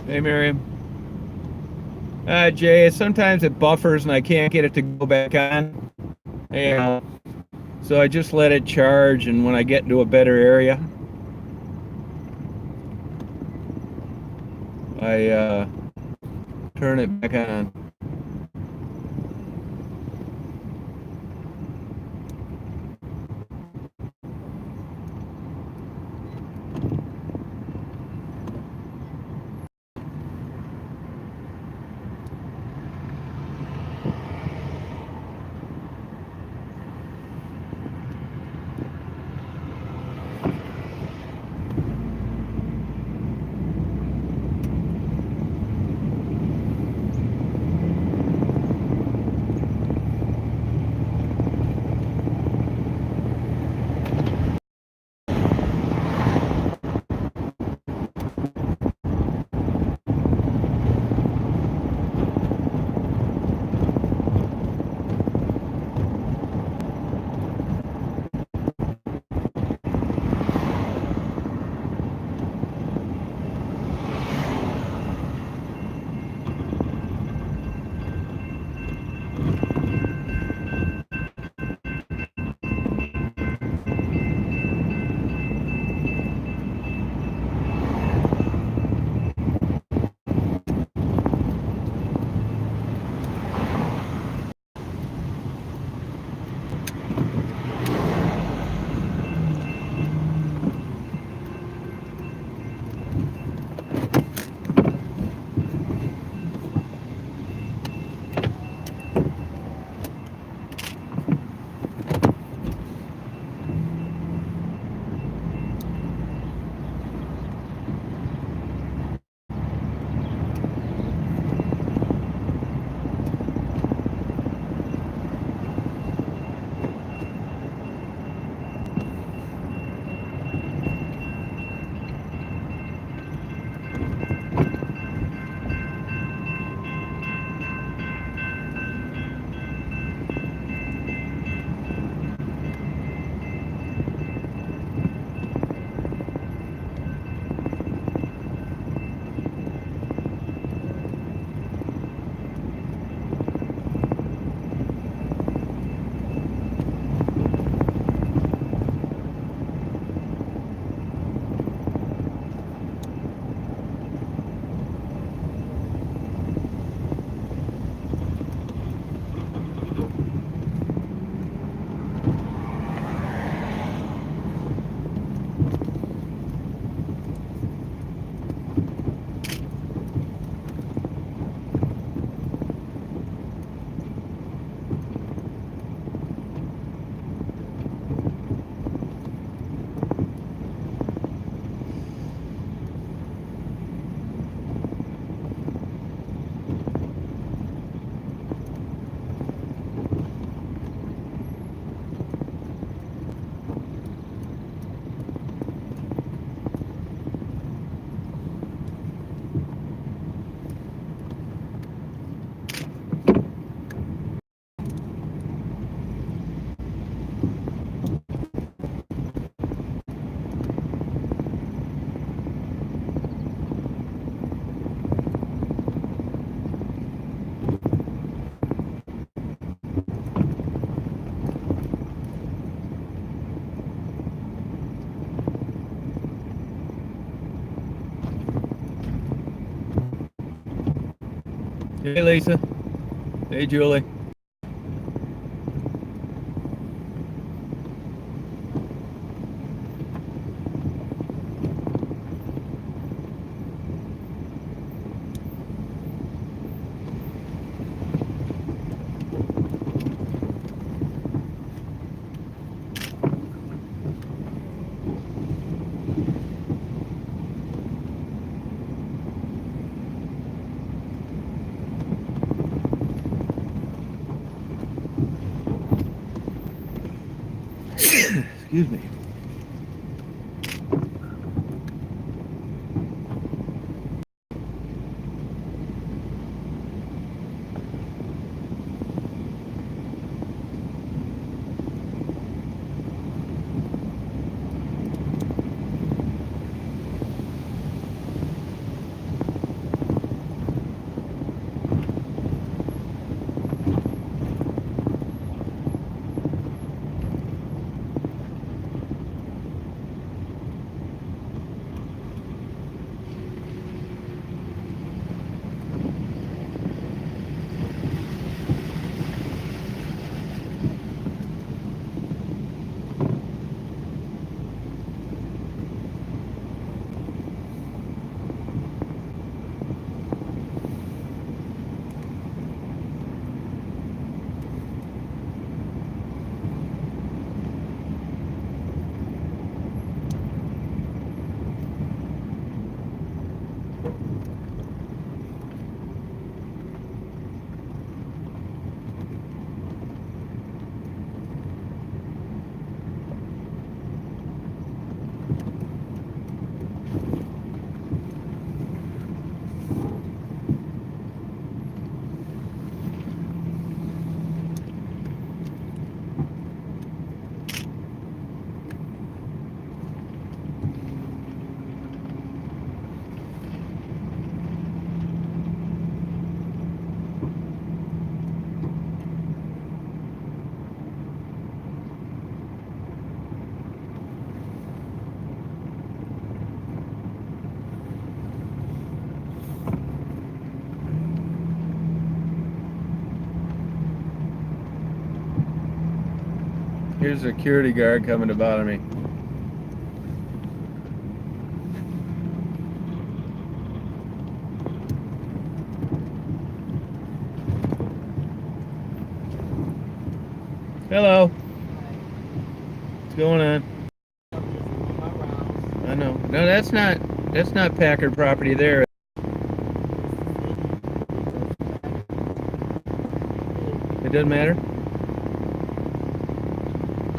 Hey, Miriam. Jay, sometimes it buffers and I can't get it to go back on. Yeah. So I just let it charge, and when I get into a better area, I turn it back on. Hey, Lisa. Hey, Julie. Excuse me. here's a security guard coming to bother me. Hello. What's going on? I know. No, that's not Packard property there. It doesn't matter.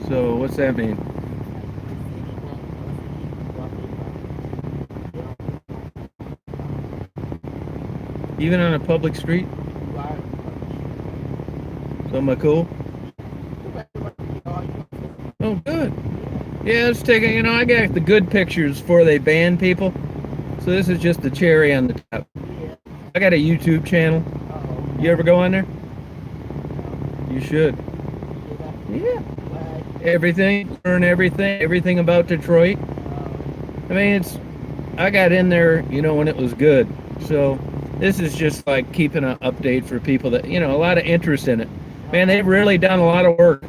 So what's that mean? Even on a public street? So am I cool? Oh, good. Yeah, let's take it. You know, I got the good pictures before they ban people. So this is just the cherry on the top. I got a YouTube channel. You ever go on there? You should. Yeah. Everything, learn everything about Detroit. I mean, I got in there, you know, when it was good. So this is just like keeping an update for people that, you know, a lot of interest in it. Man, they've really done a lot of work.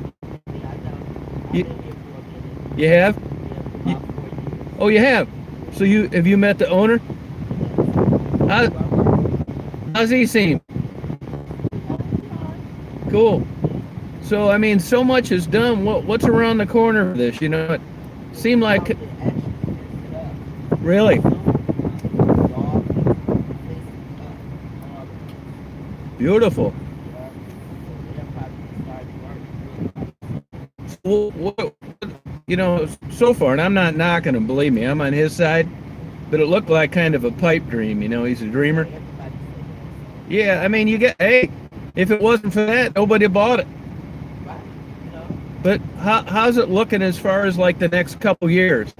You have? Oh, you have? So have you met the owner? How's he seem? Cool. So, I mean, so much is done. What's around the corner for this? You know, it seemed like... Really? Beautiful. What, you know, so far, and I'm not knocking him, believe me, I'm on his side, but it looked like kind of a pipe dream, you know, he's a dreamer. Yeah, I mean, hey, if it wasn't for that, nobody bought it. But how's it looking as far as like the next couple years?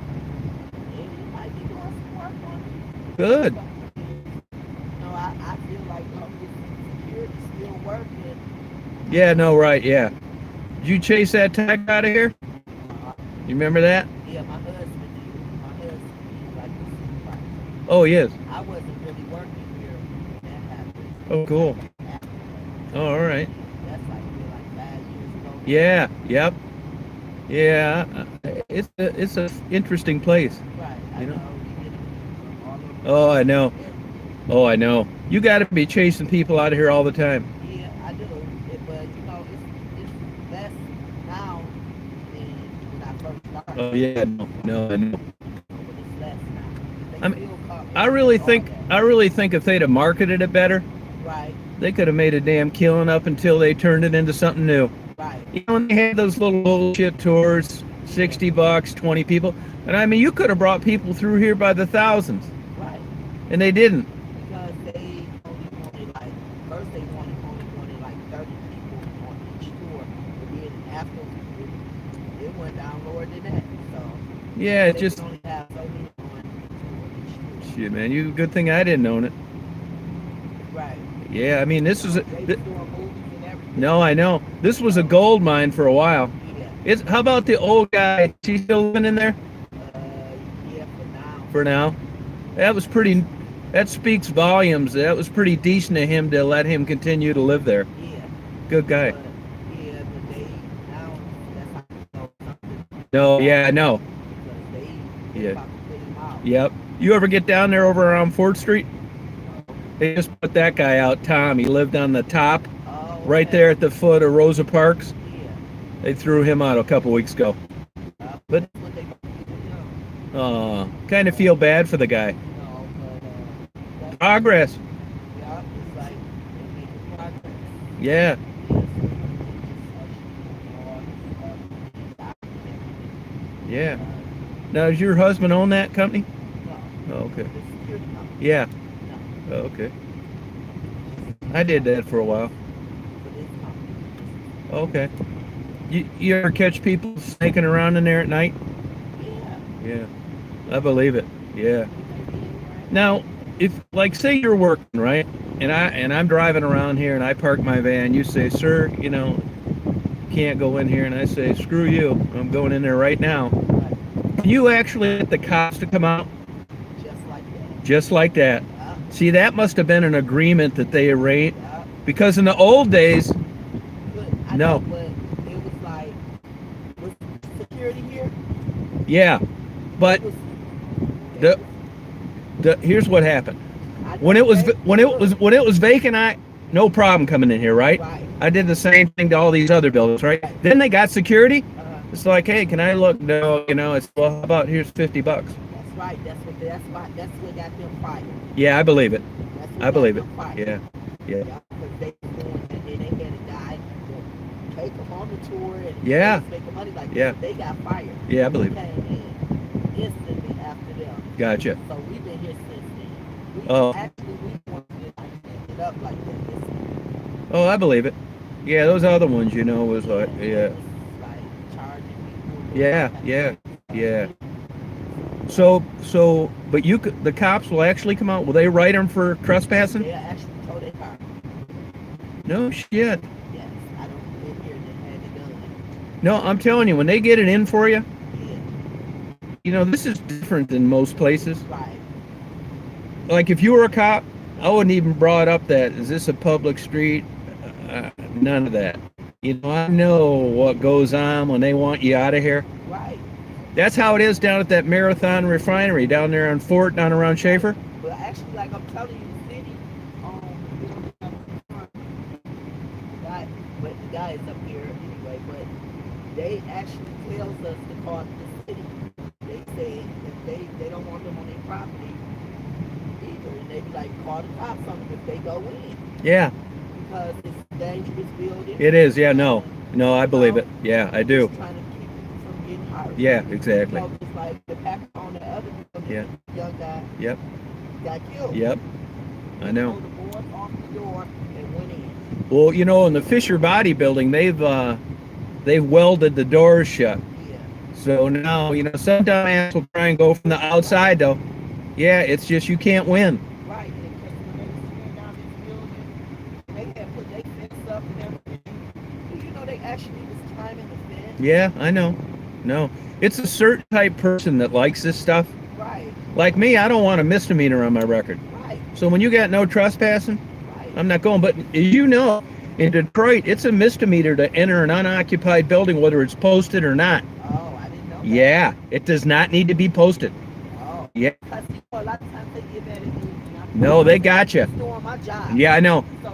Good. Yeah, no, right, yeah. Did you chase that tag out of here? You remember that? Yeah, my husband did. My husband like this. Oh, yes. I wasn't really working here when that happened. Oh, cool. Oh, all right. That's like 5 years ago. Yeah, yep. Yeah, it's a interesting place. Right, you know? All Oh, I know. Oh, I know. You got to be chasing people out of here all the time. Yeah, I do. But, you know, it's less now than when I first started. Oh, yeah, no, I know. But it's less now. I mean, I really think if they'd have marketed it better, right, they could have made a damn killing up until they turned it into something new. right. You know, when they had those little bullshit tours, $60, 20 people, and I mean, you could have brought people through here by the thousands. Right. And they didn't. Because they only wanted like, first they only wanted like 30 people on each tour. But then after, it went down lower than that. So Yeah, it they just... only have so many on each tour. Shit, man, good thing I didn't own it. Right. Yeah, I mean, this was... They was doing movies and everything. No, I know. This was a gold mine for a while. Yeah. How about the old guy? Is he still living in there? Yeah, for now. For now? That was pretty... That speaks volumes. That was pretty decent of him to let him continue to live there. Yeah. Good guy. But, yeah, but they, now, that's how you know something. No, yeah, I know. Because they Yeah. about to put him out. Yep. You ever get down there over around 4th Street? They just put that guy out, Tom. He lived on the top, Oh, right okay. there at the foot of Rosa Parks. Yeah. They threw him out a couple weeks ago. But- That's what they do. Kind of feel bad for the guy. No, but that's, Progress. yeah, it's like they making progress. Yeah. Yeah. Now, does your husband own that company? No, Oh, okay. the security company. Yeah. No, Oh, okay. I did that for a while. but this company. Okay. You ever catch people snaking around in there at night? Yeah. Yeah. I believe it. Yeah. Now, if, like, say you're working, right? And I'm driving around here and I park my van, you say, "Sir, you know, can't go in here." And I say, "Screw you. I'm going in there right now." Can you actually get the cops to come out? Just like that. Just like that. Yeah. See, that must have been an agreement that they arranged. Yeah. Because in the old days, But I No. know, but it was like, what's Yeah, but It was- the here's what happened. I When know it was they- when it was vacant, I no problem coming in here, right? Right. I did the same thing to all these other buildings, right? Right. Then they got security. Uh, It's like, hey, can I look? No, it's well, how about here's $50. that's right. That's what got them fired. Yeah, I believe it. That's what I believe got it. them fired. Yeah, yeah, Yeah, because they doing and then they had a guy to take them on the tour and Yeah. make the money like Yeah. that. They got fired. yeah, I believe We it. came in instantly after them. Gotcha. So we've been here since then. We Oh. actually we wanted to like pick it up like that. Oh, I believe it. Yeah, those other ones, was like, yeah, It's like charging people. yeah. So, but the cops will actually come out. Will they write them for trespassing? They actually tow their car. No shit. Yes, I don't live here that had it done. No, I'm telling you, when they get it in for you, Yeah, this is different than most places. right. Like if you were a cop, I wouldn't even brought up that. Is this a public street? None of that. I know what goes on when they want you out of here. Right. That's how it is down at that Marathon Refinery down there on Fort, down around Schaefer. But actually, like I'm telling you, the city, but the guy is up here anyway. But they actually tells us to call the city. They say if they don't want them on their property either, and they be like, call the cops on them if they go in Yeah, because it's a dangerous building. it is. Yeah, no, I believe it. Yeah, I do. Just trying to keep people from getting hurt. Yeah, exactly. Just like the Packard on the other building, Yeah. the young guy Yep, got killed. yep. I know. Pulled the board off the door and went in. Well, in the Fisher Body Building, they've welded the doors shut. Yeah. So now, some dumbass will try and go from the outside, though. Yeah, it's just you can't win. Right. And because when they was tearing down this building, they had put their fence up and everything. They actually was climbing the fence. Yeah, I know. No, it's a certain type person that likes this stuff. Right. Like me, I don't want a misdemeanor on my record. Right. So when you got no trespassing, Right. I'm not going. But in Detroit, it's a misdemeanor to enter an unoccupied building, whether it's posted or not. Oh, I didn't know that. Yeah, it does not need to be posted. Oh. Yeah. Because a lot of times they get mad at me. No, they got you. I'm doing my job. Yeah, I know. So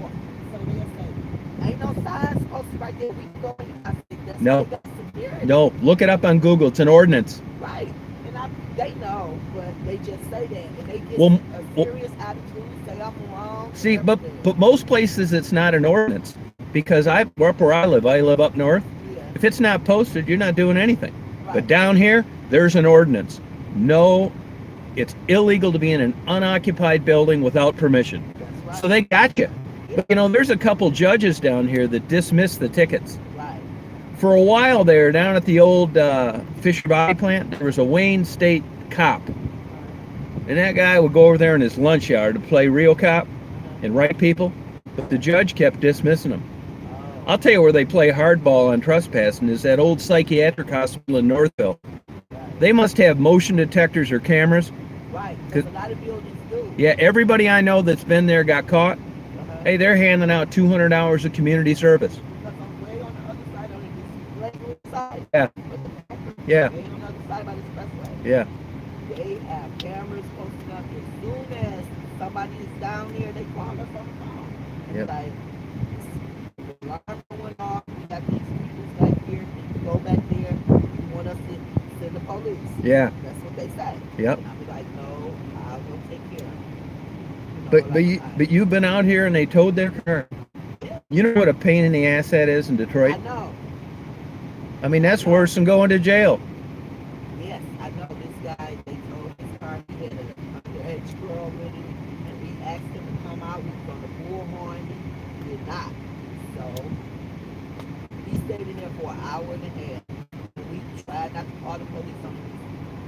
they'll say, ain't no signs posted right there. We can go in. I said, that's No. why they got security. No, look it up on Google. It's an ordinance. Right. And they know, but they just say that. And they get Well, a serious attitude, say I'm wrong. See, but everything. most places it's not an ordinance because up where I live up north. Yeah. If it's not posted, you're not doing anything. Right. But down here, there's an ordinance. No, it's illegal to be in an unoccupied building without permission. That's right. So they got you. But there's a couple judges down here that dismiss the tickets. Right. For a while there, down at the old Fisher Body plant, there was a Wayne State cop. And that guy would go over there in his lunch hour to play real cop and write people. But the judge kept dismissing them. Oh. I'll tell you where they play hardball on trespassing is that old psychiatric hospital in Northville. They must have motion detectors or cameras. Right. Because a lot of buildings do. Yeah, everybody I know that's been there got caught. Uh-huh. Hey, they're handing out 200 hours of community service. Because I'm way on the other side of the regular side. Yeah. Yeah. Way on the other side by the expressway. Yeah. They have cameras posted up as soon as somebody is down there, they call us on the phone. It's Yep. like, the alarm went off, we got these people right here, go back there, you want us to send the police. Yeah. That's what they say. Yep. And I'll be like, no, I'll go take care of it. But you've been out here and they towed their car. You know what a pain in the ass that is in I Detroit? know. I mean, that's worse than going to jail. Yes, I know this guy, they told his car he had an underage girl with him, and we asked him to come out, we was on the bullhorn, he did not. So, he stayed in there for an hour and a half, and we tried not to call the police on him.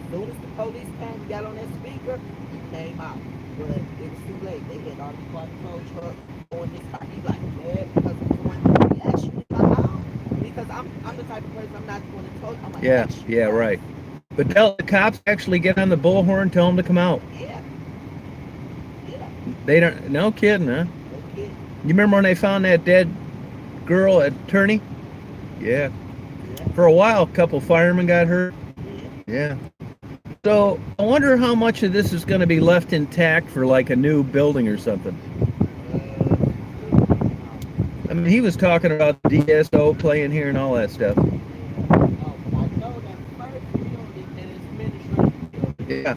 As soon as the police came, got on that speaker, he came out. But it was too late, they had already caught the tow truck on this car. He like, yeah, because I'm going, he actually got out. Because I'm the type of person, I'm not going to tow. I'm like, Yeah, yeah, right. But tell the cops actually get on the bullhorn, tell them to come out. Yeah. Yeah. They don't. No kidding, huh? Okay. You remember when they found that dead girl at Turney? Yeah. Yeah. For a while, a couple firemen got hurt. Yeah. Yeah. So I wonder how much of this is going to be left intact for like a new building or something. I mean, he was talking about DSO playing here and all that stuff. Yeah,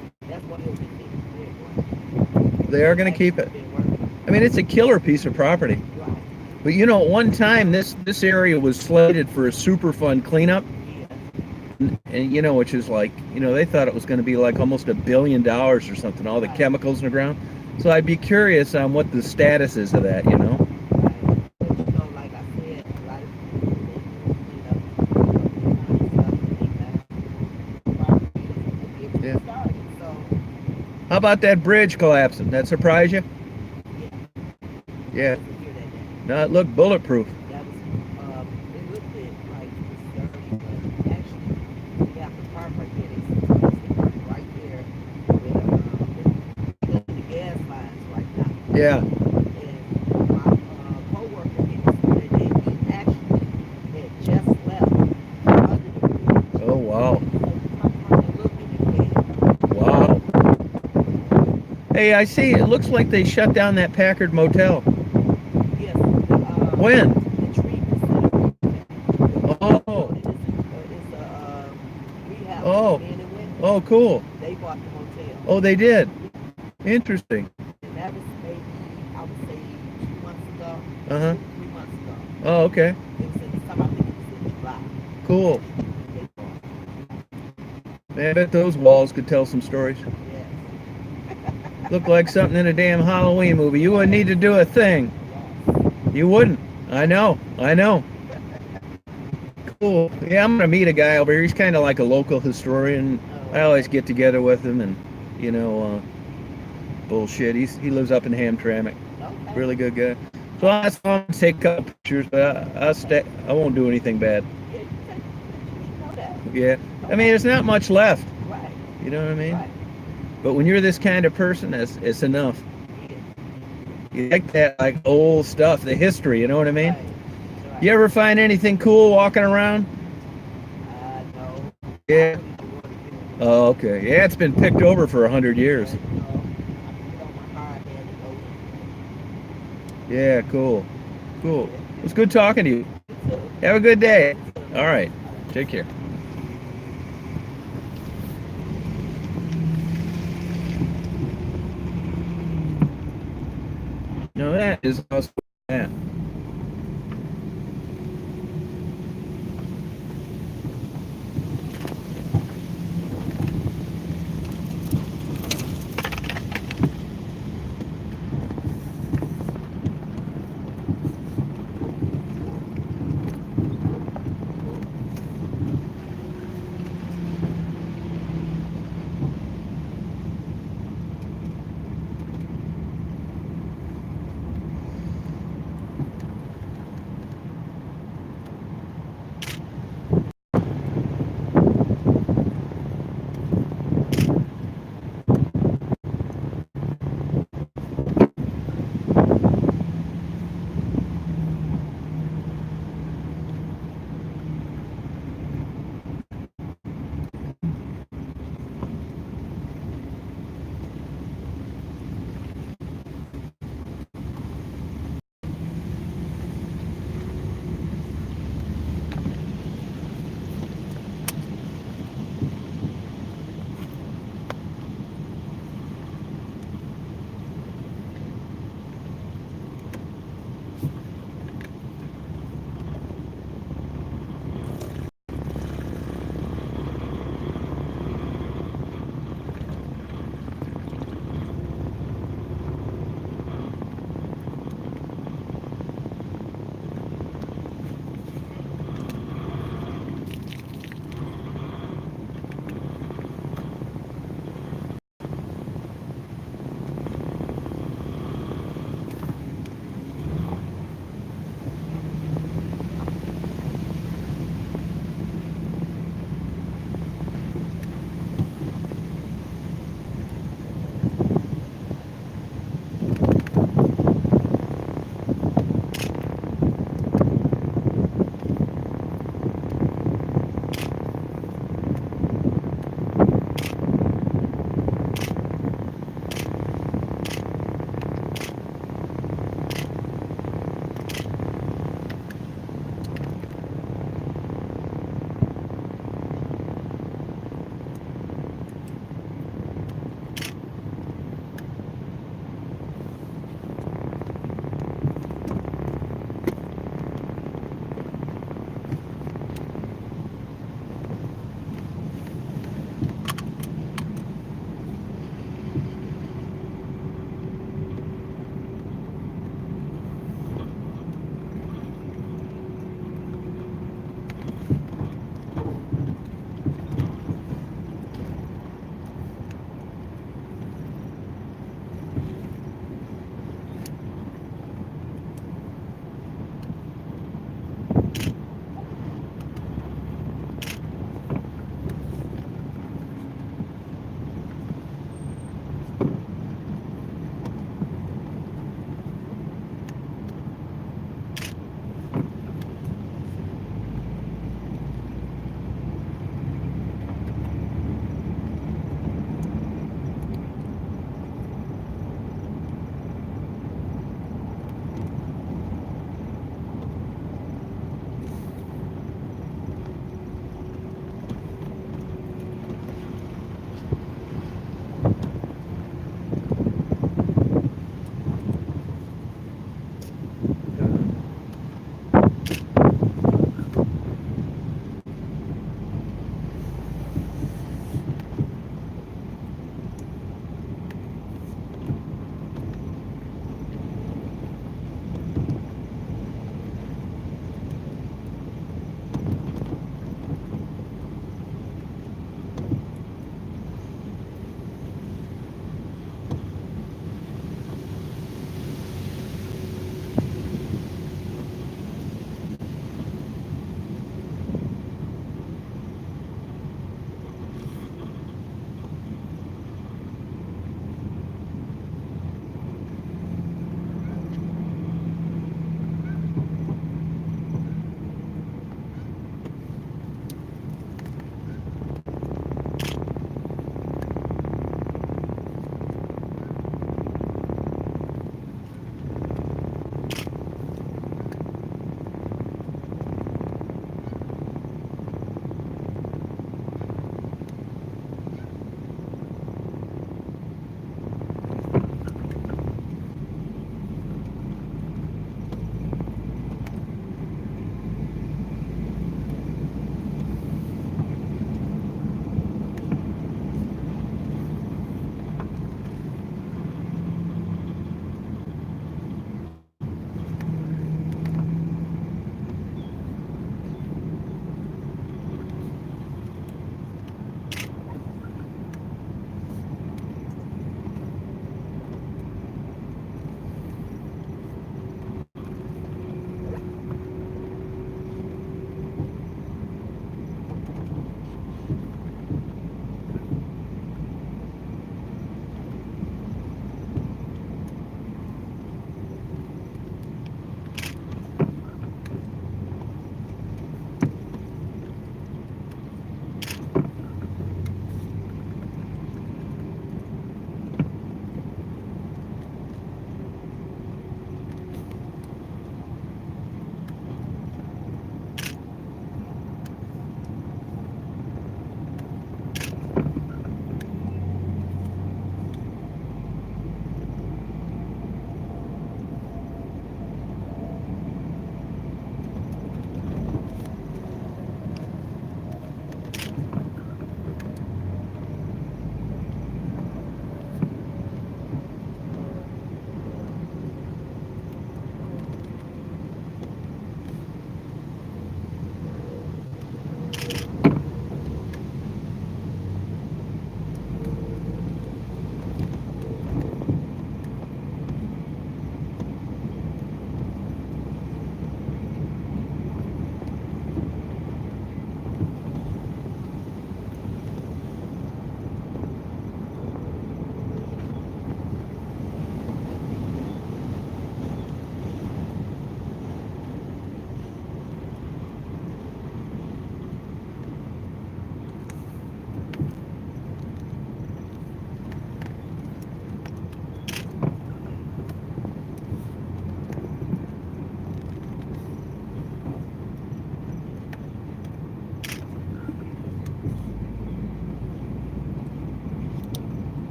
they are going to keep it. I mean, it's a killer piece of property. But you know, at one time this area was slated for a super fund cleanup, and you know, which is like, you know, they thought it was going to be like almost $1 billion or something, all the chemicals in the ground. So I'd be curious on what the status is of that, you know. Yeah. How about that bridge collapsing? That surprise you? Yeah. No, it looked bulletproof. Yeah. Oh wow. Wow. Hey, I see. It looks like they shut down that Packard motel. When? Oh. Oh. Oh, cool. Oh, they did. Interesting. Uh-huh. Oh, okay. Cool. Man, I bet those walls could tell some stories. Look like something in a damn Halloween movie. You wouldn't need to do a thing. You wouldn't. I know. I know. Cool. Yeah, I'm gonna meet a guy over here. He's kind of like a local historian. I always get together with him, and you know, bullshit. He lives up in Hamtramck. Really good guy. So I just want to take a couple pictures, but I'll stay. I won't do anything bad. Yeah. I mean, there's not much left. You know what I mean? But when you're this kind of person, it's enough. You like that, like old stuff, the history. You know what I mean? You ever find anything cool walking around? Yeah. Oh, okay. Yeah, it's been picked over for 100 years. Yeah, cool. Cool. It was good talking to you. Have a good day. All right. Take care. No, that is awesome. Yeah.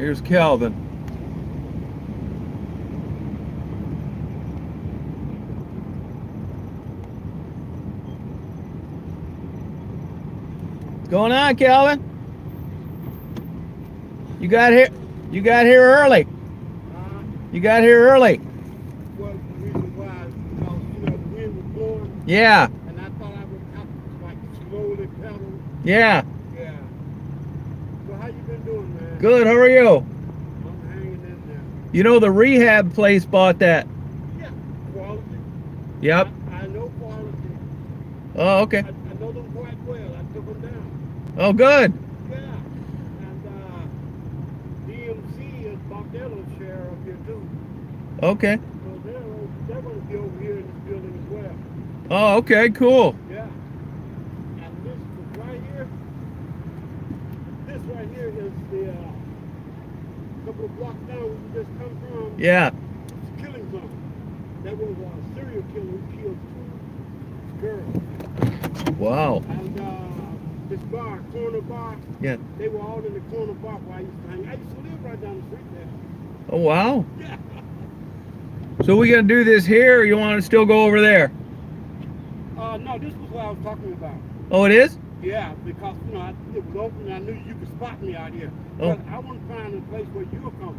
Here's Calvin. What's going on, Calvin? You got here early. You got here early. Well, the reason why, because, the wind was blowing, Yeah. and I thought I would have to, like, slowly pedal. Yeah. Yeah. So how you been doing, man? Good. How are you? I'm hanging in there. You know the rehab place bought that. Yeah. Quality. Yep. I know quality. Oh, okay. I know them quite well. I took them down. Oh, good. Yeah. And DMC has bought their little share up here, too. Okay. So they're going to be over here in this building as well. Oh, okay. Cool. Yeah. And this right here is the couple of blocks down where we just come from. Yeah. It's a killing zone. That was a serial killer who killed 2 girls. Wow. And this bar, corner bar, Yeah. they were all in the corner bar where I used to hang. I used to live right down the street there. Oh, wow. Yeah. So we gonna do this here, or you want to still go over there? No, this was what I was talking about. Oh, it is? Yeah, because, it was open and I knew you could spot me out here. Oh. But I want to find a place where you're comfortable.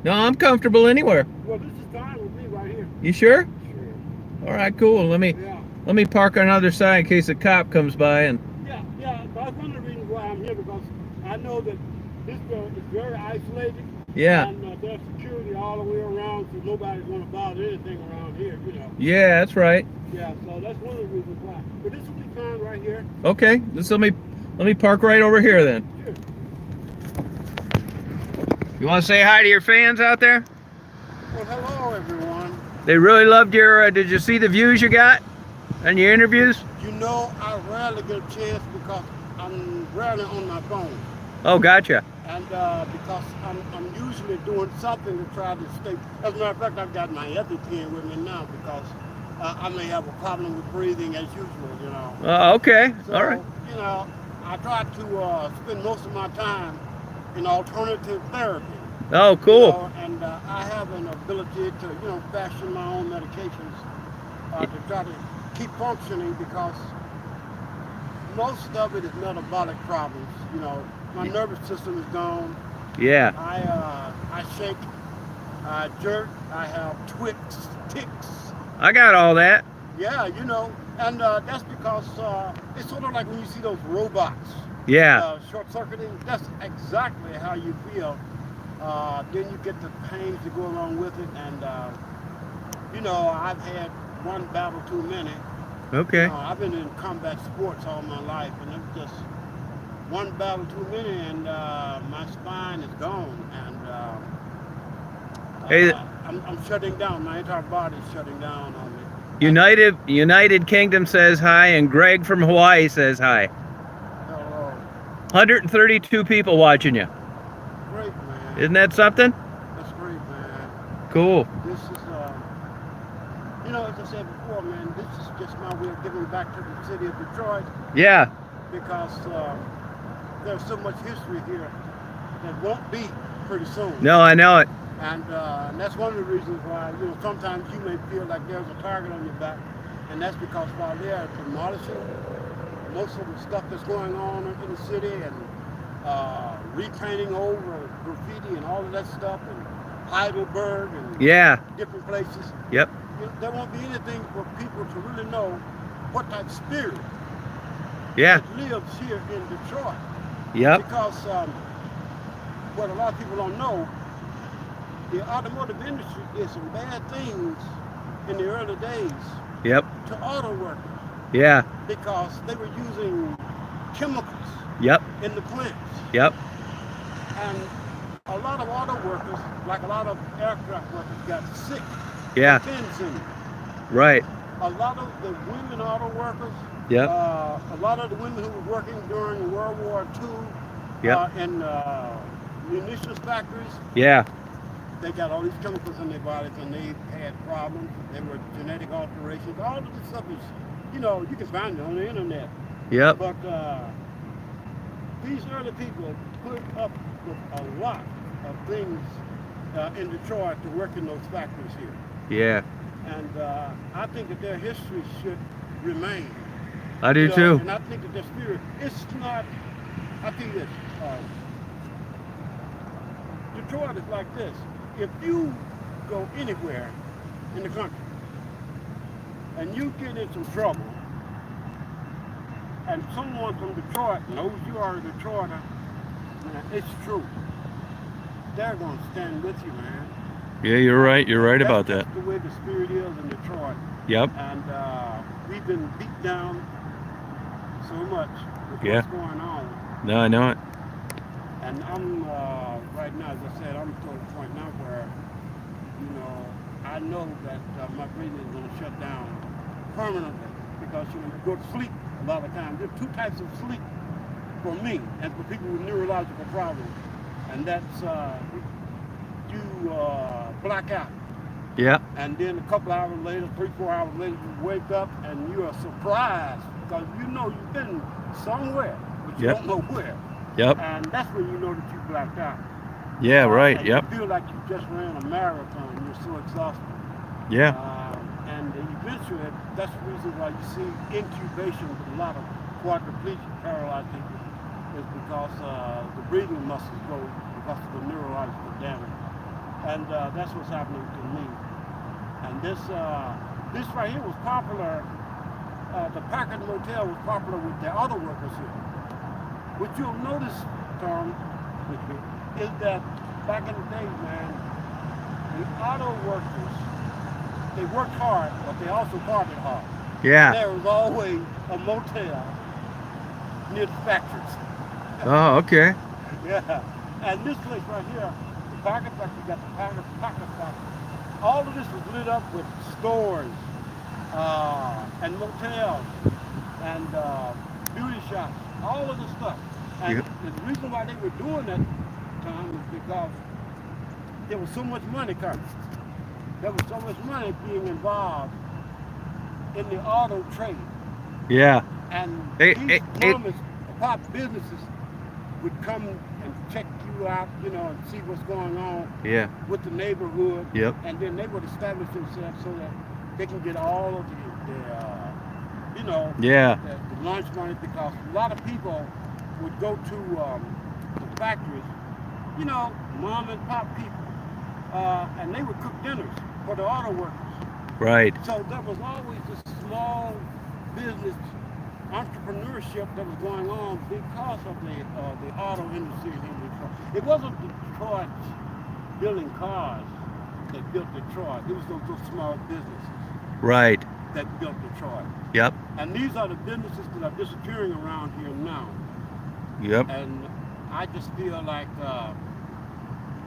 No, I'm comfortable anywhere. Well, this is fine with me right here. You sure? Sure. All right, cool. Let me park on the other side in case a cop comes by and. Yeah. That's one of the reasons why I'm here, because I know that this is very isolated. Yeah. And there's security all the way around, so nobody's going to bother anything around here, Yeah, that's right. Yeah, so that's one of the reasons why. But this will be fine right here. Okay, let me park right over here then. Sure. You want to say hi to your fans out there? Well, hello, everyone. They really loved your. Did you see the views you got and your interviews? I rarely get a chance because I'm rarely on my phone. Oh, gotcha. And because I'm usually doing something to try to stay. As a matter of fact, I've got my EpiPen with me now because I may have a problem with breathing as usual, Okay. So, All right. I try to spend most of my time in alternative therapy. Oh, cool. And I have an ability to, fashion my own medications to try to keep functioning, because most of it is metabolic problems. My nervous system is gone. Yeah. I shake, I jerk, I have tics. I got all that. Yeah, and that's because it's sort of like when you see those robots. Yeah. Short-circuiting, that's exactly how you feel. Then you get the pains that go along with it, and I've had one battle too many. Okay. I've been in combat sports all my life, and it was just one battle too many, and my spine is gone, and Hey, I'm shutting down. My entire body is shutting down on me. United Kingdom says hi, and Greg from Hawaii says hi. Hello. 132 people watching you. Great, man. Isn't that something? That's great, man. Cool. This is, as I said before, man, this is just my way of giving back to the city of Detroit, Yeah. because there's so much history here that won't be pretty soon. No, I know it. And that's one of the reasons why, sometimes you may feel like there's a target on your back, and that's because while they're demolishing most of the stuff that's going on in the city, and repainting over graffiti and all of that stuff, and Heidelberg and different places. Yep. There won't be anything for people to really know what type of spirit Yeah. that lives here in Detroit. Yep. Because what a lot of people don't know, the automotive industry did some bad things in the early days Yep. to auto workers, Yeah. because they were using chemicals Yep. in the plants. Yep. And a lot of auto workers, like a lot of aircraft workers, got sick. Yeah. of benzene. Right. A lot of the women auto workers, Yep. a lot of the women who were working during World War II Yep. in munitions factories, Yeah. they got all these chemicals in their bodies, and they had problems. They were genetic alterations. All of this stuff is, you can find it on the internet. Yep. But these early people put up with a lot of things in Detroit to work in those factories here. Yeah, And I think that their history should remain. I do too. And I think that their spirit, it's not, I think this, Detroit is like this. If you go anywhere in the country and you get in some trouble and someone from Detroit knows you are a Detroiter, man, it's true. They're going to stand with you, man. Yeah, you're right. You're right about that. That's the way the spirit is in Detroit. Yep. And we've been beat down so much with what's going on. No, I know it. And I'm, right now, as I said, I'm to the point now where, you know, I know that my breathing is going to shut down permanently because, you know, you go to sleep a lot of times. There's two types of sleep for me and for people with neurological problems. And that's, you black out. Yeah. And then a couple hours later, 3-4 hours later, you wake up and you are surprised because you know you've been somewhere, but you don't know where. Yep. And that's when you know that you blacked out. Yeah, right. And Yep. you feel like you just ran a marathon. You're so exhausted. Yeah. And eventually, that's the reason why you see incubation with a lot of quadriplegic, paralyzed people, is because the breathing muscles go because of the neurological damage. And that's what's happening to me. And this right here was popular. The Packard Motel was popular with the auto workers here. What you'll notice, Tom, is that back in the days, man, the auto workers, they worked hard, but they also partied hard. Yeah. There was always a motel near the factories. Oh, okay. Yeah. And this place right here, the Packard factory, got the Packard factory. All of this was lit up with stores and motels and beauty shops, all of this stuff. And the reason why they were doing that, Tom, is because there was so much money coming. There was so much money being involved in the auto trade. Yeah. And these pop businesses would come and check you out, you know, and see what's going on with the neighborhood. Yep. And then they would establish themselves so that they can get all of the you know, the lunch money, because a lot of people would go to the factories, you know, mom and pop people, and they would cook dinners for the auto workers. Right. So there was always this small business entrepreneurship that was going on because of the auto industry in Detroit. It wasn't Detroit building cars that built Detroit. It was those small businesses. Right. That built Detroit. Yep. And these are the businesses that are disappearing around here now. Yep. And I just feel like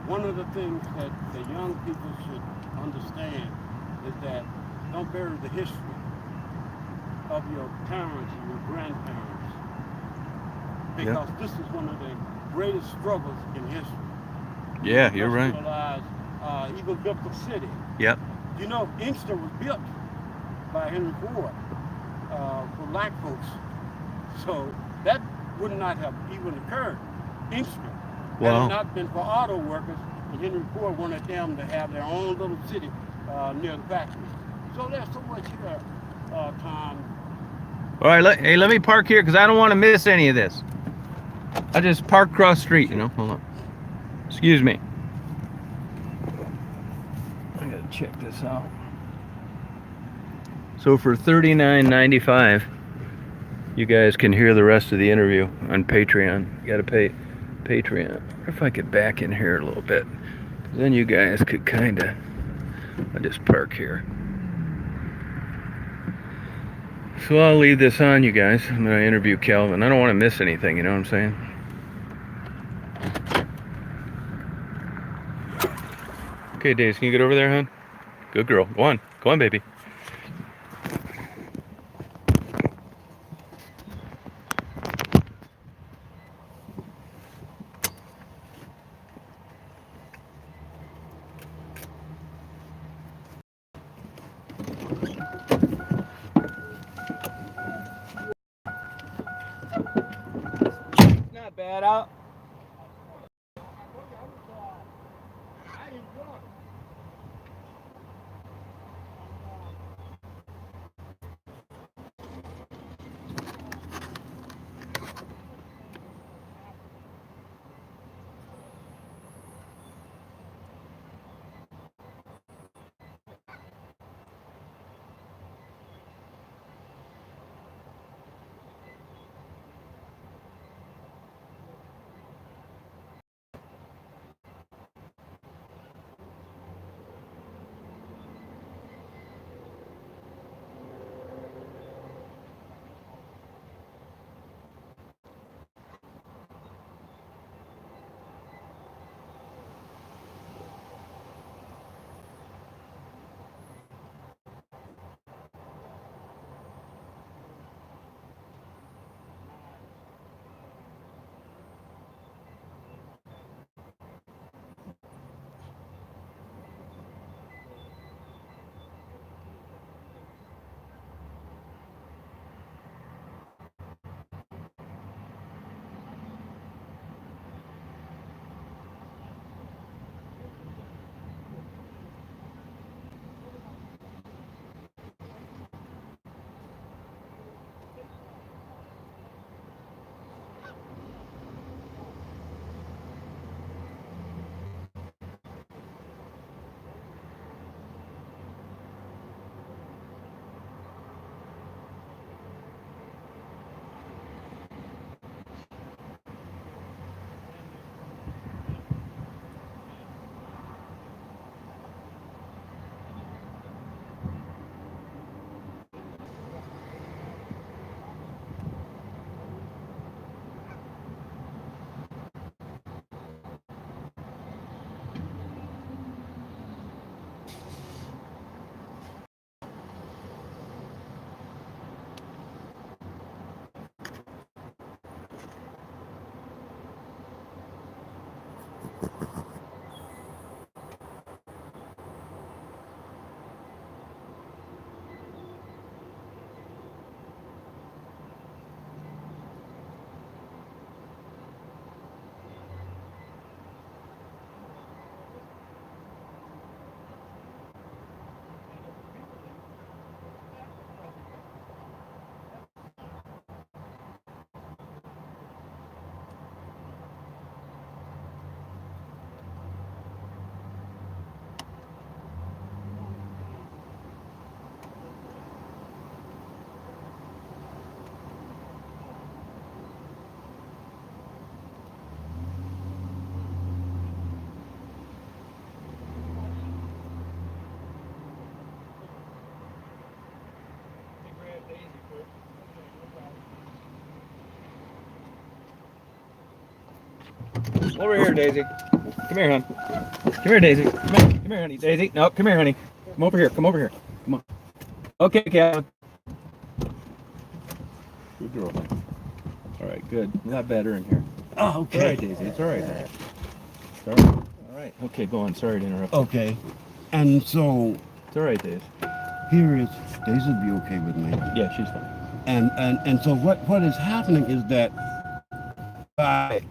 one of the things that the young people should understand is that don't bury the history of your parents and your grandparents, because this is one of the greatest struggles in history. Yeah, you're right. Even built the city. Yep. You know, Inkster was built by Henry Ford for black folks, so that would not have even occurred. Inkster had it not been for auto workers, and Henry Ford wanted them to have their own little city near the factory. So there's so much here, Tom. All right, let me park here because I don't want to miss any of this. I just parked across the street, you know. Hold on. Excuse me. I gotta check this out. So for $39.95, you guys can hear the rest of the interview on Patreon. You gotta pay Patreon. I wonder if I could back in here a little bit. Then you guys could kinda. I'll just park here. So I'll leave this on, you guys. I'm gonna interview Calvin. I don't want to miss anything, you know what I'm saying? Okay, Daisy, can you get over there, hon? Good girl. Go on. Go on, baby. Not bad out. Over here, Daisy. Come here, hon. Come here, Daisy. Come here. Come here, honey. Daisy. No, come here, honey. Come over here. Come over here. Come on. Okay, Calvin. Good girl. All right, good. A lot better in here. Oh, It's all right, Daisy. It's all right. It's all right. All right. Okay, go on. Sorry to interrupt. Okay. And so It's all right, Daisy. here is Daisy will be okay with me. Yeah, she's fine. And so what is happening is that by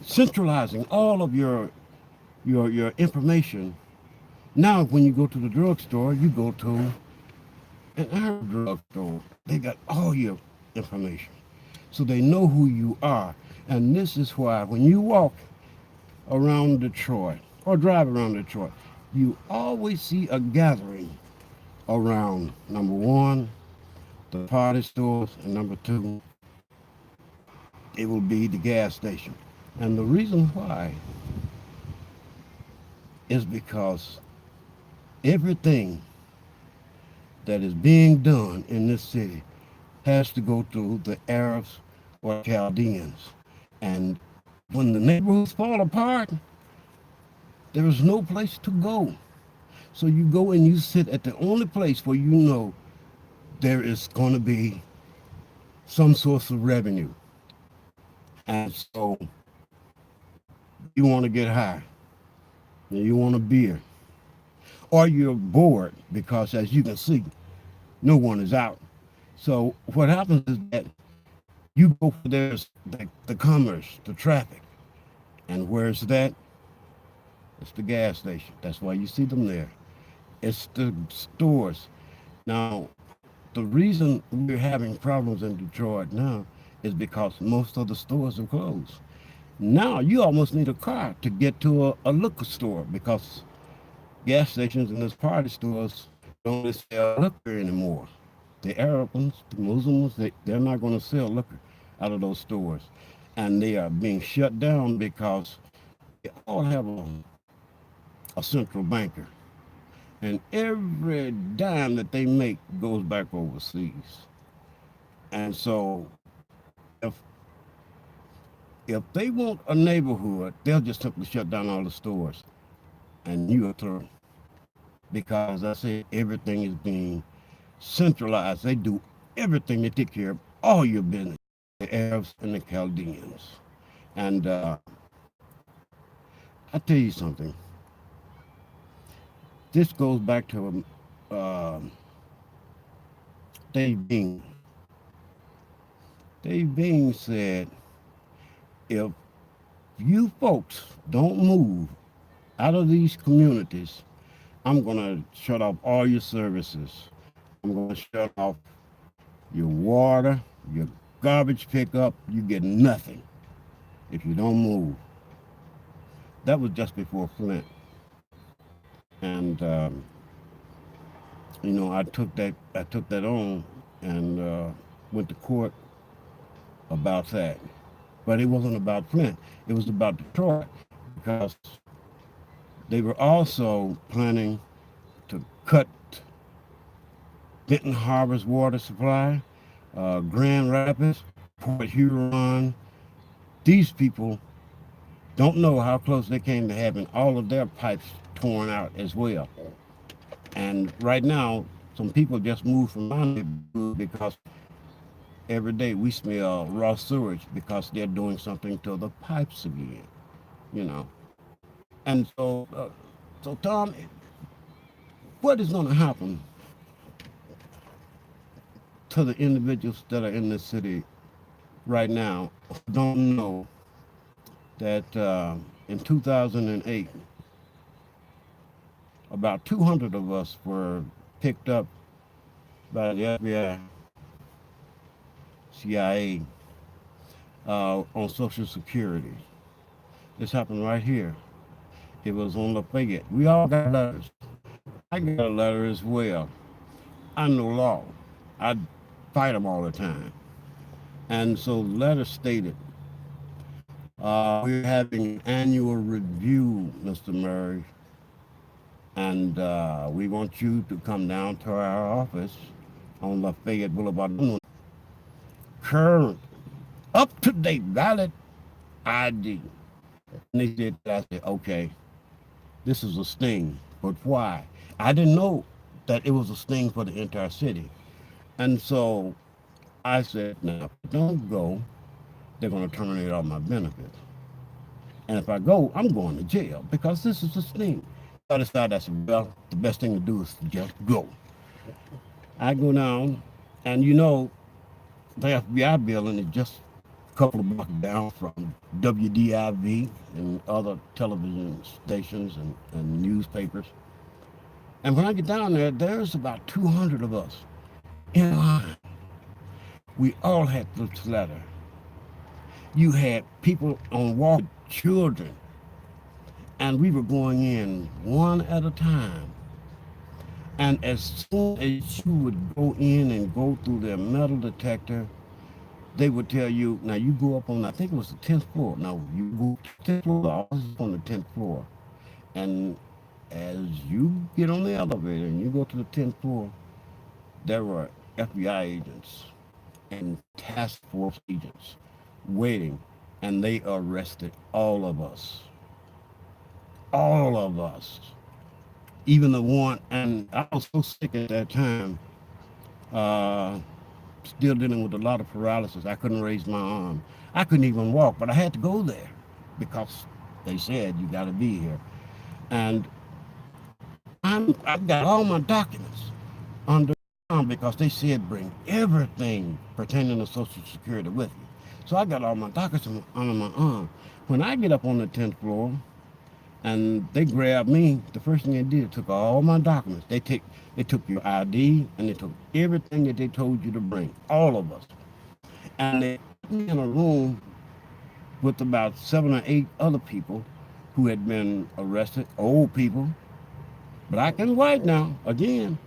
centralizing all of your information, now when you go to the drugstore, you go to an Arab drugstore. They got all your information. So they know who you are. And this is why when you walk around Detroit or drive around Detroit, you always see a gathering around, number one, the party stores, and number two, it will be the gas station. And the reason why is because everything that is being done in this city has to go through the Arabs or Chaldeans. And when the neighborhoods fall apart, there is no place to go. So you go and you sit at the only place where you know there is going to be some source of revenue. And so you want to get high, and you want a beer, or you're bored because, as you can see, no one is out. So what happens is that you go for there's the commerce, the traffic. And where's that? It's the gas station. That's why you see them there. It's the stores. Now, the reason we're having problems in Detroit now is because most of the stores are closed. Now you almost need a car to get to a liquor store because gas stations and those party stores don't really sell liquor anymore. The Arab ones, the Muslim ones, they're not going to sell liquor out of those stores. And they are being shut down because they all have a central banker. And every dime that they make goes back overseas. And so if they want a neighborhood, they'll just simply shut down all the stores and you are through. Because I say everything is being centralized. They do everything. They take care of all your business, the Arabs and the Chaldeans. And I tell you something. This goes back to Dave Bean. Dave Bean said, if you folks don't move out of these communities, I'm going to shut off all your services. I'm going to shut off your water, your garbage pickup. You get nothing if you don't move. That was just before Flint. And, you know, I took that on and went to court about that. But it wasn't about Flint. It was about Detroit because they were also planning to cut Benton Harbor's water supply, Grand Rapids, Port Huron. These people don't know how close they came to having all of their pipes torn out as well. And right now, some people just moved from my neighborhood because every day we smell raw sewage because they're doing something to the pipes again, you know. And so Tom, what is going to happen to the individuals that are in this city right now who don't know that in 2008, about 200 of us were picked up by the FBI, CIA, on Social Security. This happened right here. It was on Lafayette. We all got letters. I got a letter as well. I know law. I fight them all the time. And so the letter stated, we're having an annual review, Mr. Murray, and we want you to come down to our office on Lafayette Boulevard. Current, up-to-date, valid ID. And they said that. I said, okay, this is a sting. But why? I didn't know that it was a sting for the entire city. And so I said, now, if I don't go, they're going to terminate all my benefits. And if I go, I'm going to jail because this is a sting. So I decided, I said, well, the best thing to do is to just go. I go down, and the FBI building is just a couple of blocks down from WDIV and other television stations and newspapers. And when I get down there, there's about 200 of us in line. We all had this letter. You had people on walk, children, and we were going in one at a time. And as soon as you would go in and go through their metal detector, they would tell you, now you go up on, I think it was the 10th floor. Now you go to the 10th floor, the office is on the 10th floor. And as you get on the elevator and you go to the 10th floor, there were FBI agents and task force agents waiting, and they arrested all of us. All of us. Even the one, and I was so sick at that time, uh, still dealing with a lot of paralysis. I couldn't raise my arm. I couldn't even walk, but I had to go there because they said you got to be here. And I've got all my documents under because they said bring everything pertaining to Social Security with you. So I got all my documents under my arm. When I get up on the 10th floor and they grabbed me, the first thing they did took all my documents. They took your ID and they took everything that they told you to bring, all of us. And they put me in a room with about 7 or 8 other people who had been arrested, old people, black and white now, again.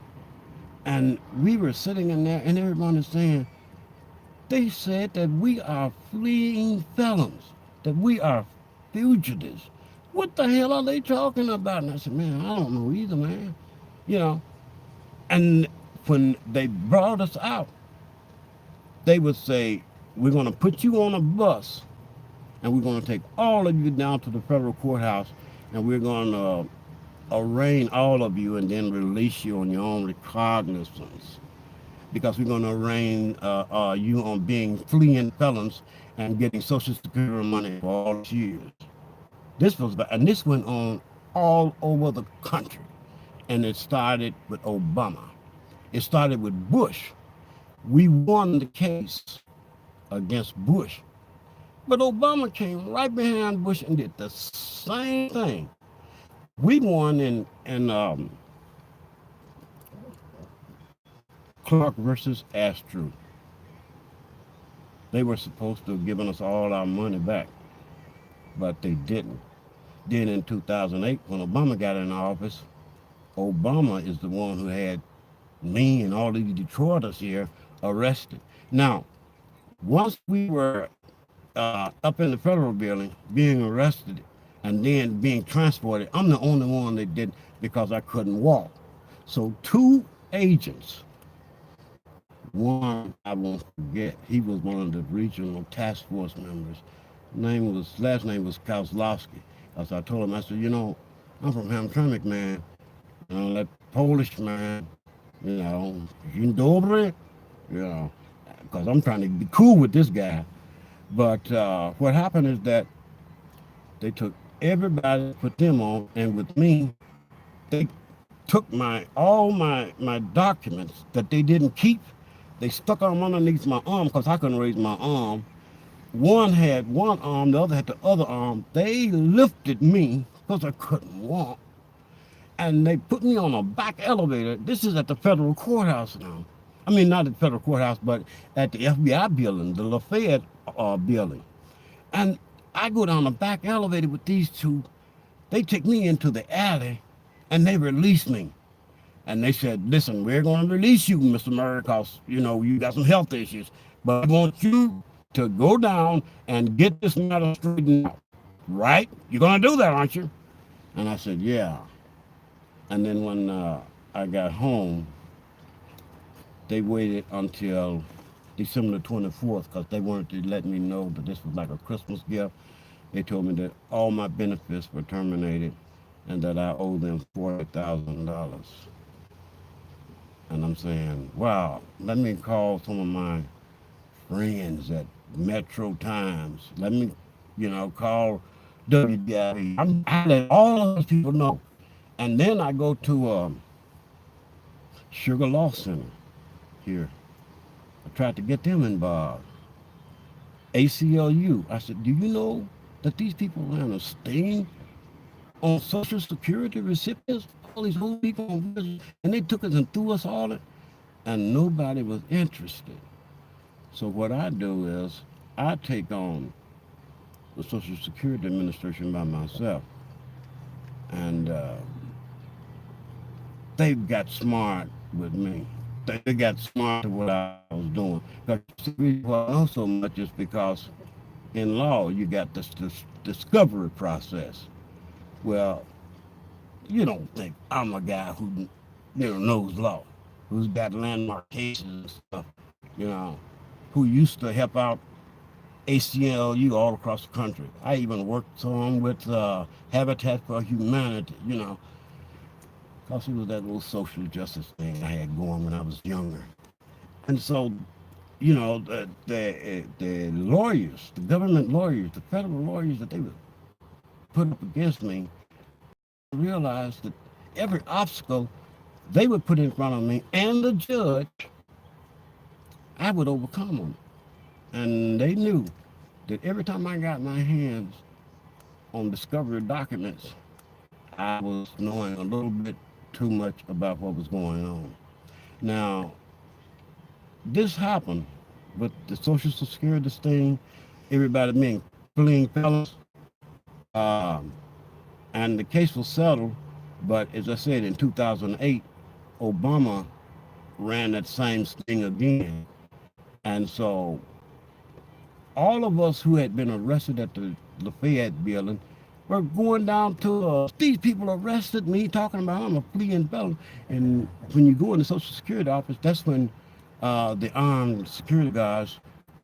And we were sitting in there, and everyone is saying, they said that we are fleeing felons, that we are fugitives. What the hell are they talking about? And I said, man, I don't know either, man. You know, and when they brought us out, they would say, we're going to put you on a bus, and we're going to take all of you down to the federal courthouse, and we're going to arraign all of you and then release you on your own recognizance because we're going to arraign you on being fleeing felons and getting Social Security money for all these years. And this went on all over the country, and it started with Obama. It started with Bush. We won the case against Bush, but Obama came right behind Bush and did the same thing. We won in Clark versus Astru. They were supposed to have given us all our money back, but they didn't. Then in 2008, when Obama got in office, Obama is the one who had me and all these Detroiters here arrested. Now, once we were up in the federal building being arrested and then being transported, I'm the only one that did because I couldn't walk. So 2 agents, one I won't forget, he was one of the regional task force members. Last name was Kozlowski. As I told him, I said, I'm from Hamtramck, man. That Polish man, Dzień dobry, because I'm trying to be cool with this guy. But what happened is that they took everybody, put them on, and with me, they took all my documents that they didn't keep. They stuck them underneath my arm because I couldn't raise my arm. One had one arm, the other had the other arm. They lifted me because I couldn't walk, and they put me on a back elevator. This is at the federal courthouse now. I mean, not at the federal courthouse, but at the FBI building, the Lafayette building. And I go down the back elevator with these 2. They take me into the alley, and they release me. And they said, listen, we're going to release you, Mr. Murray, because, you got some health issues. But I want you to go down and get this matter straightened out. Right? You're going to do that, aren't you? And I said, yeah. And then when I got home, they waited until December the 24th because they wanted to let me know that this was like a Christmas gift. They told me that all my benefits were terminated and that I owe them $40,000. And I'm saying, wow, let me call some of my friends at Metro Times. Let me, call WDIV. I let all of those people know. And then I go to Sugar Law Center here. I tried to get them involved. ACLU. I said, do you know that these people ran a sting on Social Security recipients? All these old people, and they took us and threw us all in, and nobody was interested. So what I do is I take on the Social Security Administration by myself, and they got smart with me. They got smart to what I was doing. Because the reason why I know so much is because in law you got this discovery process. Well, you don't think I'm a guy who knows law, who's got landmark cases and stuff, you know, who used to help out ACLU all across the country. I even worked some with Habitat for Humanity, because it was that little social justice thing I had going when I was younger. And so, the lawyers, the government lawyers, the federal lawyers that they would put up against me, realized that every obstacle they would put in front of me and the judge, I would overcome them. And they knew that every time I got my hands on discovery documents, I was knowing a little bit too much about what was going on. Now, this happened with the Social Security thing, everybody being fleeing felons, um, and the case was settled. But as I said, in 2008, Obama ran that same thing again. And so all of us who had been arrested at the Lafayette building were going down to, these people arrested me talking about I'm a fleeing felon. And when you go in the Social Security office, that's when the armed security guards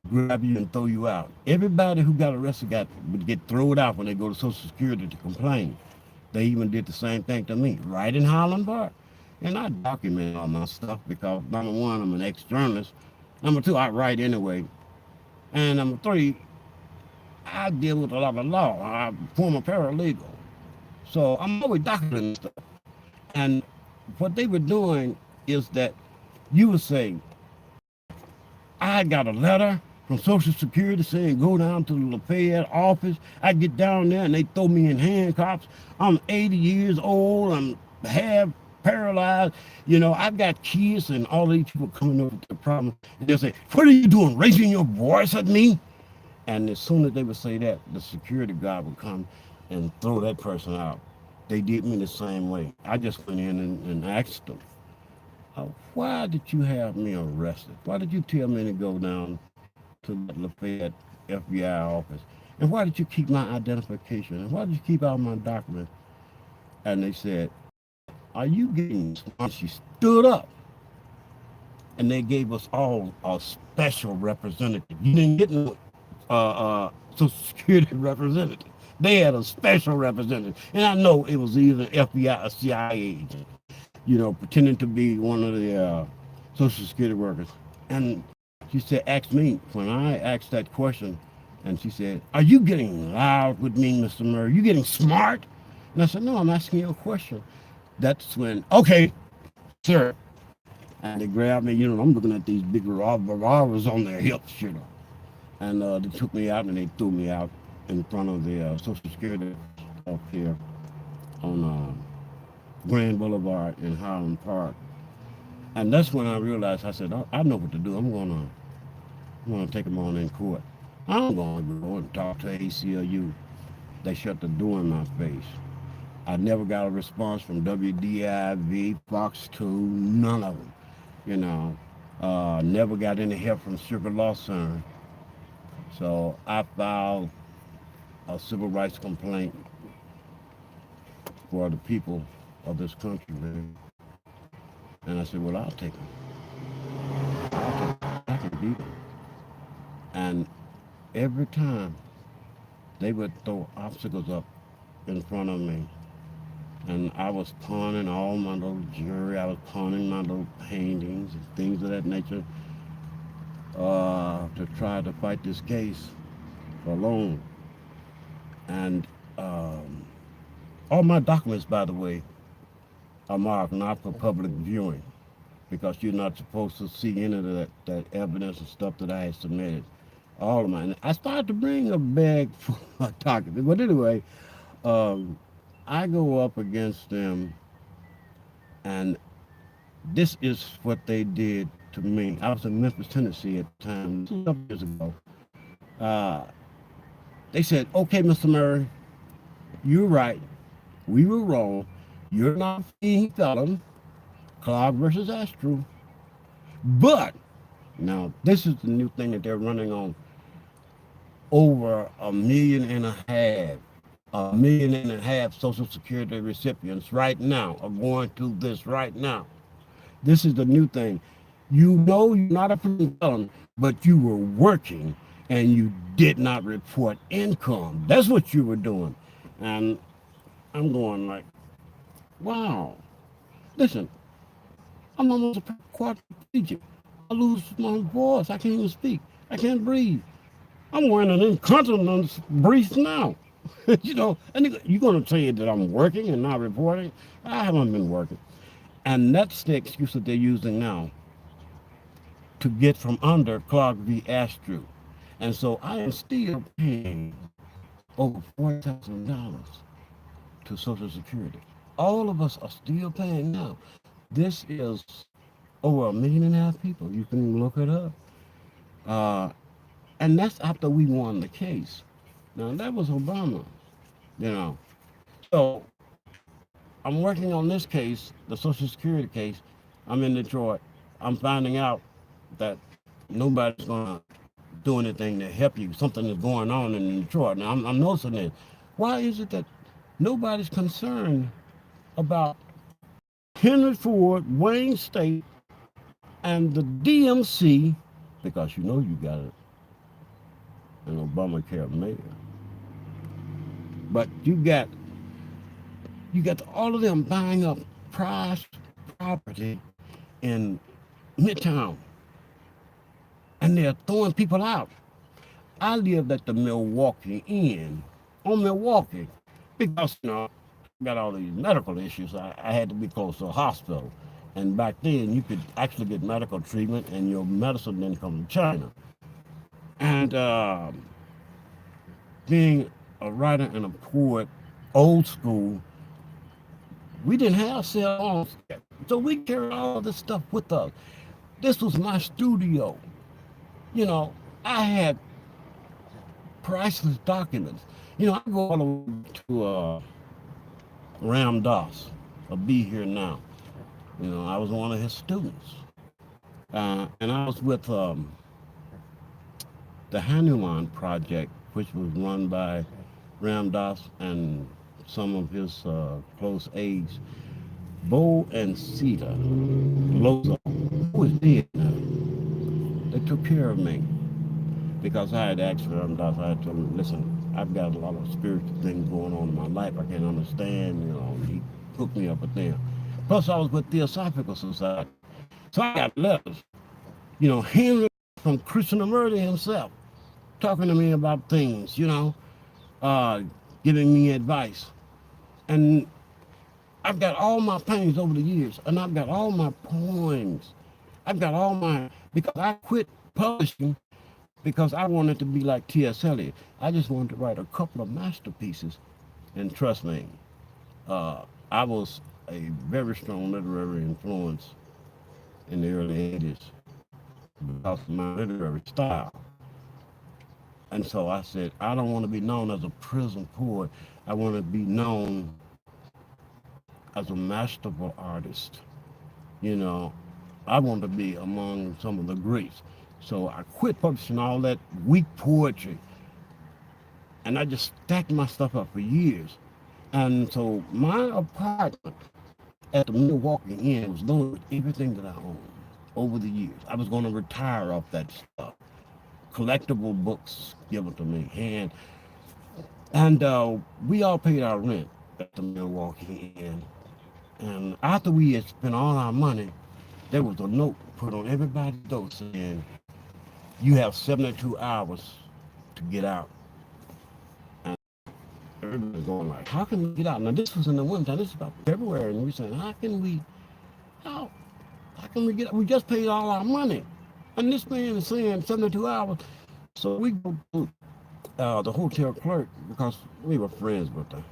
grab you and throw you out. Everybody who got arrested would get thrown out when they go to Social Security to complain. They even did the same thing to me, right in Highland Park. And I document all my stuff because, number one, I'm an ex-journalist. Number two, I write anyway. And number three, I deal with a lot of law. I'm a former paralegal. So I'm always documenting stuff. And what they were doing is that you would say, I got a letter from Social Security saying go down to the Lafayette office. I get down there and they throw me in handcuffs. I'm 80 years old. I'm half paralyzed. I've got kids and all these people coming up with the problem. And they'll say, what are you doing, raising your voice at me? And as soon as they would say that, the security guard would come and throw that person out. They did me the same way. I just went in and asked them, why did you have me arrested? Why did you tell me to go down to the Lafayette FBI office? And why did you keep my identification? And why did you keep all my documents? And they said, are you getting smart? She stood up and they gave us all a special representative. You didn't get no Social Security representative. They had a special representative. And I know it was either FBI or CIA agent, pretending to be one of the Social Security workers. And she said, ask me. When I asked that question, and she said, are you getting loud with me, Mr. Murray? You getting smart? And I said, no, I'm asking you a question. That's when, okay, sir. And they grabbed me, I'm looking at these big revolvers on their hips, And they took me out and they threw me out in front of the Social Security up here on Grand Boulevard in Highland Park. And that's when I realized, I said, I know what to do. I'm gonna take them on in court. I'm gonna go and talk to ACLU. They shut the door in my face. I never got a response from WDIV, Fox 2, none of them. Never got any help from Sugar Law Center. So I filed a civil rights complaint for the people of this country, man. And I said, well, I'll take them. I can beat them. And every time they would throw obstacles up in front of me. And I was pawning all my little jewelry. I was pawning my little paintings and things of that nature to try to fight this case for loan. And all my documents, by the way, are marked not for public viewing because you're not supposed to see any of that evidence and stuff that I had submitted. All of mine. I started to bring a bag full of documents. But anyway, um, I go up against them, and this is what they did to me. I was in Memphis, Tennessee at the time. This was a couple years ago. Uh, they said, "Okay, Mr. Murray, you're right. We were wrong. You're not a fleeing felon. Clark versus Astro. But now this is the new thing that they're running on. Over 1.5 million, 1.5 million Social Security recipients right now are going through this right now. This is the new thing. You know you're not a fleeing felon, but you were working and you did not report income. That's what you were doing." And I'm going like, wow. Listen, I'm almost a quadriplegic. I lose my voice. I can't even speak. I can't breathe. I'm wearing an incontinence brief now. You know, and you're going to say that I'm working and not reporting? I haven't been working. And that's the excuse that they're using now to get from under Clark v. Astru. And so I am still paying over $40,000 to Social Security. All of us are still paying now. This is over 1.5 million people. You can look it up. Uh, and that's after we won the case. Now that was Obama, you know. So I'm working on this case, the Social Security case. I'm in Detroit. I'm finding out that nobody's gonna do anything to help you. Something is going on in Detroit. Now I'm noticing this. Why is it that nobody's concerned about Henry Ford, Wayne State, and the DMC, because you know you got an Obamacare mayor. But you got all of them buying up prize property in Midtown, and they're throwing people out. I lived at the Milwaukee Inn on Milwaukee because I got all these medical issues. I had to be close to a hospital, and back then you could actually get medical treatment, and your medicine didn't come from China. And being a writer and a poet, old school, we didn't have cell phones yet. So we carried all this stuff with us. This was my studio. I had priceless documents. I go all the way to Ram Dass, a Be Here Now. I was one of his students. And I was with the Hanuman Project, which was run by Ram Dass and some of his close aides, Bo and Sita Lozo, who is dead now. They took care of me because I had asked Ram Dass. I had told him, listen, I've got a lot of spiritual things going on in my life I can't understand. He hooked me up with them. Plus, I was with Theosophical Society. So I got letters, Henry from Krishnamurti himself, talking to me about things, giving me advice. And I've got all my paintings over the years, and I've got all my poems. I've got because I quit publishing because I wanted to be like T.S. Eliot. I just wanted to write a couple of masterpieces, and trust me, I was a very strong literary influence in the early 80s because of my literary style. And so I said, I don't want to be known as a prison poet. I want to be known as a masterful artist. I want to be among some of the greats. So I quit publishing all that weak poetry. And I just stacked my stuff up for years. And so my apartment at the Milwaukee Inn was loaded with everything that I owned over the years. I was going to retire off that stuff. Collectible books given to me, And we all paid our rent at the Milwaukee Inn. And after we had spent all our money, there was a note put on everybody's door saying, you have 72 hours to get out. And everybody's going like, how can we get out? Now this was in the winter, this is about February, and we saying, how, how can we get out? We just paid all our money. And this man is saying 72 hours. So we go to the hotel clerk because we were friends with her.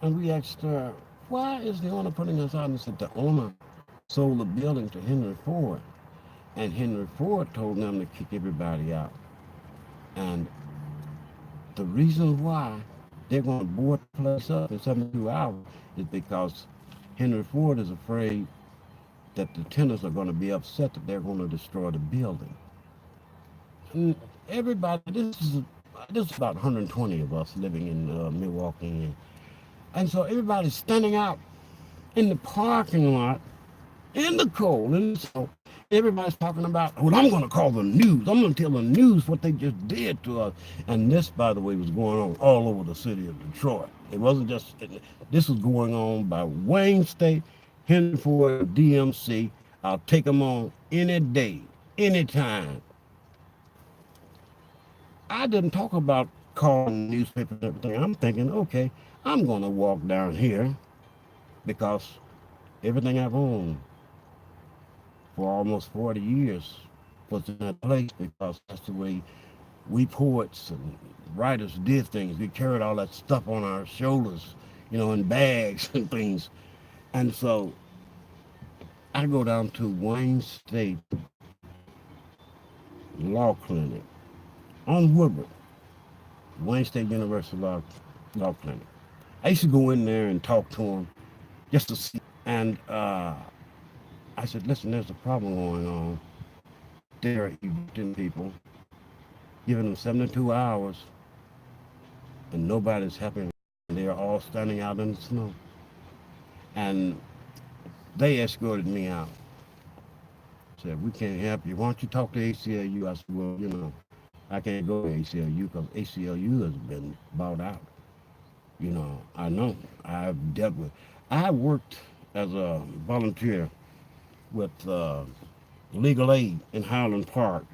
And we asked her, why is the owner putting us out? And said the owner sold the building to Henry Ford. And Henry Ford told them to kick everybody out. And the reason why they're going to board the place up in 72 hours is because Henry Ford is afraid that the tenants are going to be upset that they're going to destroy the building. And everybody, this is about 120 of us living in Milwaukee. And so everybody's standing out in the parking lot in the cold. And so everybody's talking about, well, I'm going to call the news. I'm going to tell the news what they just did to us. And this, by the way, was going on all over the city of Detroit. It wasn't just, this was going on by Wayne State, Henry Ford, DMC. I'll take them on any day, anytime. I didn't talk about calling newspapers and everything. I'm thinking, okay, I'm going to walk down here because everything I've owned for almost 40 years was in that place because that's the way we poets and writers did things. We carried all that stuff on our shoulders, in bags and things. And so I go down to Wayne State Law Clinic on Woodward, Wayne State University Law Clinic. I used to go in there and talk to them just to see. And I said, listen, there's a problem going on. They're evicting people, giving them 72 hours, and nobody's helping. They're all standing out in the snow. And they escorted me out. Said, we can't help you. Why don't you talk to ACLU? I said, well, I can't go to ACLU because ACLU has been bought out. I know. I've dealt with. I worked as a volunteer with legal aid in Highland Park.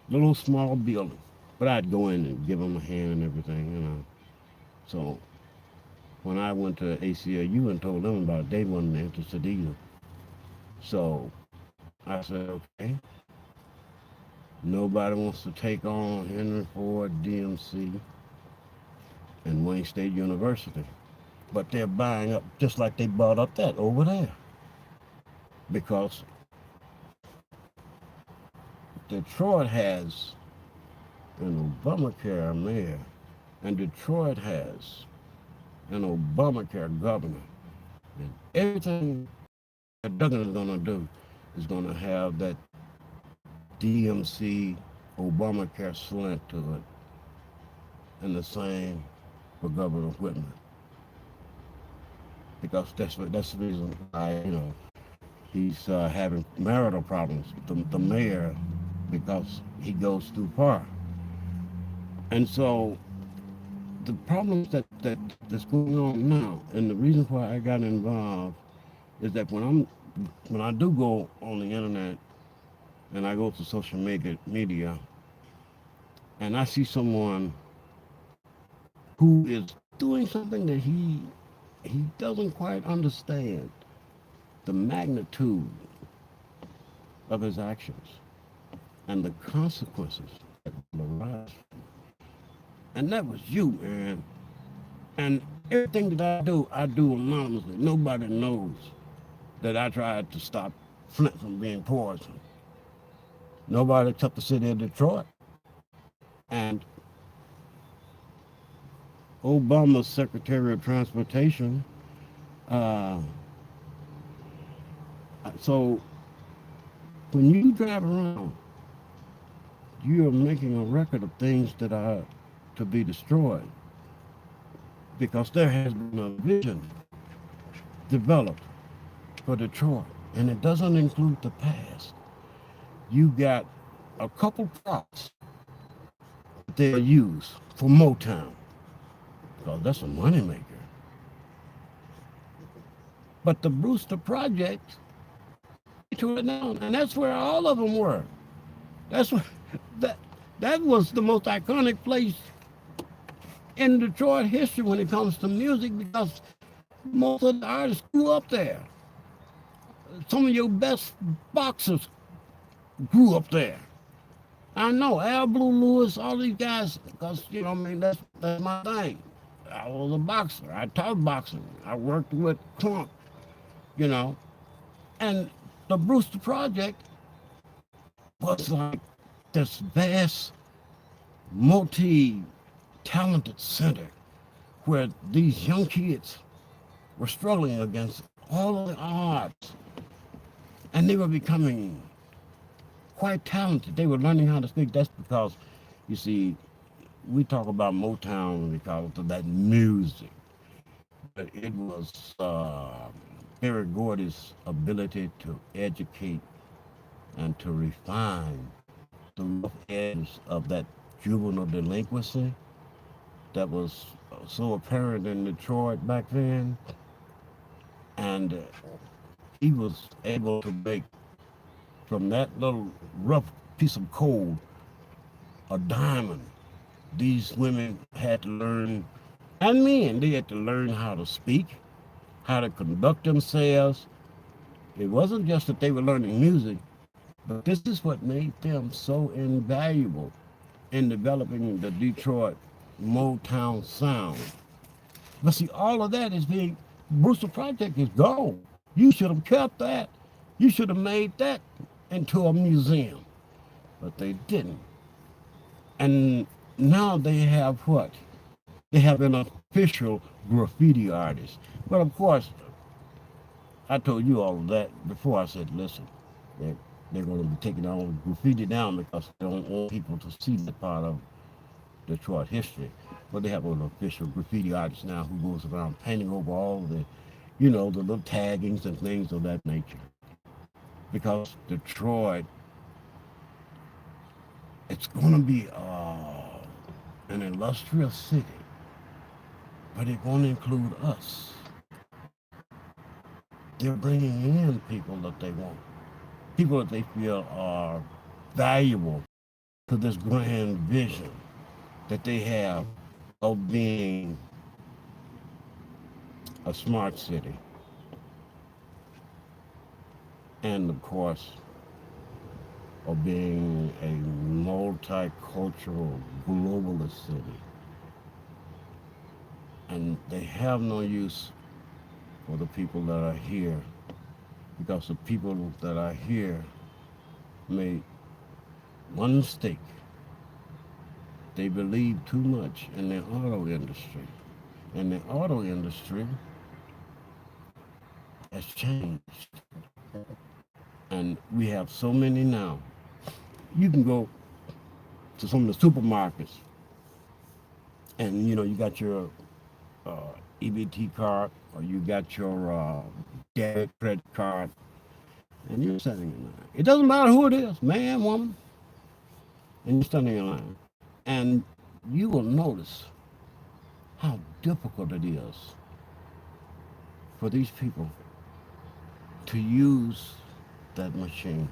Little small building. But I'd go in and give them a hand and everything. So when I went to ACLU and told them about it, they wasn't interested either. So I said, okay. Nobody wants to take on Henry Ford, DMC, and Wayne State University. But they're buying up just like they bought up that over there. Because Detroit has an Obamacare mayor, and Detroit has an Obamacare governor. And everything that Duggan is going to do is going to have that DMC Obamacare slant to it, and the same for Governor Whitman. Because that's the reason why, he's having marital problems, the mayor, because he goes too far. And so the problems that's going on now, and the reason why I got involved is that when I do go on the internet and I go to social media and I see someone who is doing something that he doesn't quite understand the magnitude of his actions and the consequences that will arise. And that was you, Aaron. And everything that I do anonymously. Nobody knows that I tried to stop Flint from being poisoned. Nobody except the city of Detroit. And Obama's Secretary of Transportation. So when you drive around, you are making a record of things that are to be destroyed, because there has been a vision developed for Detroit, and it doesn't include the past. You got a couple props that they'll use for Motown. because that's a moneymaker. But the Brewster Project, they tore it down, and that's where all of them were. That's what that that was the most iconic place in Detroit history when it comes to music because most of the artists grew up there. Some of your best boxers grew up there. I know Al Blue Lewis, all these guys, because you know, I mean, that's my thing. I was a boxer. I taught boxing. I worked with Trump, you know, and the Brewster Project was like this vast, multi-talented center where these young kids were struggling against all of the odds, and they were becoming quite talented. They were learning how to speak. That's because, you see, we talk about Motown because of that music, but it was Barry Gordy's ability to educate and to refine the rough edges of that juvenile delinquency that was so apparent in Detroit back then. And he was able to make from that little rough piece of coal a diamond. These women had to learn, and men, they had to learn how to speak, how to conduct themselves. It wasn't just that they were learning music, but this is what made them so invaluable in developing the Detroit Motown sound. But see, all of that is being, Brewster Project is gone. You should have kept that. You should have made that into a museum. But they didn't. And now they have what? They have an official graffiti artist. But of course, I told you all of that before. I said, listen, they're going to be taking all the graffiti down because they don't want people to see that part of Detroit history. But they have an official graffiti artist now who goes around painting over all the, you know, the little taggings and things of that nature. Because Detroit, it's going to be an illustrious city, but it won't include us. They're bringing in people that they want, people that they feel are valuable to this grand vision that they have of being a smart city. And of course, of being a multicultural globalist city. And they have no use for the people that are here because the people that are here made one mistake. They believe too much in the auto industry. And the auto industry has changed. And we have so many now. You can go to some of the supermarkets and, you know, you got your EBT card or you got your debit credit card and you're standing in line. It doesn't matter who it is, man, woman, and you're standing in line. And you will notice how difficult it is for these people to use that machine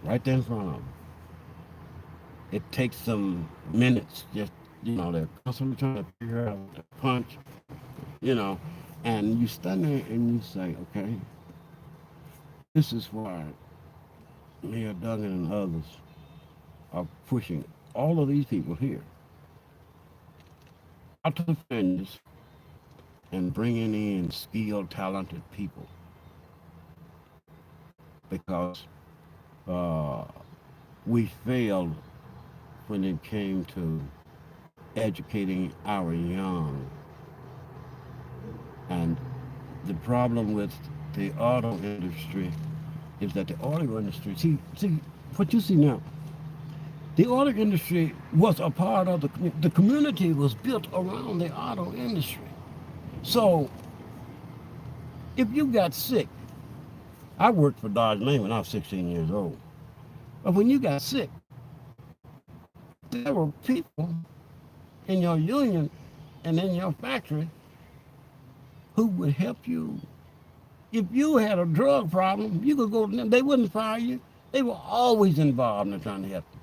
right there in front of them. It takes them minutes, just, you know, they're constantly trying to figure out the punch, you know, and you stand there and you say, okay, this is why Mayor Duggan and others are pushing all of these people here out to the fringes and bringing in skilled, talented people because we failed when it came to educating our young. And the problem with the auto industry is that the auto industry, see what you see now, the auto industry was a part of the community was built around the auto industry. So if you got sick, I worked for Dodge Lane when I was 16 years old. But when you got sick, there were people in your union and in your factory who would help you. If you had a drug problem, you could go to them. They wouldn't fire you. They were always involved in trying to help you.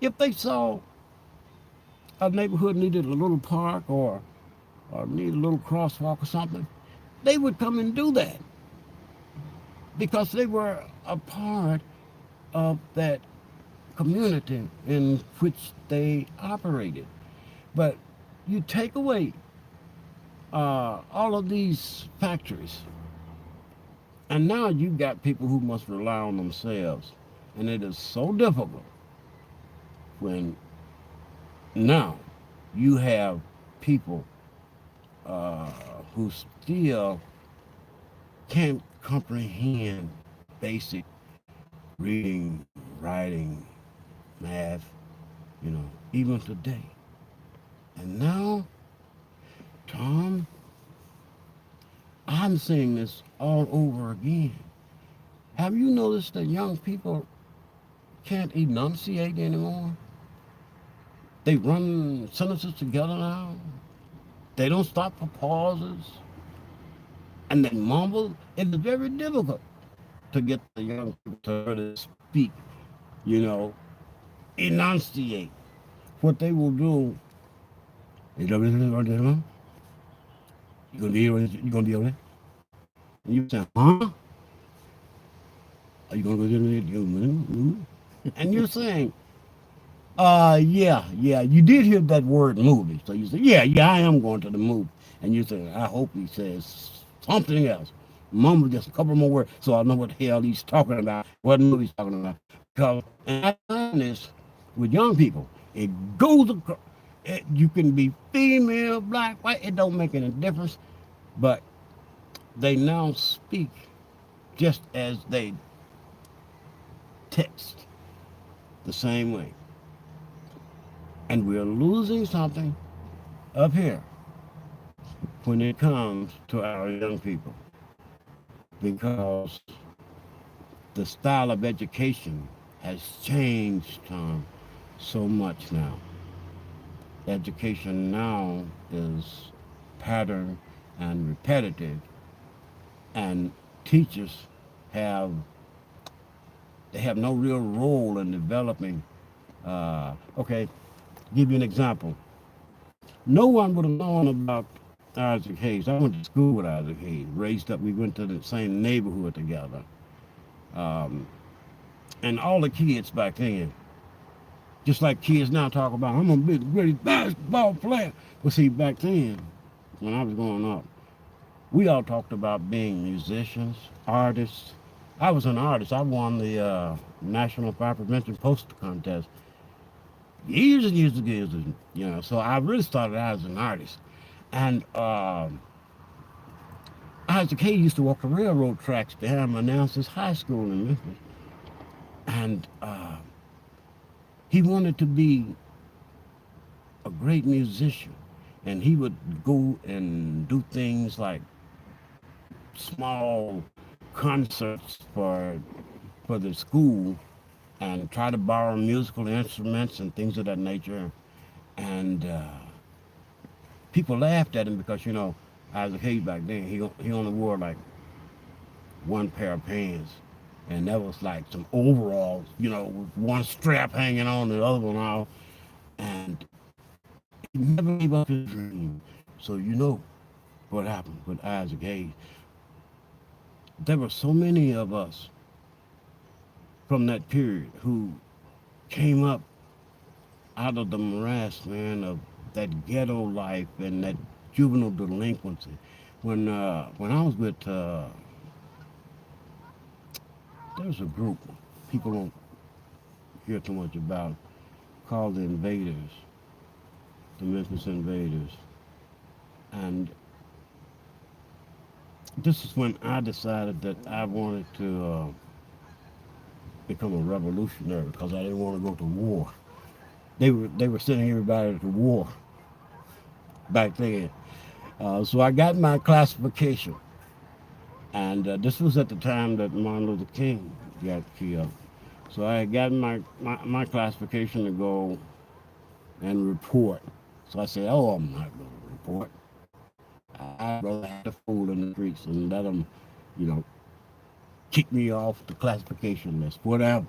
If they saw a neighborhood needed a little park or needed a little crosswalk or something, they would come and do that because they were a part of that community in which they operated. But you take away all of these factories, and now you've got people who must rely on themselves. And it is so difficult when now you have people uh, who still can't comprehend basic reading, writing, math, even today. And now, Tom, I'm seeing this all over again. Have you noticed that young people can't enunciate anymore? They run sentences together now. They don't stop for pauses. And they mumble. It is very difficult to get the young people to really speak, you know, enunciate. What they will do, you gonna be over there? And you say, huh? Are you gonna go there? And you're saying, yeah, you did hear that word movie. So you say, yeah, I am going to the movie. And you say, I hope he says something else. Mumble just a couple more words so I know what the hell he's talking about, what movie he's talking about. Because, and I find this with young people, it goes across. You can be female, black, white, it don't make any difference. But they now speak just as they text the same way. And we're losing something up here when it comes to our young people because the style of education has changed, Tom, so much now. Education now is pattern and repetitive, and teachers have they have no real role in developing. Okay, give you an example. No one would have known about Isaac Hayes. I went to school with Isaac Hayes, raised up. We went to the same neighborhood together. Um, and all the kids back then, just like kids now talk about, I'm going to be the greatest basketball player. But see, back then, when I was growing up, we all talked about being musicians, artists. I was an artist. I won the National Fire Prevention Poster Contest years and years ago, so I really started out as an artist. And Isaac Hayes used to walk the railroad tracks behind Manassas High School in Memphis. And he wanted to be a great musician. And he would go and do things like small concerts for the school and try to borrow musical instruments and things of that nature. And people laughed at him because, Isaac Hayes back then, he only wore like one pair of pants. And that was like some overalls, with one strap hanging on the other one off. And he never gave up his dream. So you know what happened with Isaac Hayes. There were so many of us from that period who came up out of the morass, man, of that ghetto life and that juvenile delinquency. When I was with, there's a group people don't hear too much about called the Invaders, the Memphis Invaders. And this is when I decided that I wanted to become a revolutionary because I didn't want to go to war. They were sending everybody to war back then. So I got my classification, and this was at the time that Martin Luther King got killed. So I had gotten my classification to go and report. So I said, oh, I'm not going to support. I'd rather have the food in the streets and let them, you know, kick me off the classification list, whatever.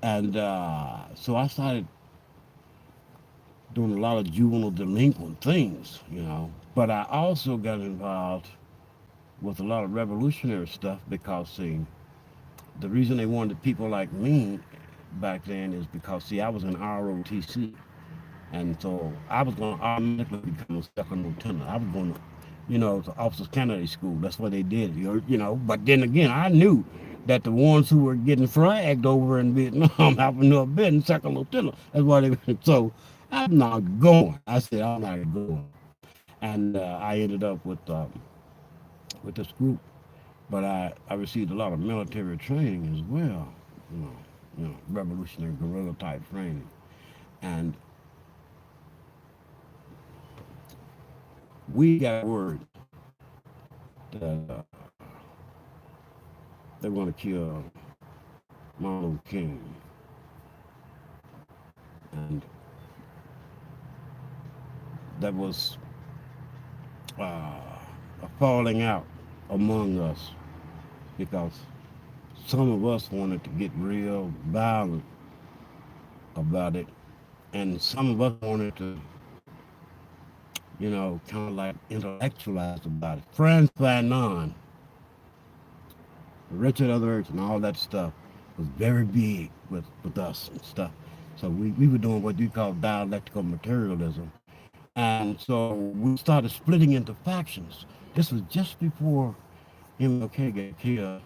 And so I started doing a lot of juvenile delinquent things, you know. But I also got involved with a lot of revolutionary stuff because, see, the reason they wanted people like me back then is because, see, I was in ROTC. And so I was going to automatically become a second lieutenant. I was going to, you know, to officers candidate school. That's what they did, you know. But then again, I knew that the ones who were getting fragged over in Vietnam happened to have been second lieutenant. That's why they. So I'm not going. I said I'm not going, and I ended up with this group. But I received a lot of military training as well. Revolutionary guerrilla type training, and we got word that they want to kill Martin Luther King, and that was a falling out among us because some of us wanted to get real violent about it, and some of us wanted to, you know, kind of like intellectualize about it. Franz Fanon, Richard Others, and all that stuff was very big with us and stuff. So we were doing what you call dialectical materialism. And so we started splitting into factions. This was just before MLK got killed.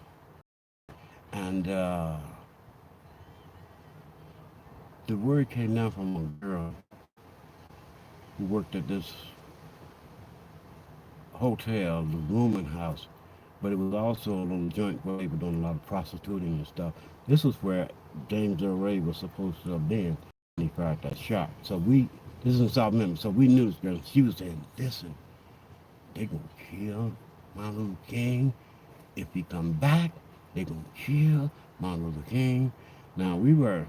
And the word came down from a girl who worked at this hotel, the rooming house. But it was also a little joint where they were doing a lot of prostituting and stuff. This was where James Earl Ray was supposed to have been when he fired that shot. So this is in South Memphis, so we knew this girl. She was saying, listen, they gonna kill Martin Luther King. If he come back, they gonna kill Martin Luther King. Now, we were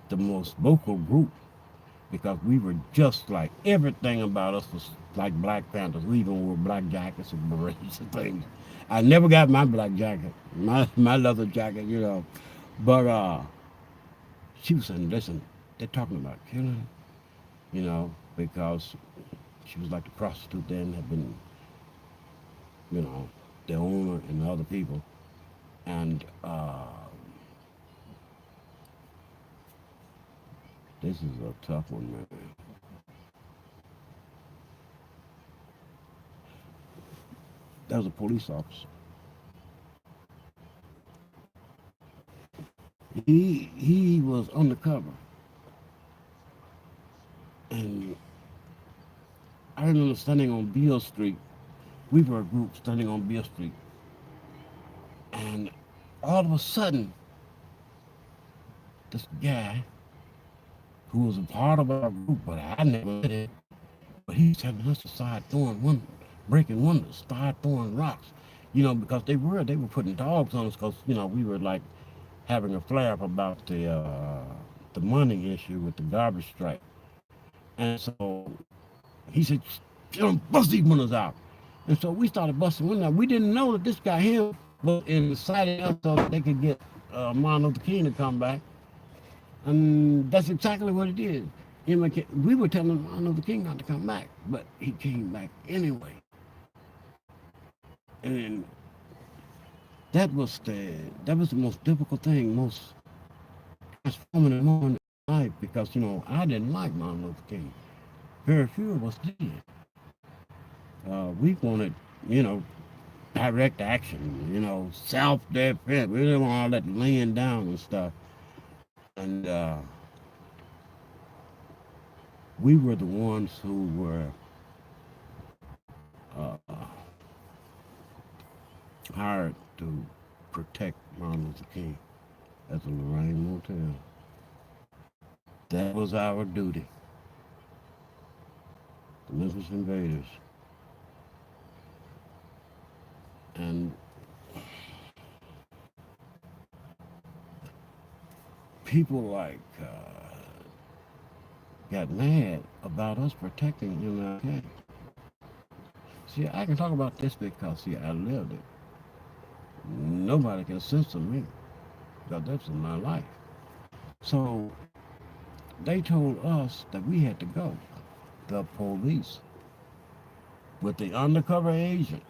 the most vocal group because we were just like, everything about us was like Black Panthers. We even wore black jackets and berets and things. I never got my black jacket, my leather jacket, you know. But she was saying, listen, they're talking about killing, you know, because she was like the prostitute then had been, you know, the owner and the other people. And this is a tough one, man. That was a police officer. He was undercover. And I remember standing on Beale Street. We were a group standing on Beale Street. And all of a sudden, this guy who was a part of our group, but I never met him, but he telling us to start breaking windows, start throwing rocks, you know, because they were putting dogs on us because, you know, we were like having a flare up about the money issue with the garbage strike. And so he said, bust these windows out. And so we started busting windows out. We didn't know that this guy here was inciting us so that they could get Martin Luther King to come back. And that's exactly what it did. We were telling Martin Luther King not to come back, but he came back anyway. And that was the most difficult thing, most transformative moment in life because, you know, I didn't like Martin Luther King. Very few of us did. We wanted, you know, direct action, you know, self-defense. We didn't want all that laying down and stuff. And we were the ones who were hired to protect Martin Luther King at the Lorraine Motel. That was our duty. The Memphis Invaders. And people like got mad about us protecting MLK. See, I can talk about this because, see, I lived it. Nobody can censor me because that's my life. So they told us that we had to go. The police, with the undercover agent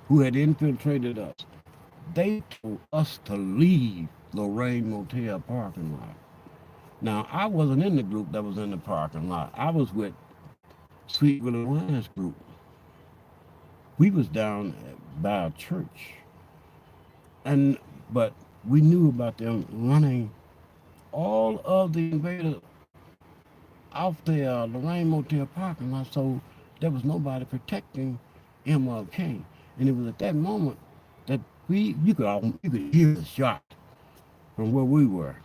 who had infiltrated us, they told us to leave Lorraine Motel parking lot. Now, I wasn't in the group that was in the parking lot. I was with Sweet Willie Wine's group. We was down by a church. But we knew about them running all of the invaders off the Lorraine Motel parking lot, so there was nobody protecting MLK. And it was at that moment that you could hear the shot from where we were.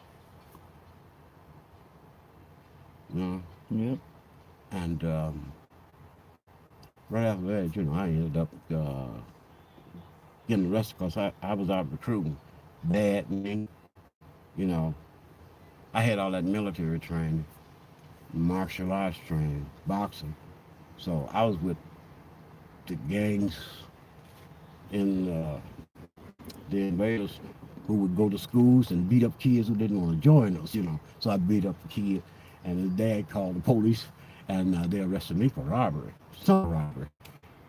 You know? Yep. And right after that, I ended up getting arrested because I was out recruiting. Bad name, you know. I had all that military training, martial arts training, boxing. So I was with the gangs in the invaders who would go to schools and beat up kids who didn't want to join us. So I beat up the kid, and his dad called the police, and they arrested me for robbery, some robbery.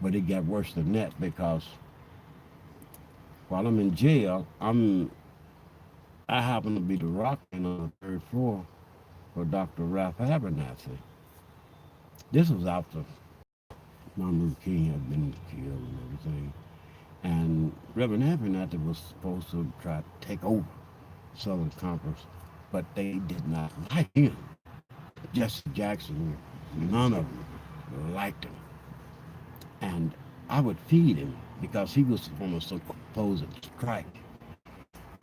But it got worse than that because while I'm in jail, I happen to be the rockman on the third floor for Dr. Ralph Abernathy. This was after Martin Luther King had been killed and everything. And Reverend Abernathy was supposed to try to take over Southern Conference, but they did not like him. Jesse Jackson, none of them liked him. And I would feed him because he was on a supposed strike.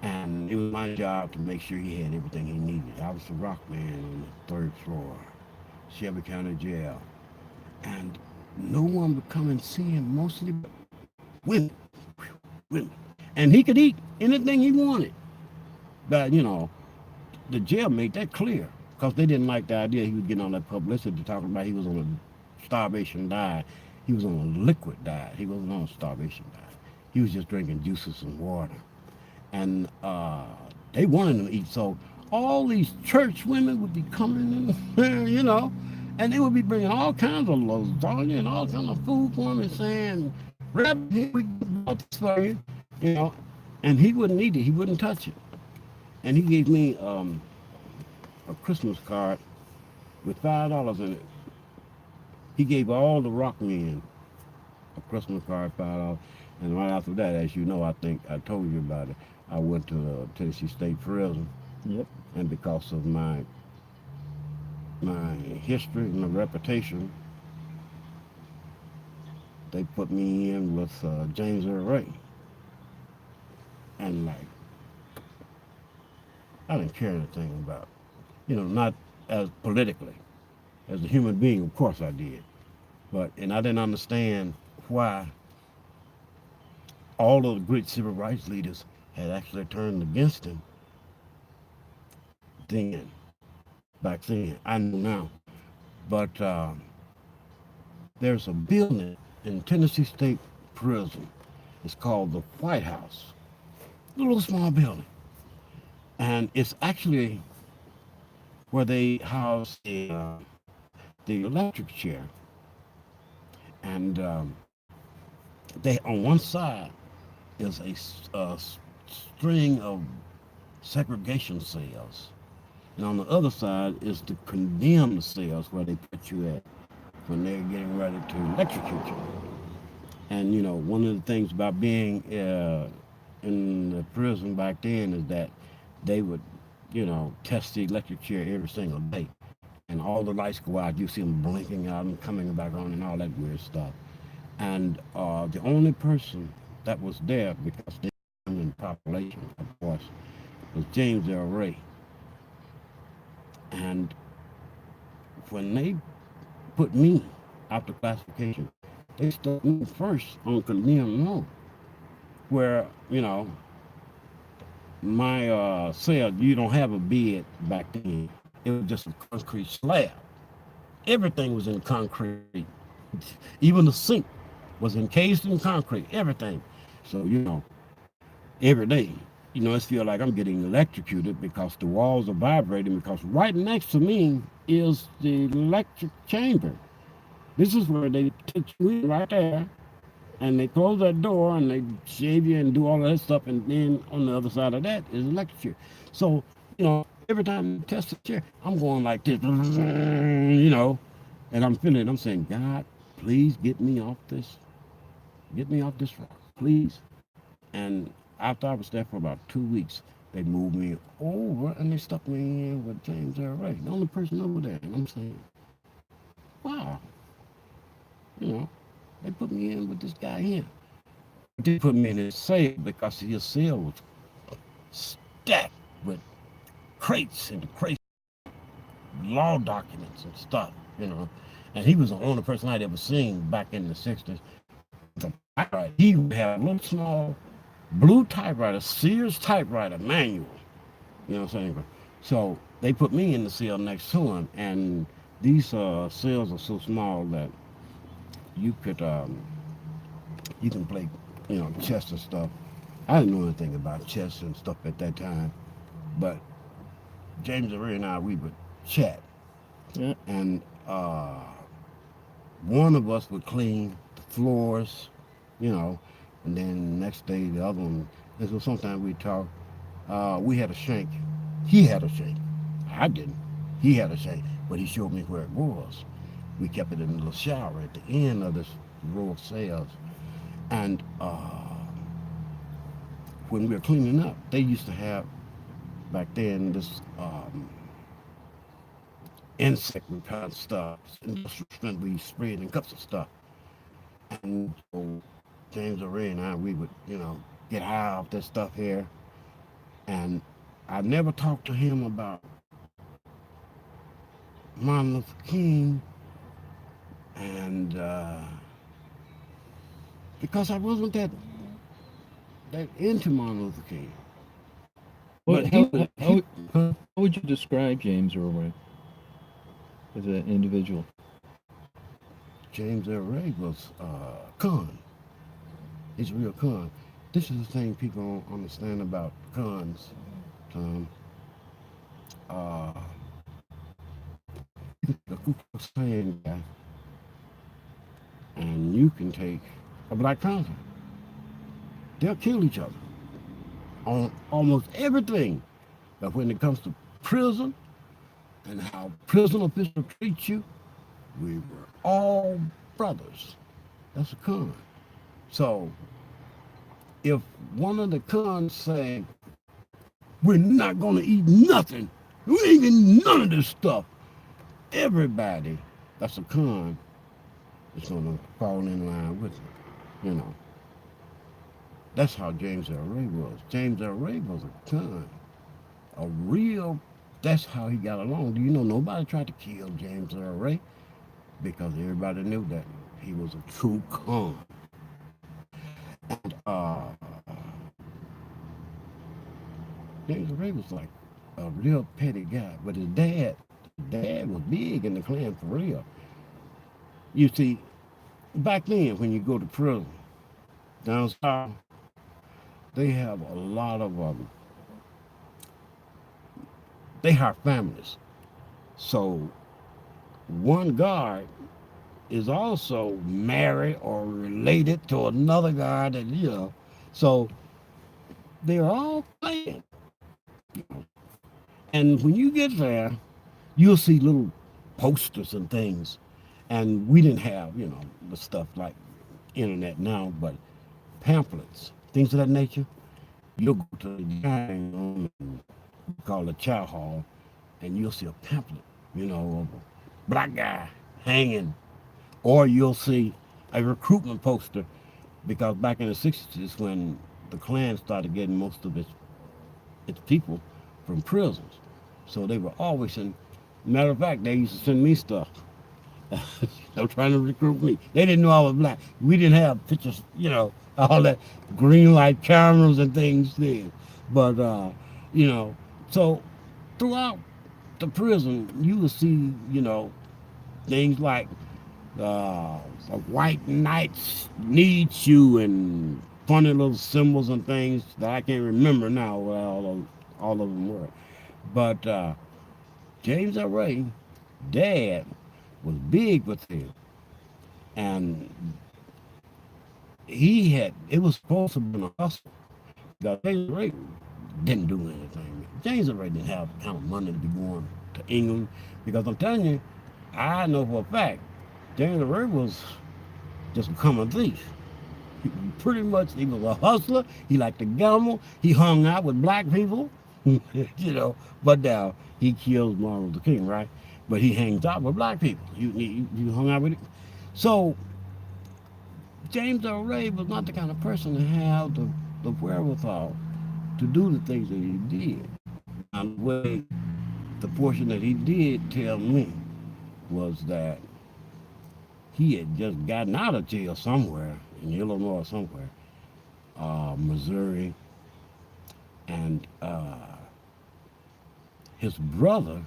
And it was my job to make sure he had everything he needed. I was the rock man on the third floor, Shelby County Jail. And no one would come and see him, mostly women. And he could eat anything he wanted. But, the jail made that clear because they didn't like the idea he was getting all that publicity talking about he was on a starvation diet. He was on a liquid diet. He wasn't on a starvation diet. He was just drinking juices and water. And they wanted him to eat. So all these church women would be coming in, and they would be bringing all kinds of lasagna and all kinds of food for him and saying, Rabbi, here we bought this for you, and he wouldn't eat it. He wouldn't touch it. And he gave me a Christmas card with $5 in it. He gave all the rock men a Christmas card, $5. And right after that, as you know, I think I told you about it, I went to Tennessee State Prison. Yep. And because of my history and my reputation, they put me in with James Earl Ray. And I didn't care anything about, not as politically. As a human being, of course I did. And I didn't understand why all of the great civil rights leaders had actually turned against him back then. I know now. But there's a building in Tennessee State Prison. It's called the White House. A little small building. And it's actually where they house the electric chair. And they on one side is a string of segregation cells. And on the other side is the condemned cells where they put you at when they're getting ready to electrocute you. And one of the things about being in the prison back then is that they would, test the electric chair every single day. And all the lights go out, you see them blinking out and coming back on and all that weird stuff. And the only person that was there, because they were in population, of course, was James Earl Ray. And when they put me after classification, they stuck me first on condemned low, where, my cell, you don't have a bed back then. It was just a concrete slab. Everything was in concrete. Even the sink was encased in concrete. Everything. So every day, it feels like I'm getting electrocuted because the walls are vibrating. Because right next to me is the electric chamber. This is where they take you in right there, and they close that door and they shave you and do all of that stuff. And then on the other side of that is electric chair. So every time you test the chair, I'm going like this, and I'm feeling. I'm saying, God, please get me off this rock, please. And after I was there for about 2 weeks, they moved me over and they stuck me in with James L. Ray, the only person over there. And I'm saying, wow, you know, they put me in with this guy here. They put me in his cell because his cell was stacked with crates and crates, law documents and stuff, And he was the only person I'd ever seen back in the 60s. He would have a little small blue typewriter, Sears typewriter, manual. You know what I'm saying? So they put me in the cell next to him, and these cells are so small that you can play, chess and stuff. I didn't know anything about chess and stuff at that time, but James and Ray and I, we would chat, and one of us would clean the floors, and then the next day the other one. And so sometimes we talk. We had a shank. He had a shank. I didn't. He had a shank, but he showed me where it was. We kept it in a little shower at the end of this row of cells. And when we were cleaning up, they used to have back then this insect repellent stuff, industrial strength we sprayed in cups of stuff. And so James Ray and I, we would, get high off this stuff here. And I never talked to him about Martin Luther King, and because I wasn't that into Martin Luther King. Well, how would you describe James Earl Ray as an individual? James Earl Ray was con. He's a real con. This is the thing people don't understand about cons, Tom. The Ku Klux Klan guy, and you can take a black panther. They'll kill each other on almost everything. But when it comes to prison and how prison officials treat you, we were all brothers. That's a con. So if one of the cons say, we're not going to eat nothing, we ain't eating none of this stuff, everybody that's a con is going to fall in line with it, That's how James L. Ray was. James L. Ray was a con. A real, that's how he got along. Do you know nobody tried to kill James L. Ray? Because everybody knew that he was a true con. And James L. Ray was like a real petty guy, but his dad was big in the Klan for real. You see, back then when you go to prison down south, they have a lot of they hire families. So one guard is also married or related to another guard that so they're all playing. And when you get there, you'll see little posters and things. And we didn't have, the stuff like internet now, but pamphlets, things of that nature. You'll go to the dining room, called the chow hall, and you'll see a pamphlet, of a black guy hanging. Or you'll see a recruitment poster, because back in the 60s when the Klan started getting most of its people from prisons. So they were always in, matter of fact, they used to send me stuff. They were trying to recruit me. They didn't know I was black. We didn't have pictures, all that green light cameras and things then. But, so throughout the prison, you will see, things like a white knight needs you and funny little symbols and things that I can't remember now what all of them were. But James L. Ray, dad, was big with him. And it was supposed to be a hustle. Because James L. Ray didn't do anything. James L. Ray didn't have the kind of money to be going to England. Because I'm telling you, I know for a fact, James L. Ray was just become a thief. Pretty much, he was a hustler. He liked to gamble. He hung out with black people, But now he kills Martin Luther King, right? But he hangs out with black people. You hung out with it. So James L. Ray was not the kind of person to have the wherewithal to do the things that he did. And the portion that he did tell me was that he had just gotten out of jail somewhere in Illinois or somewhere, Missouri, and his brother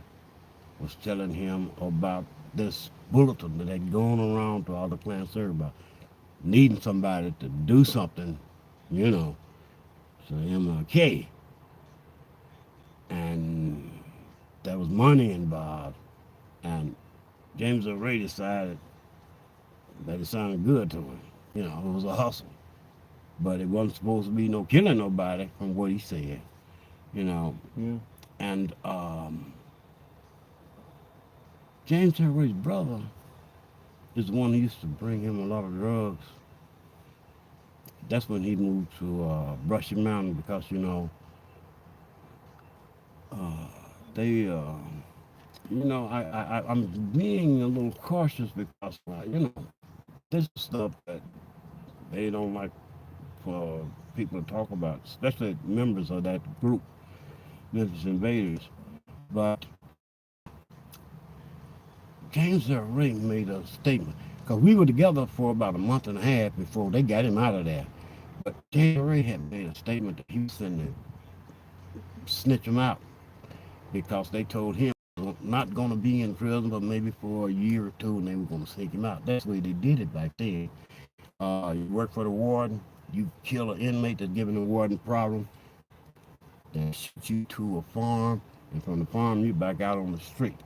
was telling him about this bulletin that had gone around to all the Klan servers about needing somebody to do something, so MLK, and there was money involved, and James L. Ray decided that it sounded good to him. It was a hustle. But it wasn't supposed to be no killing nobody from what he said, Yeah. And James L. Ray's brother is the one who used to bring him a lot of drugs. That's when he moved to Brushy Mountain because, they, I'm being a little cautious because, this is stuff that they don't like for people to talk about, especially members of that group, Memphis Invaders. But James L. Ray made a statement because we were together for about a month and a half before they got him out of there. But James L. Ray had made a statement that he was going to snitch him out because they told him not going to be in prison, but maybe for a year or two, and they were going to sneak him out. That's the way they did it back then. You work for the warden, you kill an inmate that's giving the warden a problem, then shoot you to a farm, and from the farm you back out on the street.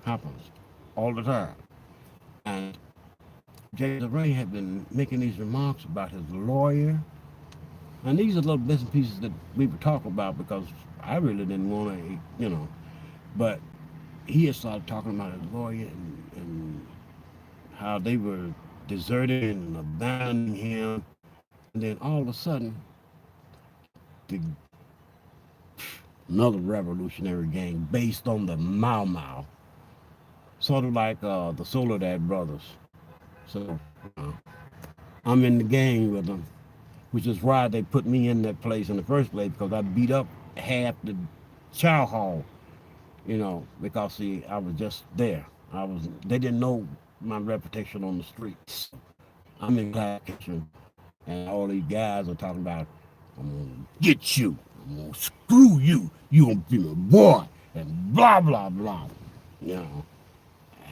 Happens all the time. And James L. Ray had been making these remarks about his lawyer, and these are little bits and pieces that we would talk about because I really didn't want to, but he had started talking about his lawyer and how they were deserting and abandoning him. And then all of a sudden, another revolutionary gang based on the Mau Mau, sort of like the Soledad brothers. So I'm in the gang with them, which is why they put me in that place in the first place, because I beat up half the chow hall, because see, I was just there. They didn't know my reputation on the streets. I'm in Class Kitchen, and all these guys are talking about, I'm gonna get you, I'm gonna screw you, you gonna be my boy, and blah, blah, blah, And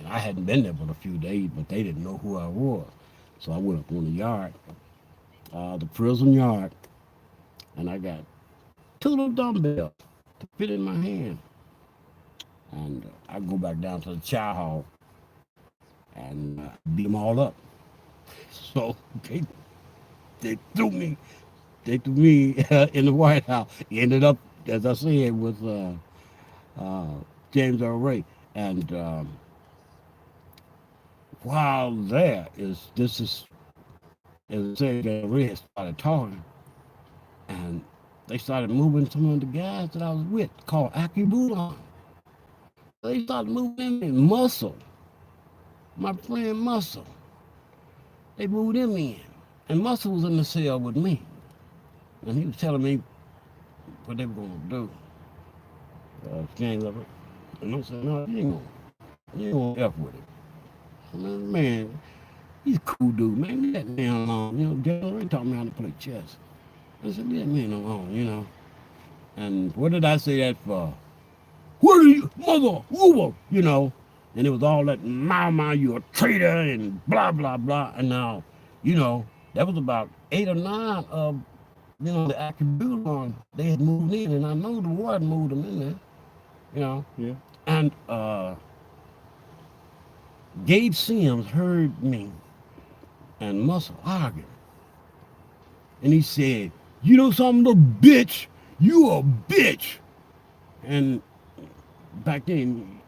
I hadn't been there but a few days, but they didn't know who I was. So I went up on the yard, the prison yard, and I got 2 little dumbbells to fit in my hand. And I go back down to the chow hall and beat them all up. So they threw me in the White House. Ended up, as I said, with James L. Ray. And while there is, as I said, James L. Ray had started talking, and they started moving some of the guys that I was with, called Akibulon. They started moving in Muscle, my friend Muscle. They moved him in. And Muscle was in the cell with me. And he was telling me what they were going to do. James L. Ray. And I said, no, you ain't going to F with him. I mean, man, he's a cool dude, man. Leave that man alone. James L. Ray taught me how to play chess. I said, leave that man alone, And what did I say that for? What you, mother, Uber, you know. And it was all that, mama, you're a traitor, and blah, blah, blah. And now, you know, that was about 8 or 9 of, you know, the active duty on. They had moved in, and I know the war had moved them in there, you know. Yeah. And Gabe Sims heard me and Muscle arguing. And he said, you know something, little bitch? You a bitch. And back then,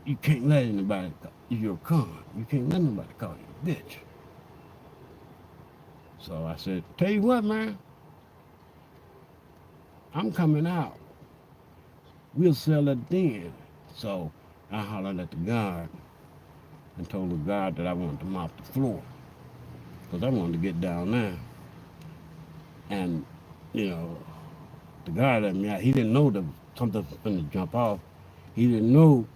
you can't let anybody, you're a con. You can't let nobody call you a bitch. So I said, tell you what, man, I'm coming out. We'll sell it then. So I hollered at the guard and told the guard that I wanted to mop the floor because I wanted to get down there. And, you know, the guard let me out. He didn't know that something was going to jump off. He didn't know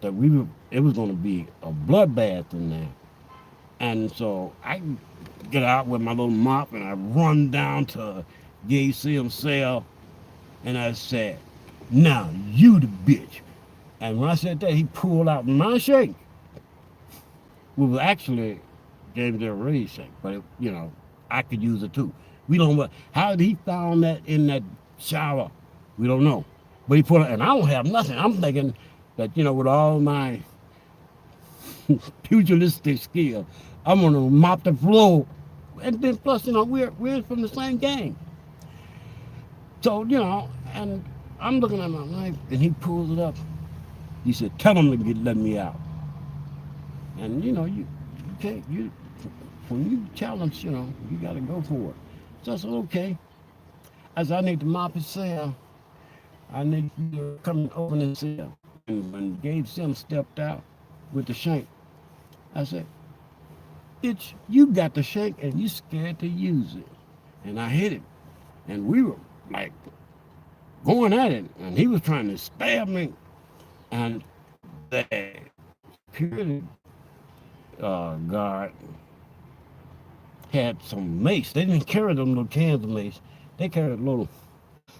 that it was going to be a bloodbath in there. And so I get out with my little mop and I run down to Gabe Sims' cell and I said, now you the bitch. And when I said that, he pulled out my shank. Well, it was actually James L. Ray's shank, but you know, I could use it too. We don't know how did he found that in that shower. We don't know. But he put it, and I don't have nothing. I'm thinking that, you know, with all my pugilistic skill, I'm gonna mop the floor. And then plus, you know, we're from the same gang. So, you know, and I'm looking at my knife and he pulls it up. He said, tell him to let me out. And you know, you can't, when you challenge, you know, you gotta go for it. So I said, okay. I said, I need to mop his cell. I need you to come and open his cell. And when Gabe Sims stepped out with the shank, I said, bitch, you got the shank and you scared to use it. And I hit him. And we were like going at it. And he was trying to stab me. And the security guard had some mace. They didn't carry them little cans of mace. They carried little,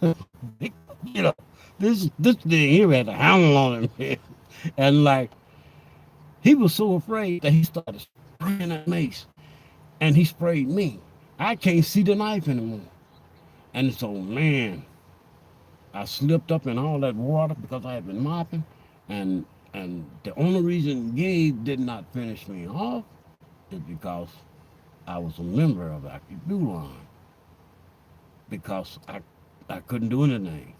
you know, this thing here had a handle on him. And like, he was so afraid that he started spraying that mace. And he sprayed me. I can't see the knife anymore. And so, man, I slipped up in all that water because I had been mopping. And the only reason Gabe did not finish me off is because I was a member of Active Bulan. Because I couldn't do anything.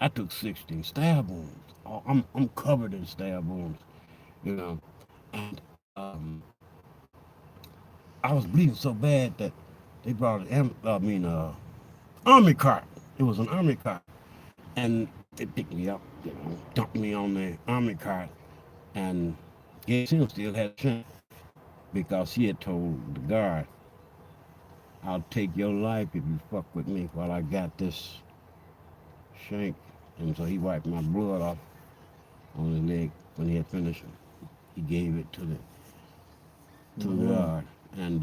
I took 16 stab wounds. I'm covered in stab wounds, you know. And I was bleeding so bad that they brought an army cart. It was an army cart. And they picked me up, you know, dumped me on the army cart. And Gabe Sims still had a chance because she had told the guard, I'll take your life if you fuck with me while I got this shank. And so he wiped my blood off on his leg when he had finished. He gave it to the guard. And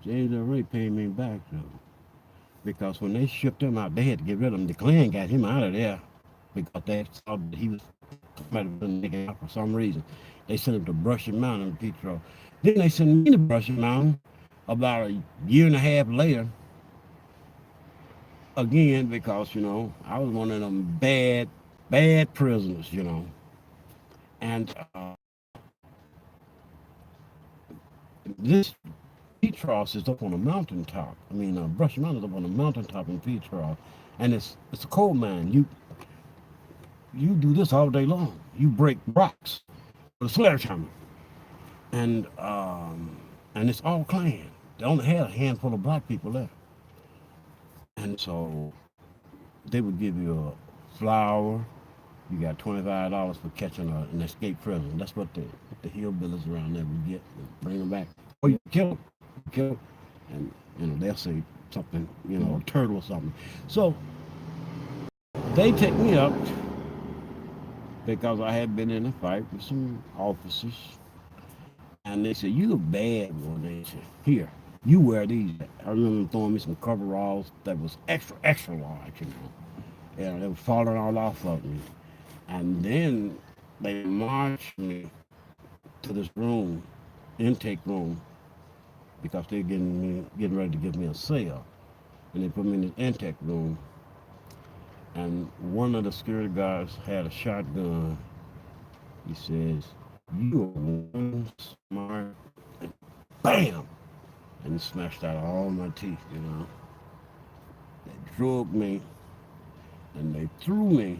James L. Ray paid me back though. Because when they shipped him out, they had to get rid of him. The Klan got him out of there because they saw that he was might have been taken out for some reason. They sent him to Brushy Mountain, Petro. Then they sent me to Brushy Mountain about a year and a half later. Again, because, you know, I was one of them bad prisoners, you know. And this Petros is up on a mountaintop. I mean, Brushy Mountain is up on a mountaintop in Petros. And it's a coal mine. You do this all day long. You break rocks with a sledgehammer. And it's all Klan. They only had a handful of black people there. And so they would give you a flower. You got $25 for catching an escaped prisoner. That's what the hillbillies around there would get. Bring them back. Or you kill them. And, you know, they'll say something, you know, a turtle or something. So they take me up because I had been in a fight with some officers. And they said, you a bad one. They said, here, you wear these. I remember them throwing me some coveralls that was extra, extra large, you know. Yeah, they were falling all off of me. And then they marched me to this room, intake room, because they're getting ready to give me a sale. And they put me in this intake room, and one of the security guards had a shotgun. He says, "You are one smart," and bam, and he smashed out all my teeth. You know, they drug me and they threw me.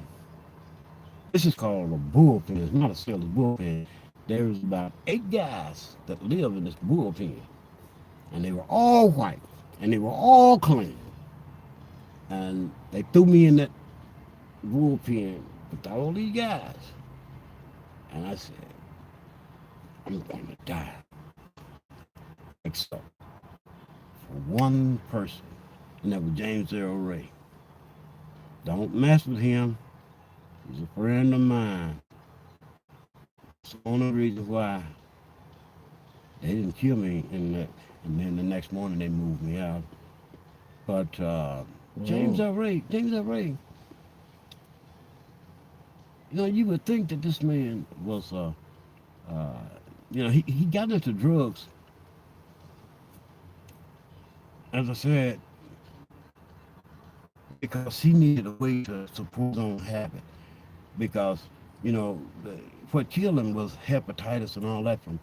This is called a bullpen. It's not a cell, it's a bullpen. There's about 8 guys that live in this bullpen, and they were all white, and they were all clean. And they threw me in that bullpen with all these guys. And I said, I'm going to die. Except for one person, and that was James Earl Ray. Don't mess with him. He's a friend of mine. It's the only reason why they didn't kill me in that. And then the next morning they moved me out. But James Earl Ray, you know, you would think that this man was, you know, he got into drugs, as I said, because he needed a way to support his own habit. Because, you know, what killed him was hepatitis and all that from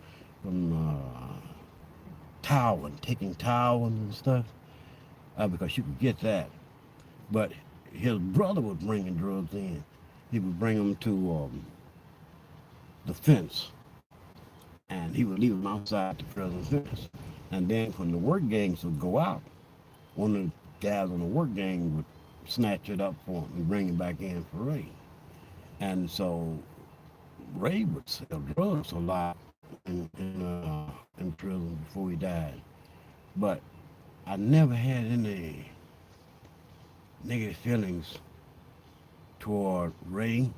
taking towel and stuff, because you could get that. But his brother was bringing drugs in. He would bring them to the fence, and he would leave them outside the prison fence. And then when the work gangs would go out, one of the guys on the work gang would snatch it up for him and bring it back in for Ray. And so Ray would sell drugs a lot in prison before he died. But I never had any negative feelings toward Ray,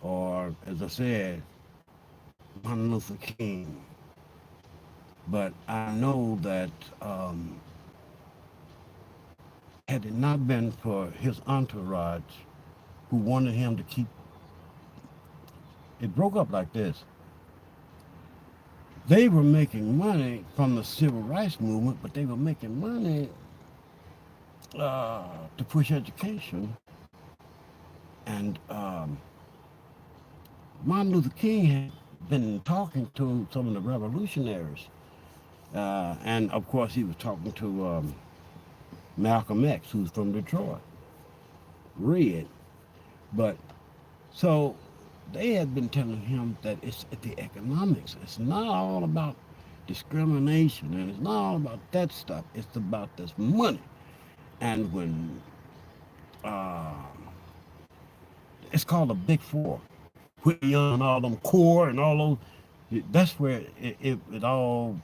or, as I said, Martin Luther King. But I know that had it not been for his entourage who wanted him to keep, it broke up like this. They were making money from the civil rights movement, but they were making money to push education. And Martin Luther King had been talking to some of the revolutionaries. And of course, he was talking to Malcolm X, who's from Detroit, red. But so they had been telling him that it's the economics. It's not all about discrimination, and it's not all about that stuff. It's about this money. And when it's called the Big Four, Whitney Young and all them core and all those, that's where it all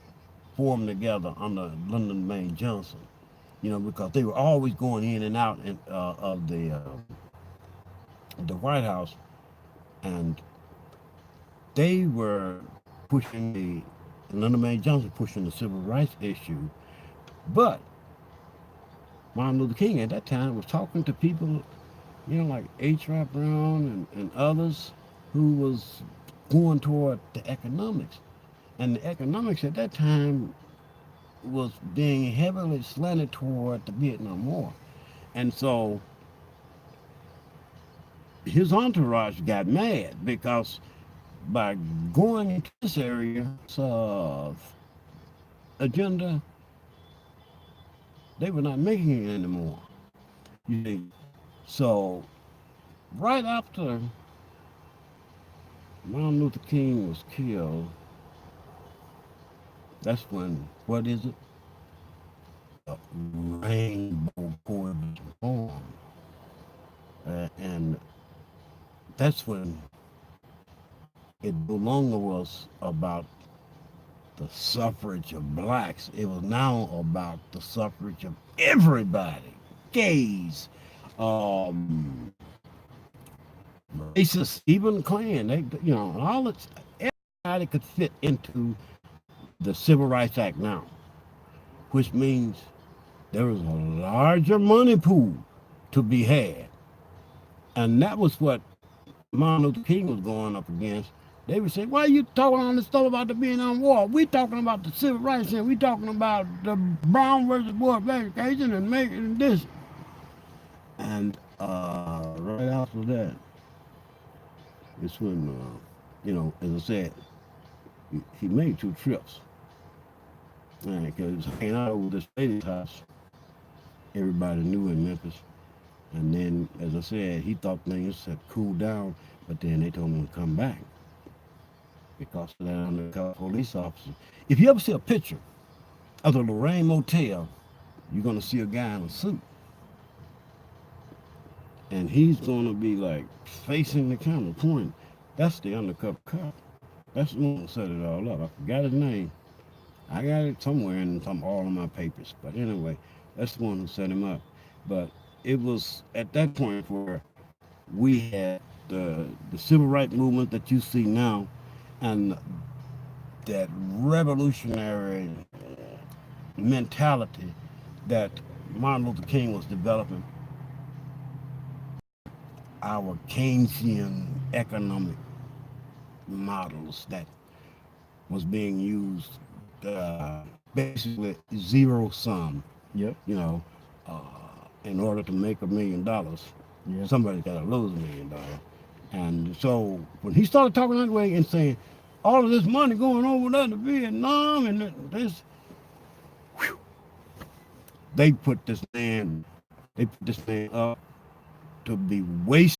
formed together under Lyndon B. Johnson. You know, because they were always going in and out of the White House, and they were pushing Lyndon B. Johnson pushing the civil rights issue, but Martin Luther King at that time was talking to people, you know, like H. Rap Brown and others, who was going toward the economics, and the economics at that time was being heavily slanted toward the Vietnam War, and so his entourage got mad because by going into this area of agenda, they were not making it anymore. You see, so right after Martin Luther King was killed, that's when, what is it? A rainbow coalition formed. And that's when it no longer was about the suffrage of blacks. It was now about the suffrage of everybody. Gays, racists, even Klan. They, you know, all it's, everybody could fit into the Civil Rights Act now, which means there is a larger money pool to be had. And that was what Martin Luther King was going up against. They would say, why are you talking all this stuff about the Vietnam War? We talking about the civil rights here. We talking about the Brown versus Board of Education and making this. And right after that, it's when, as I said, he made 2 trips. And because hanging out over this lady's house, everybody knew in Memphis. And then, as I said, he thought things had cooled down, but then they told him to come back because of that undercover police officer. If you ever see a picture of the Lorraine Motel, you're going to see a guy in a suit. And he's going to be like facing the camera, pointing. That's the undercover cop. That's the one who set it all up. I forgot his name. I got it somewhere in all of my papers. But anyway, that's the one who set him up. But it was at that point where we had the civil rights movement that you see now and that revolutionary mentality that Martin Luther King was developing, our Keynesian economic models that was being used, basically zero sum. Yep. In order to make $1 million, somebody got to lose $1 million. And so when he started talking that way and saying, all of this money going over there to Vietnam and this, they put this man up to be wasted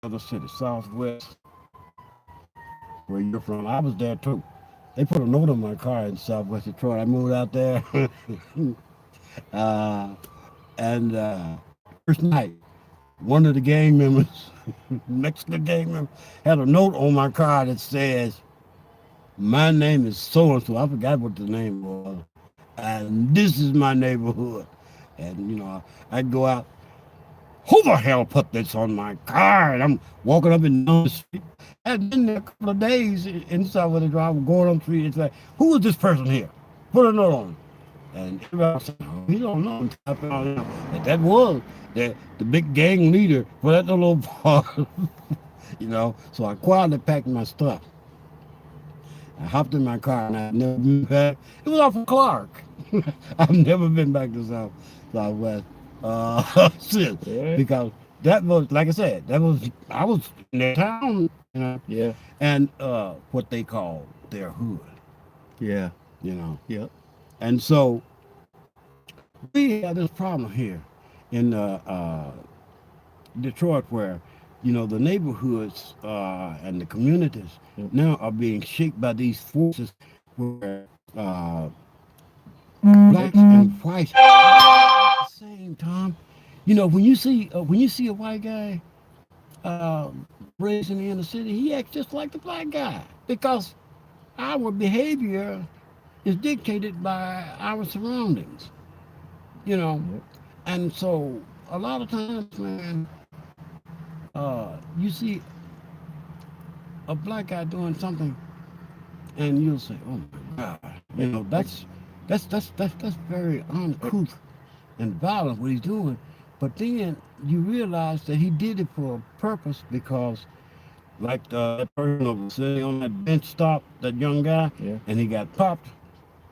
in the city, Southwest, where you're from. I was there too. They put a note on my car in Southwest Detroit. I moved out there. And first night, one of the gang members, Mexican gang member, had a note on my car that says, my name is so-and-so. I forgot what the name was. And this is my neighborhood. And, I'd go out, who the hell put this on my car? And I'm walking up and down the street. I'd been there a couple of days inside where the driver going on the street. It's like, who is this person here? Put a note on it. And everybody said, oh, he don't know. That was the big gang leader for that little part. So I quietly packed my stuff. I hopped in my car and I've never been back. It was off of Clark. I've never been back to Southwest since. Yeah. Because that was, like I said, I was in their town, Yeah. And what they call their hood. Yeah. Yep. And so we have this problem here in Detroit where, the neighborhoods and the communities now are being shaped by these forces where blacks and whites at the same time. When you see a white guy raised in the inner city, he acts just like the black guy because our behavior is dictated by our surroundings, and so a lot of times, man, you see a black guy doing something, and you'll say, "Oh my God," that's very uncouth and violent what he's doing. But then you realize that he did it for a purpose because, like that person over sitting on that bench stopped, that young guy, and he got popped.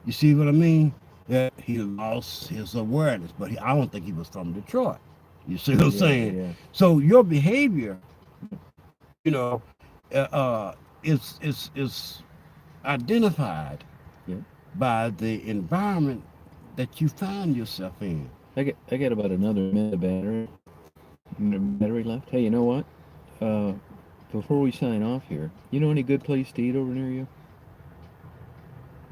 You see what I mean? Yeah, he lost his awareness, but I don't think he was from Detroit. You see what I'm saying? Yeah. So your behavior, is identified by the environment that you find yourself in. I got about another minute battery left. Hey, you know what? Before we sign off here, you know any good place to eat over near you?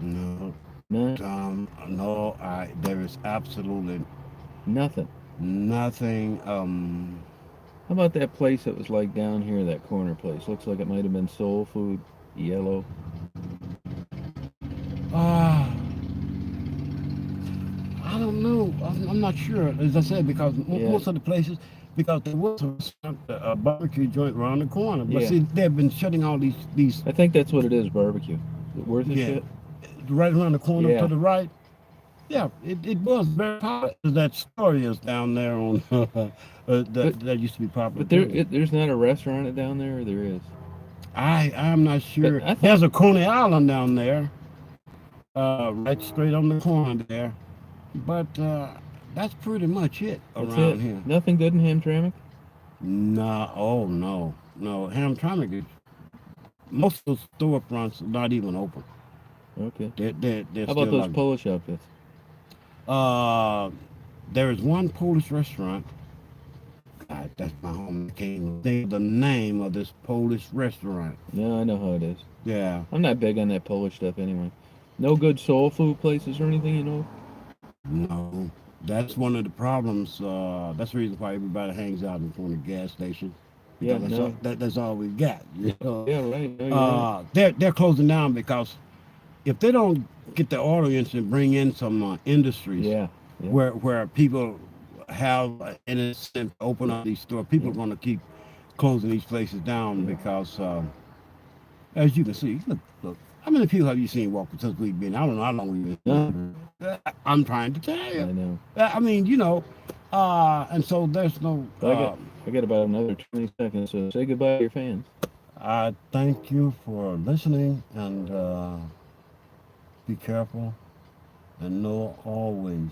No. None? No, there is absolutely nothing. Nothing. How about that place that was like down here, that corner place? Looks like it might have been soul food, yellow. I don't know. I'm not sure, as I said, because most of the places, because there was a barbecue joint around the corner. But see, they've been shutting all these. I think that's what it is, barbecue. Is it worth a shit? right around the corner Yeah. to the right. Yeah, it was very popular. That story is down there on that used to be popular. But there's not a restaurant down there, or there is. I'm not But sure. I There's thought, a Coney Island down there, right straight on the corner there. But that's pretty much it that's around it. here. Nothing good in Hamtramck. No, oh no. Hamtramck is most of those storefronts are not even open. Okay. They're How about still those like. Polish outfits? Uh, there is one Polish restaurant. God, that's my home. I can't even think of the name of this Polish restaurant. No, I know how it is. Yeah, I'm not big on that Polish stuff anyway. No good soul food places or anything, you know? no, that's one of the problems. That's the reason why everybody hangs out in front of the gas station Yeah, because no. that's all we got. You know? Yeah, right. No, you're right. They're closing down because if they don't get the audience and bring in some industries Yeah. Yeah. where people have in a sense open up these stores, people Yeah. are going to keep closing these places down Yeah. because, as you can see, look, how many people have you seen walking since we've been? I don't know how long we've been. I'm trying to tell I you. know. I mean, and so there's no. Well, I got about another 20 seconds, so say goodbye to your fans. I thank you for listening and be careful and know always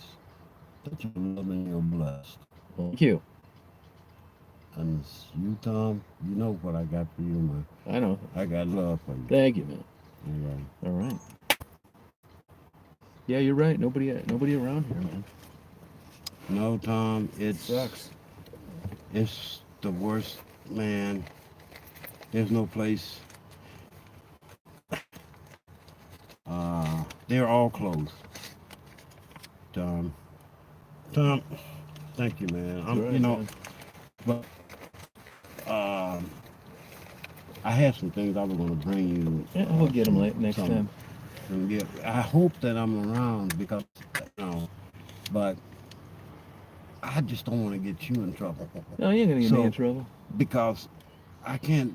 that you're loved and you're blessed. Thank you. And you, Tom, you know what I got for you, man. I know. I got love for you. Thank you, man. All right. All right. Yeah, you're right. Nobody around here, man. No, Tom, Sucks. it's the worst, man. There's no place. They're all closed. Tom, thank you, man. That's right, man. But I had some things I was going to bring you. Yeah, we'll get them next time. And yeah, I hope that I'm around because, but I just don't want to get you in trouble. No, you ain't gonna get me So- in trouble. Because I can't.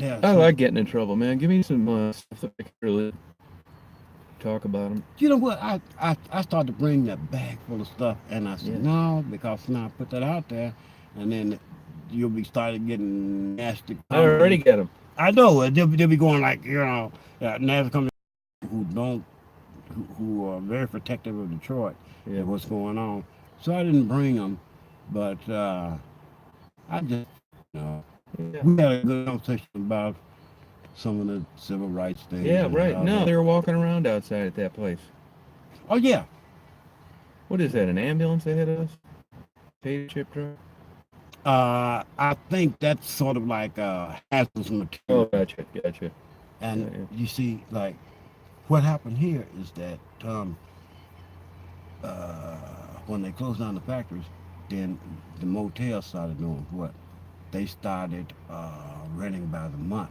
I like getting in trouble, man. Give me some stuff that I can really talk about them. You know what? I started to bring that bag full of stuff, and I said Yeah. no, because now I put that out there, and then you'll be started getting nasty. I already get them. I know they'll be going like nasty companies who are very protective of Detroit Yeah. and what's going on. So I didn't bring them, but I just Yeah. we had a good conversation about some of the civil rights things. Yeah, and right. how No, that- they were walking around outside at that place. Oh yeah. What is that? An ambulance ahead of us? Potato chip truck? I think that's sort of like hazardous Oh, material. gotcha. And yeah. you see, like, what happened here is that when they closed down the factories, then the motels started doing what? They started renting by the month,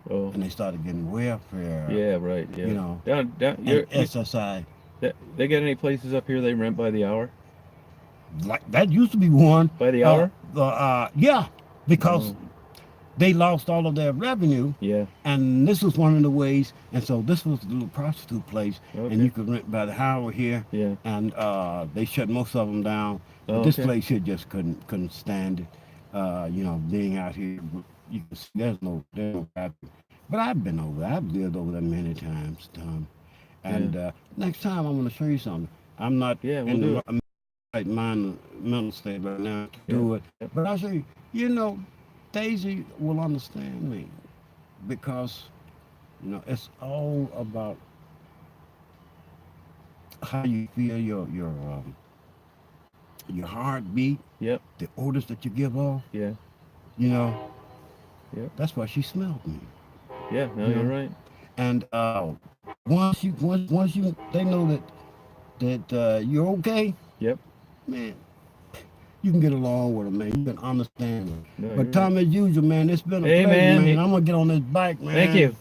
Oh, and they started getting welfare. yeah, right. Yeah. You know, Down. and SSI. They got any places up here they rent by the hour? Like that used to be one. By the hour? Yeah, because Oh. they lost all of their revenue. Yeah. And this was one of the ways, and so this was the little prostitute place, Okay. and you could rent by the hour here, Yeah. and they shut most of them down. But Oh, this okay. place here just couldn't stand it. Being out here, you can see there's no traffic. But I've been over there. I've lived over there many times, Tom. And next time I'm going to show you something. I'm not Yeah, we'll in do the right mental state right now to do it, Yeah. but I'll show you. Daisy will understand me because it's all about how you feel, your heartbeat, Yep. the orders that you give off. Yeah. Yep. That's why she smelled me. Yeah. No, Yeah. you're right. And once they know that you're okay, Yep. man, you can get along with them, man. You can understand them. No, you're But Tom, as usual, man, it's been a Hey, pleasure, man. man. I'm gonna get on this bike, man. Thank you.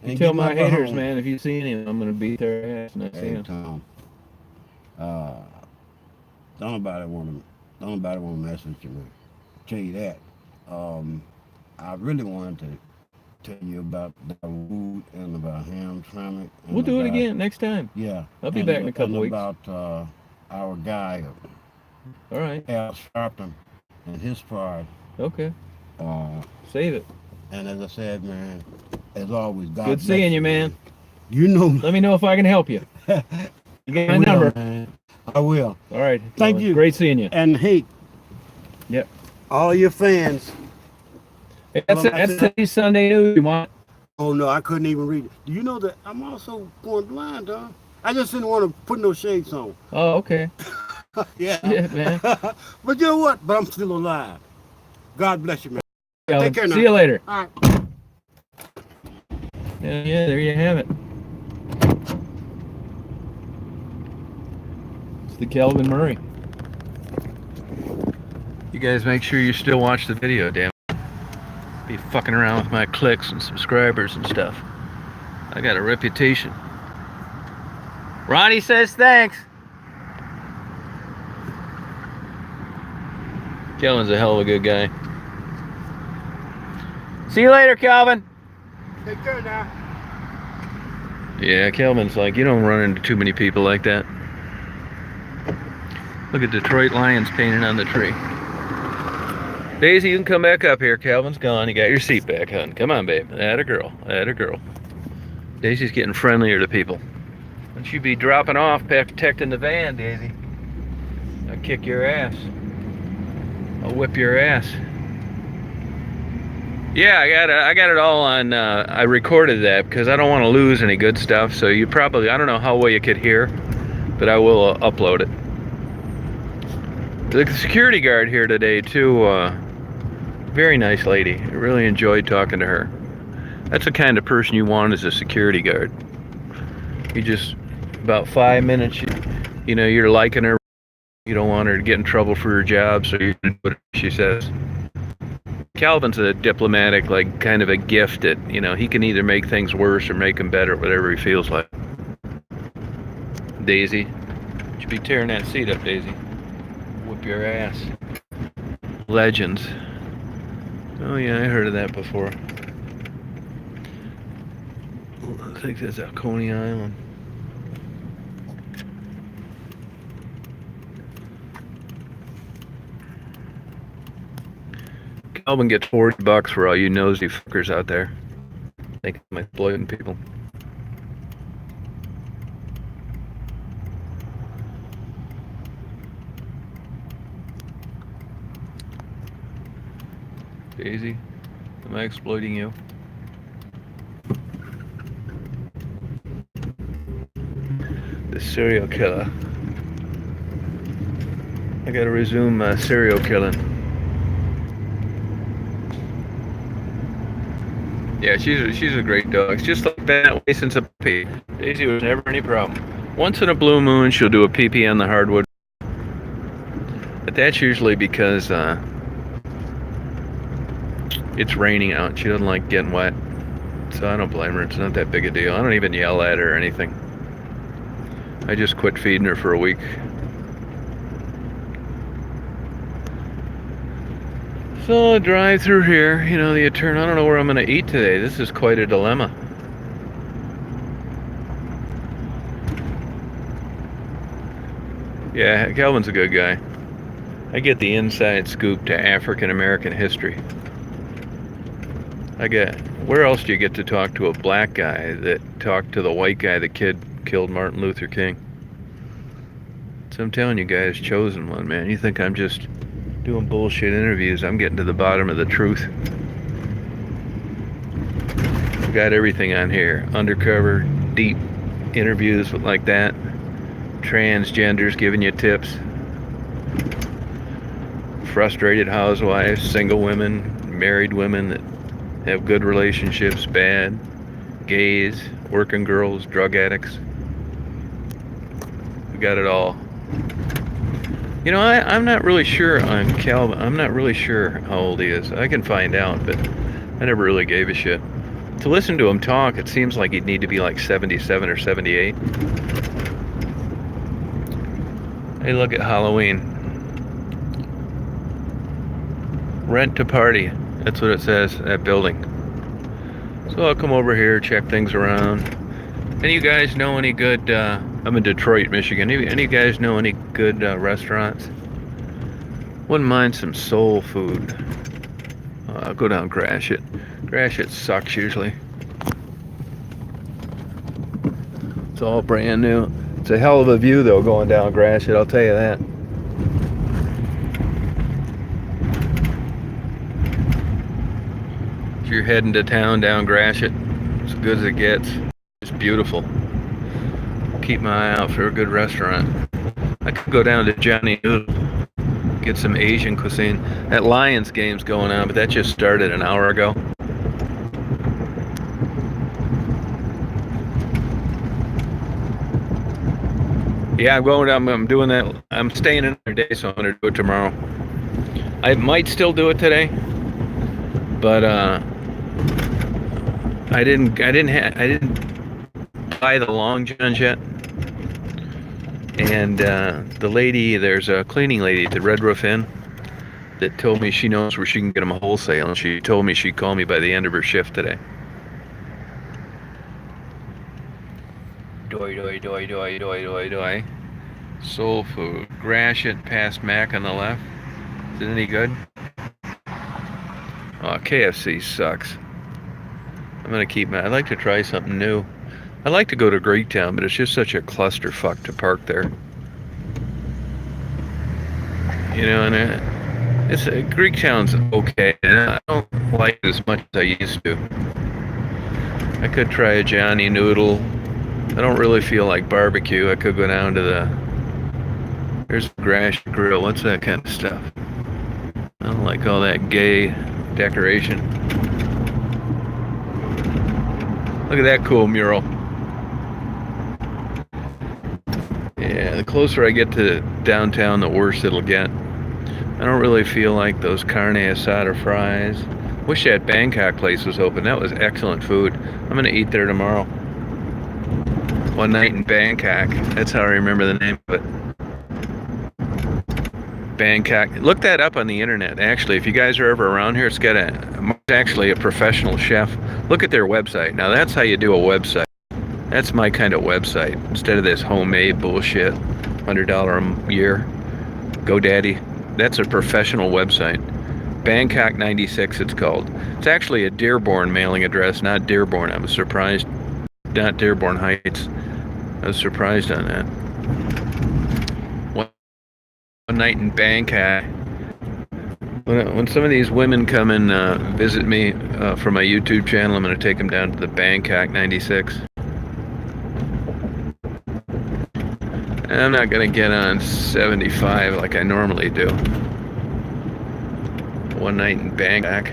and You tell get my back haters, home. man, if you see any, I'm gonna beat their ass. And I see Hey, 'em. Tom. Don't nobody want to mess with you, man. Tell you that. I really wanted to tell you about the wood and about Hamtramck. We'll do it again next time. Yeah. I'll be back in a couple and weeks. about our guy, All right. Al Sharpton, and his part. Okay. Uh, Save it. and as I said, man, as always, God Good bless seeing you, man. You know. Let me know if I can help you. You got my I will, number. man. I will. All right. Thank Well, you. Great seeing you. And hey, Yep. all your fans. Hey, that's today's Sunday news. You want? Oh no, I couldn't even read it. Do you know that I'm also going blind, huh? I just didn't want to put no shades on. Oh, okay. Yeah. Yeah, man. But you know what? But I'm still alive. God bless you, man. Kelvin, Take care now. see you later. All right. Yeah, there you have it. It's the Kelvin Murray. You guys make sure you still watch the video, damn it. Be fucking around with my clicks and subscribers and stuff. I got a reputation. Ronnie says thanks. Kelvin's a hell of a good guy. See you later, Kelvin. Take care now. Yeah, Kelvin's like, you don't run into too many people like that. Look at Detroit Lions painted on the tree. Daisy, you can come back up here. Kelvin's gone. You got your seat back, hon. Come on, babe. Atta girl. Atta girl. Daisy's getting friendlier to people. Don't you be dropping off, protecting the van, Daisy. I'll kick your ass. I'll whip your ass. Yeah, I got it all on, I recorded that because I don't want to lose any good stuff, so you probably, I don't know how well you could hear, but I will upload it. The security guard here today, too, very nice lady. I really enjoyed talking to her. That's the kind of person you want as a security guard. You just, about 5 minutes, you know, you're liking her, you don't want her to get in trouble for her job, so you're going to do what she says. Calvin's a diplomatic, like, kind of a gift that, you know, he can either make things worse or make them better, whatever he feels like. Daisy, you should be tearing that seat up, Daisy. Whip your ass. Legends. Oh yeah, I heard of that before. I think that's at Coney Island. Calvin gets $40 for all you nosy fuckers out there. Think I'm exploiting people. Daisy, am I exploiting you? The serial killer. I gotta resume serial killing. Yeah, she's a great dog. It's just like that way since a puppy. Daisy was never any problem. Once in a blue moon, she'll do a pee-pee on the hardwood. But that's usually because it's raining out. She doesn't like getting wet. So I don't blame her. It's not that big a deal. I don't even yell at her or anything. I just quit feeding her for a week. So I drive through here, you know, the turn. I don't know where I'm going to eat today. This is quite a dilemma. Yeah, Calvin's a good guy. I get the inside scoop to African American history. Where else do you get to talk to a black guy that talked to the white guy that killed Martin Luther King? So I'm telling you guys, chosen one, man. You think I'm just doing bullshit interviews? I'm getting to the bottom of the truth. We got everything on here. Undercover, deep interviews like that. Transgenders giving you tips. Frustrated housewives, single women, married women that have good relationships, bad, gays, working girls, drug addicts. We got it all. You know, I'm not really sure on Calvin. I'm not really sure how old he is. I can find out, but I never really gave a shit. To listen to him talk, it seems like he'd need to be like 77 or 78. Hey, look at Halloween. Rent to party. That's what it says, that building. So I'll come over here, check things around. Any of you guys know any good, I'm in Detroit, Michigan. Any of you guys know any good restaurants? Wouldn't mind some soul food. I'll go down Gratiot. Gratiot sucks usually. It's all brand new. It's a hell of a view though going down Gratiot, I'll tell you that. If you're heading to town down Gratiot, as good as it gets. It's beautiful. Keep my eye out for a good restaurant. I could go down to Johnny Noodle, get some Asian cuisine. That Lions game's going on, but that just started an hour ago. Yeah, I'm doing that. I'm staying another day, so I'm gonna do it tomorrow. I might still do it today, but I didn't buy the long johns yet. And the lady, there's a cleaning lady at the Red Roof Inn that told me she knows where she can get them wholesale, and she told me she'd call me by the end of her shift today. Doi. Soul food. Gratiot past Mac on the left. Is it any good? Oh, KFC sucks. I'm gonna keep I'd like to try something new. I'd like to go to Greektown, but it's just such a clusterfuck to park there. You know, and it's Greektown's okay. And I don't like it as much as I used to. I could try a Johnny Noodle. I don't really feel like barbecue. I could go down to there's a Grash Grill. What's that kind of stuff? I don't like all that gay decoration. Look at that cool mural. Yeah, the closer I get to downtown, the worse it'll get. I don't really feel like those carne asada fries. Wish that Bangkok place was open. That was excellent food. I'm gonna eat there tomorrow. One night in Bangkok. That's how I remember the name of it. Bangkok. Look that up on the internet. Actually, if you guys are ever around here, it's actually a professional chef. Look at their website. Now that's how you do a website. That's my kind of website. Instead of this homemade bullshit, $100 a year, GoDaddy. That's a professional website. Bangkok 96 it's called. It's actually a Dearborn mailing address, not Dearborn. I was surprised. Not Dearborn Heights. I was surprised on that. One night in Bangkok. When some of these women come and visit me for my YouTube channel, I'm going to take them down to the Bangkok 96. I'm not going to get on 75 like I normally do. One night in Bangkok.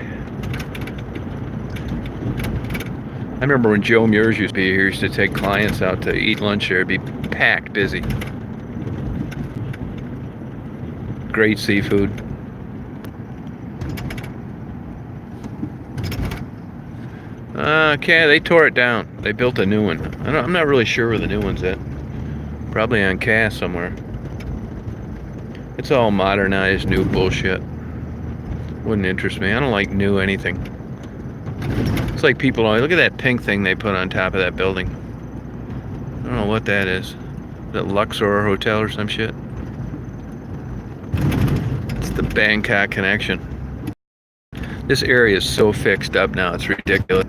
I remember when Joe Mears used to be here, he used to take clients out to eat lunch there. It'd be packed busy. Great seafood. Okay, they tore it down. They built a new one. I'm not really sure where the new one's at. Probably on Cass somewhere. It's all modernized, new bullshit. Wouldn't interest me. I don't like new anything. It's like people always look at that pink thing they put on top of that building. I don't know what that is. Is it Luxor Hotel or some shit? It's the Bangkok connection. This area is so fixed up now, it's ridiculous.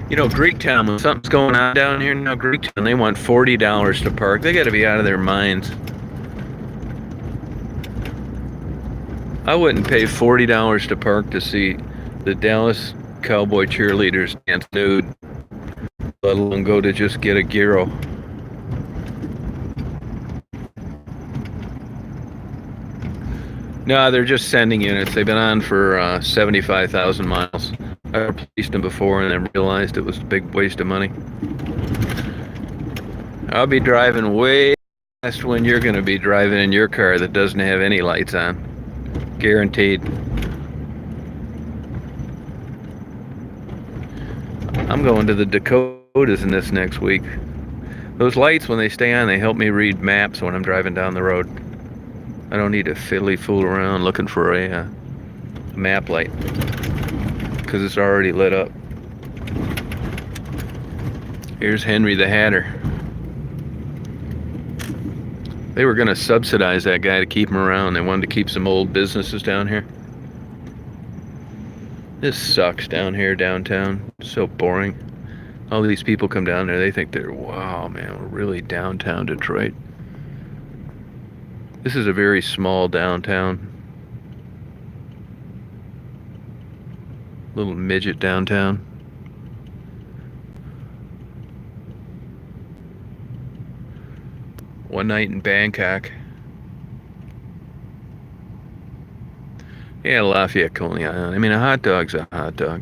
You know, Greektown, when something's going on down here now, Greektown, they want $40 to park. They got to be out of their minds. I wouldn't pay $40 to park to see the Dallas Cowboy cheerleaders dance nude, let alone go to just get a gyro. No, they're just sending units. They've been on for 75,000 miles. I replaced them before and then realized it was a big waste of money. I'll be driving way fast when you're going to be driving in your car that doesn't have any lights on. Guaranteed. I'm going to the Dakotas in this next week. Those lights, when they stay on, they help me read maps when I'm driving down the road. I don't need to fiddly fool around looking for a map light because it's already lit up. Here's Henry the Hatter. They were going to subsidize that guy to keep him around. They wanted to keep some old businesses down here. This sucks down here downtown. So boring. All these people come down there, they think they're, wow, man, we're really downtown Detroit. This is a very small downtown. Little midget downtown. One night in Bangkok. Yeah, Lafayette, Coney Island. I mean, a hot dog's a hot dog.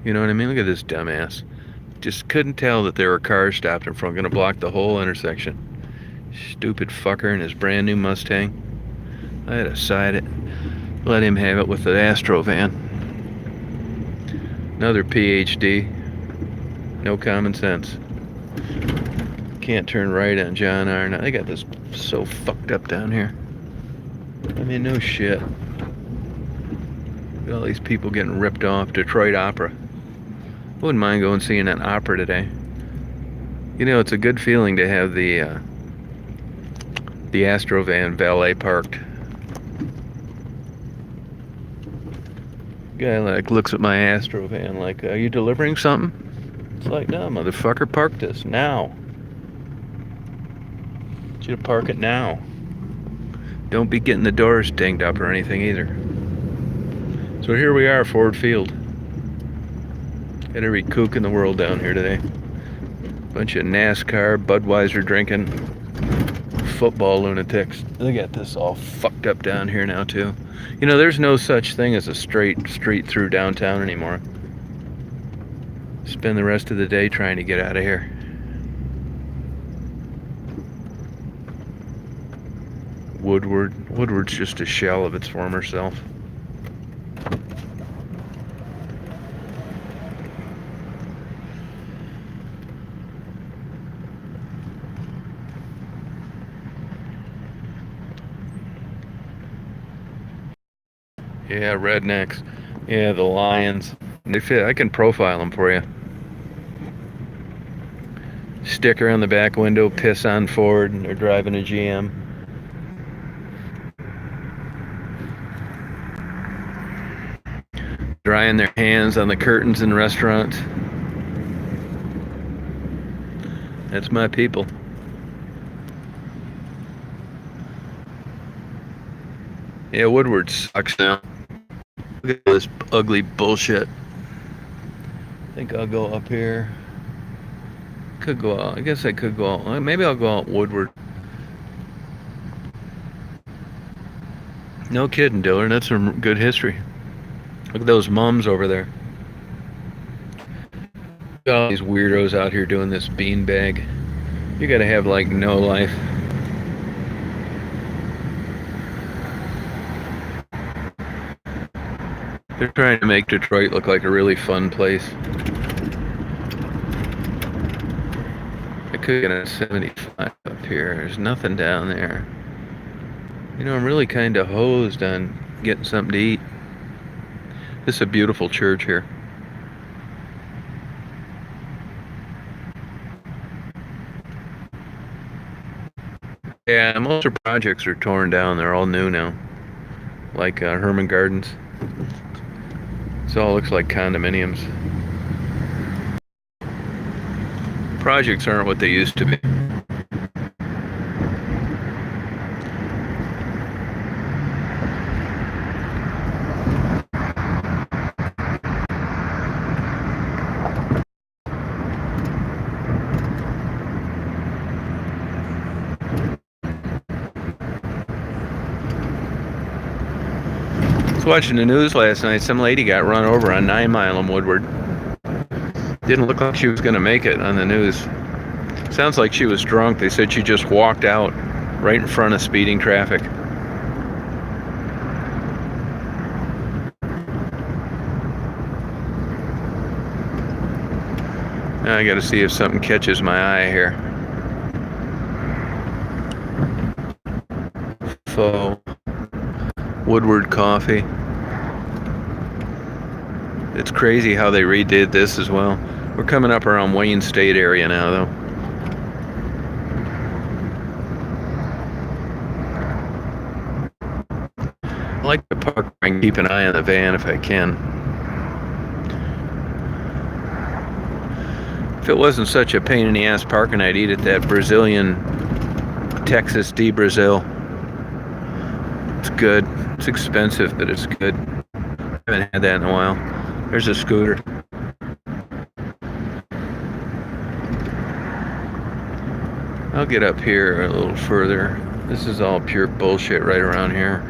You know what I mean? Look at this dumbass. Just couldn't tell that there were cars stopped in front, gonna block the whole intersection. Stupid fucker in his brand new Mustang. I had to side it. Let him have it with the Astro van. Another PhD. No common sense. Can't turn right on John Arnott. They got this so fucked up down here. I mean, no shit. All these people getting ripped off. Detroit Opera. Wouldn't mind going seeing an opera today. You know, it's a good feeling to have the Astro van valet parked. Guy like looks at my Astro van like, are you delivering something? It's like, no, motherfucker, park this now. You to park it now. Don't be getting the doors dinged up or anything either. So here we are, Ford Field. Got every kook in the world down here today. Bunch of NASCAR, Budweiser drinking, football lunatics. Look at this all fucked up down here now too. You know, there's no such thing as a straight street through downtown anymore. Spend the rest of the day trying to get out of here. Woodward's just a shell of its former self. Yeah, rednecks. Yeah, the Lions. They fit. I can profile them for you. Sticker on the back window, piss on Ford, and they're driving a GM. Drying their hands on the curtains in restaurants. That's my people. Yeah, Woodward sucks now. Look at this ugly bullshit. I think I'll go up here. Could go out. I guess I could go out. Maybe I'll go out Woodward. No kidding, Dillard. That's some good history. Look at those mums over there. Look at all these weirdos out here doing this beanbag. You gotta have like no life. They're trying to make Detroit look like a really fun place. I could get a 75 up here. There's nothing down there. You know, I'm really kind of hosed on getting something to eat. This is a beautiful church here. Yeah, most of the projects are torn down. They're all new now. Like Herman Gardens. This all looks like condominiums. Projects aren't what they used to be. Watching the news last night, some lady got run over on 9 Mile in Woodward. Didn't look like she was going to make it on the news. Sounds like she was drunk. They said she just walked out right in front of speeding traffic. Now I got to see if something catches my eye here. info. Woodward Coffee. It's crazy how they redid this as well. We're coming up around Wayne State area now, though. I like to park and keep an eye on the van if I can. If it wasn't such a pain in the ass parking, I'd eat at that Brazilian Texas de Brazil. It's good. It's expensive, but it's good. I haven't had that in a while. There's a scooter. I'll get up here a little further. This is all pure bullshit right around here.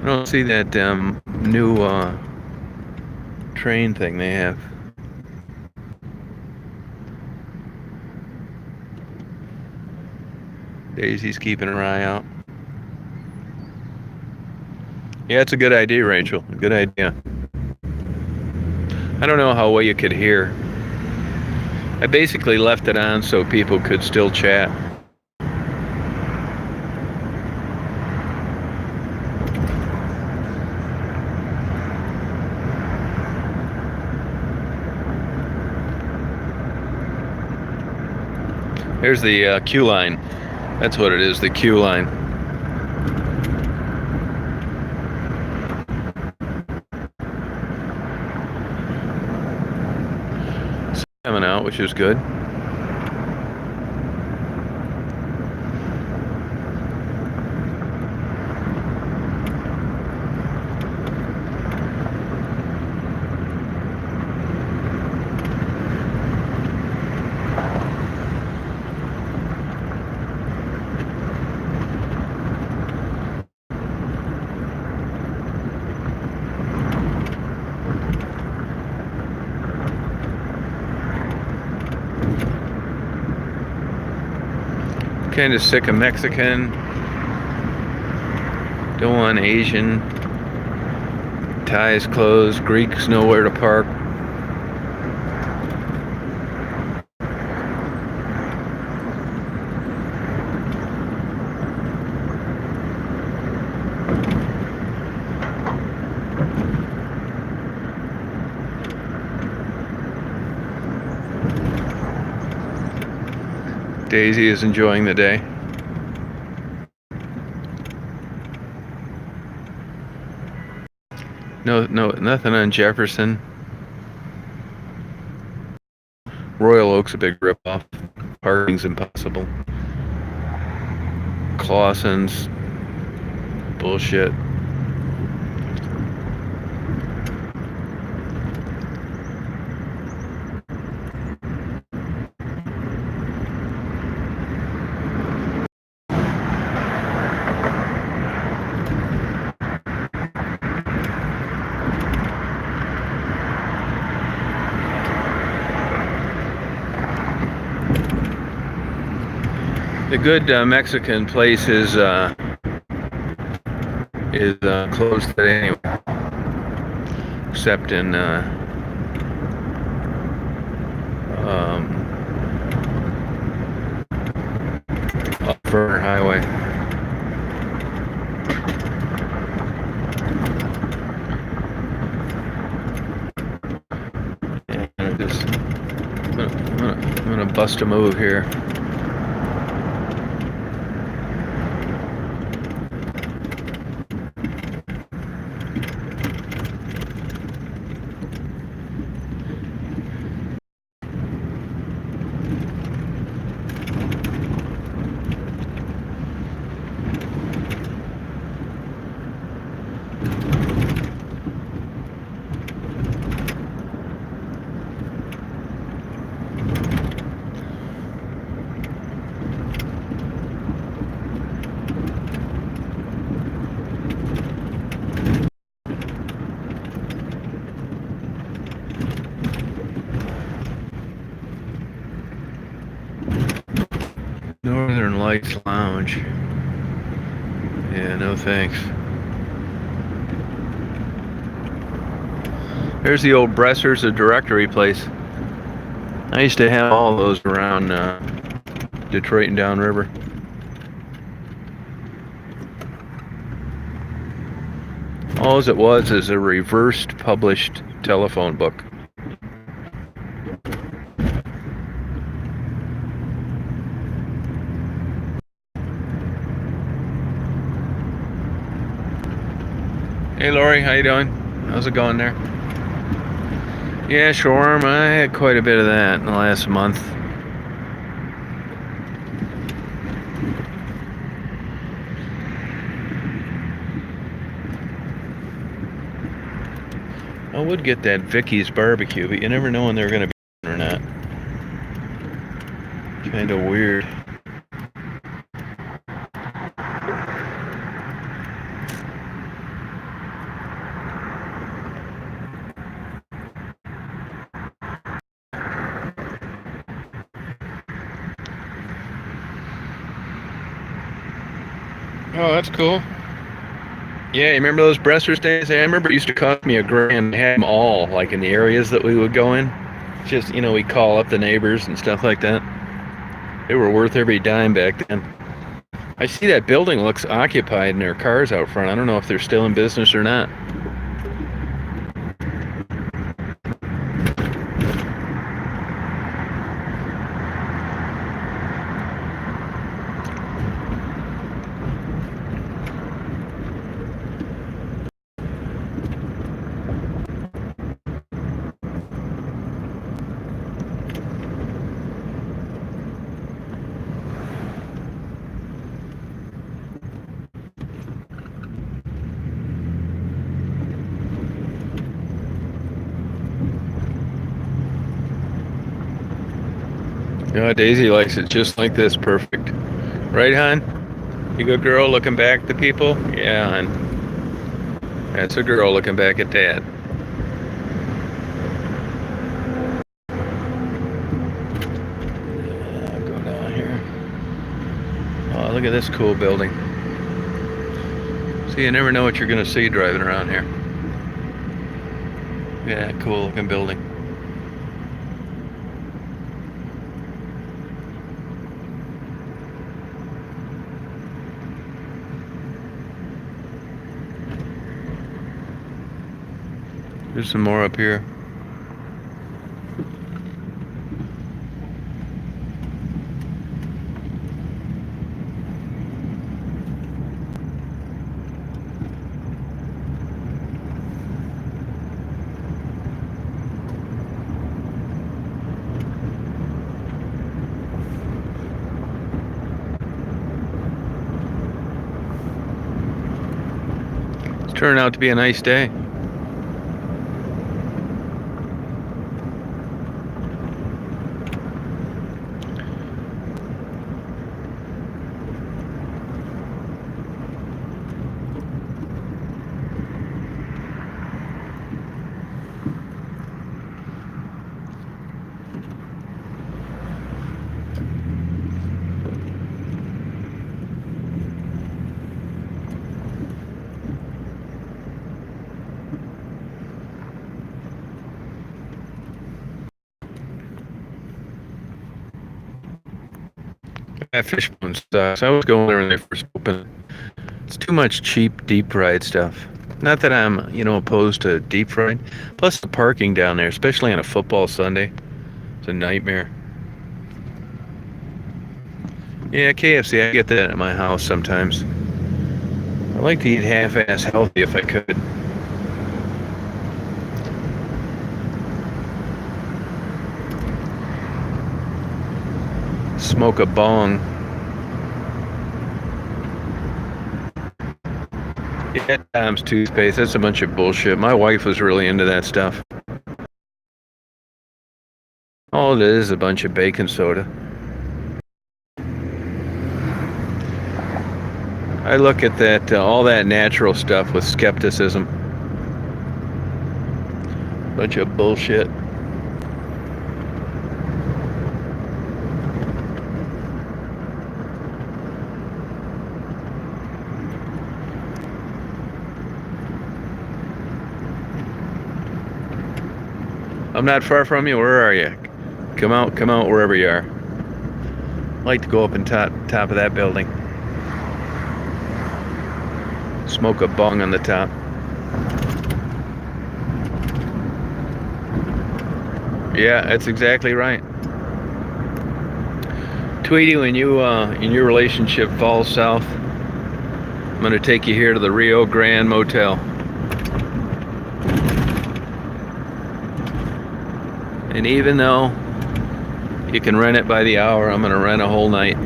I don't see that new train thing they have. Daisy's keeping her eye out. Yeah, it's a good idea, Rachel. A good idea. I don't know how well you could hear. I basically left it on so people could still chat. There's the queue line. That's what it is, the queue line. It's coming out, which is good. Kind of sick of Mexican. Don't want Asian. Thai is closed. Greeks nowhere to park. Daisy is enjoying the day. No, nothing on Jefferson. Royal Oak's a big ripoff. Parking's impossible. Clausen's bullshit. The good Mexican place is closed today anyway, except in off Verner Highway. And I'm gonna bust a move here. Northern Lights Lounge. Yeah, no thanks. There's the old Bressers, a directory place. I used to have all those around Detroit and downriver. All it was is a reversed published telephone book. Hey Lori, how you doing? How's it going there? Yeah, shawarma. I had quite a bit of that in the last month. I would get that Vicky's barbecue, but you never know when they're going to be or not. Kind of weird. Oh, that's cool. Yeah, you remember those Bressers days? I remember it used to cost me $1,000 to have them all, like in the areas that we would go in. Just, we call up the neighbors and stuff like that. They were worth every dime back then. I see that building looks occupied and there are cars out front. I don't know if they're still in business or not. Daisy likes it just like this, perfect. Right, hon? You good girl looking back at people? Yeah, hon. That's a girl looking back at Dad. Go down here. Oh, look at this cool building. See, you never know what you're going to see driving around here. Yeah, cool looking building. There's some more up here. It's turning out to be a nice day. That fishbone sucks. I was going there when they first opened. It's too much cheap deep fried stuff. Not that I'm, opposed to deep fried. Plus the parking down there, especially on a football Sunday, it's a nightmare. Yeah, KFC, I get that at my house sometimes. I like to eat half-ass healthy if I could. Smoke a bong. Yeah, Tom's toothpaste. That's a bunch of bullshit. My wife was really into that stuff. All it is a bunch of baking soda. I look at that, all that natural stuff with skepticism. Bunch of bullshit. I'm not far from you. Where are you? Come out wherever you are. I'd like to go up on top of that building. Smoke a bong on the top. Yeah, that's exactly right. Tweety, when you in your relationship falls south, I'm gonna take you here to the Rio Grande Motel. And even though you can rent it by the hour, I'm gonna rent a whole night.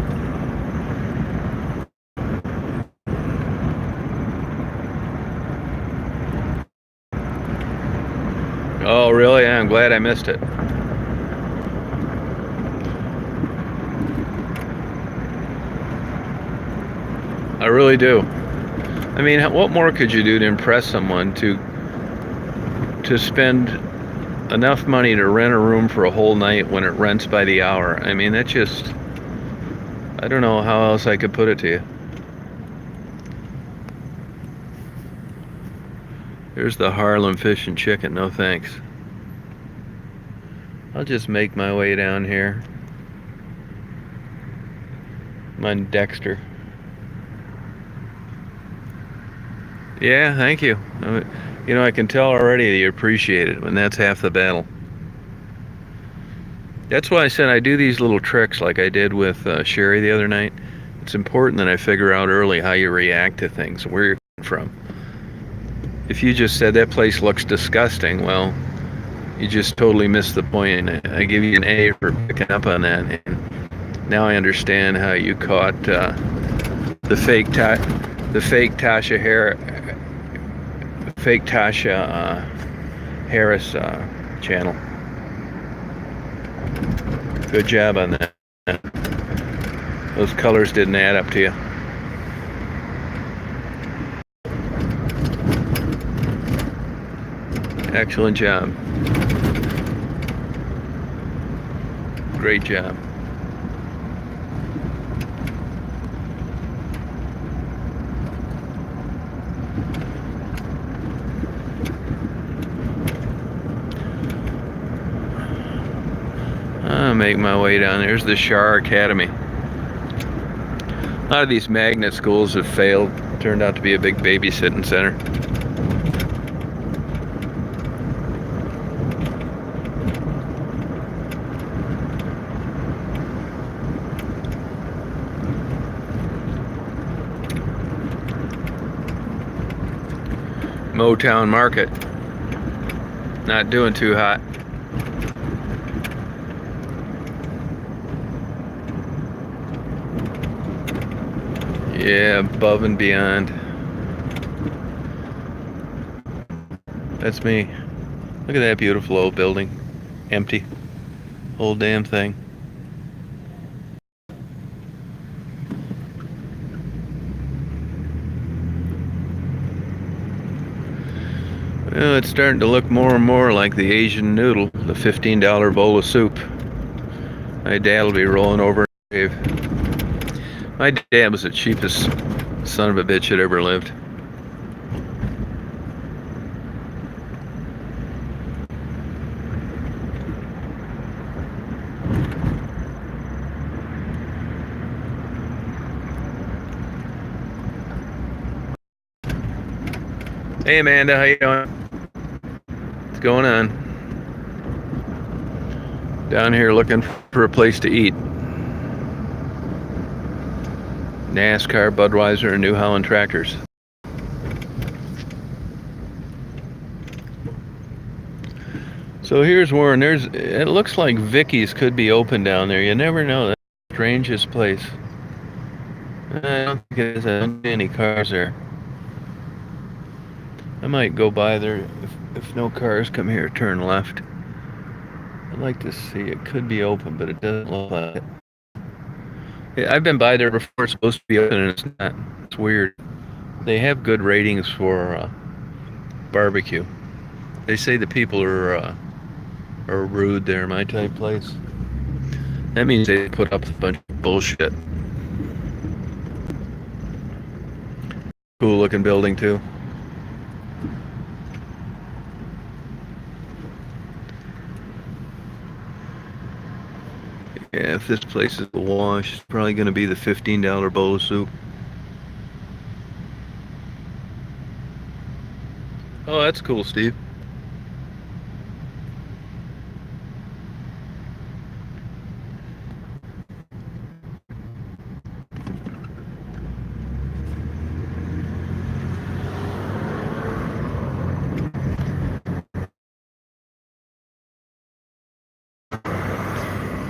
Oh, really? I'm glad I missed it. I really do. I mean, what more could you do to impress someone to spend enough money to rent a room for a whole night when it rents by the hour? I mean, that just, I don't know how else I could put it to you. Here's the Harlem Fish and Chicken. No thanks. I'll just make my way down here. I'm on Dexter. Yeah, thank you. You know, I can tell already that you appreciate it, and that's half the battle. That's why I said I do these little tricks like I did with Sherry the other night. It's important that I figure out early how you react to things, where you're coming from. If you just said that place looks disgusting, well, you just totally missed the point. I give you an A for picking up on that. And now I understand how you caught the fake Tasha Harris channel. Good job on that. Those colors didn't add up to you. Excellent job. Great job. I'll make my way down. There's the Shar Academy. A lot of these magnet schools have failed. Turned out to be a big babysitting center. Motown Market. Not doing too hot. Yeah, above and beyond. That's me. Look at that beautiful old building. Empty. Whole damn thing. Well, it's starting to look more and more like the Asian noodle, the $15 bowl of soup. My dad will be rolling over in the grave. My dad was the cheapest son of a bitch that ever lived. Hey Amanda, how you doing? What's going on? Down here looking for a place to eat. NASCAR, Budweiser, and New Holland tractors. So here's one. It looks like Vicky's could be open down there. You never know. That's the strangest place. I don't think it is. I don't see any cars there. I might go by there if no cars come here. Turn left. I'd like to see. It could be open, but it doesn't look like it. Yeah, I've been by there before. It's supposed to be open, and it's not. It's weird. They have good ratings for barbecue. They say the people are rude there. My type place. That means they put up a bunch of bullshit. Cool looking building too. Yeah, if this place is a wash, it's probably going to be the $15 bowl of soup. Oh, that's cool, Steve.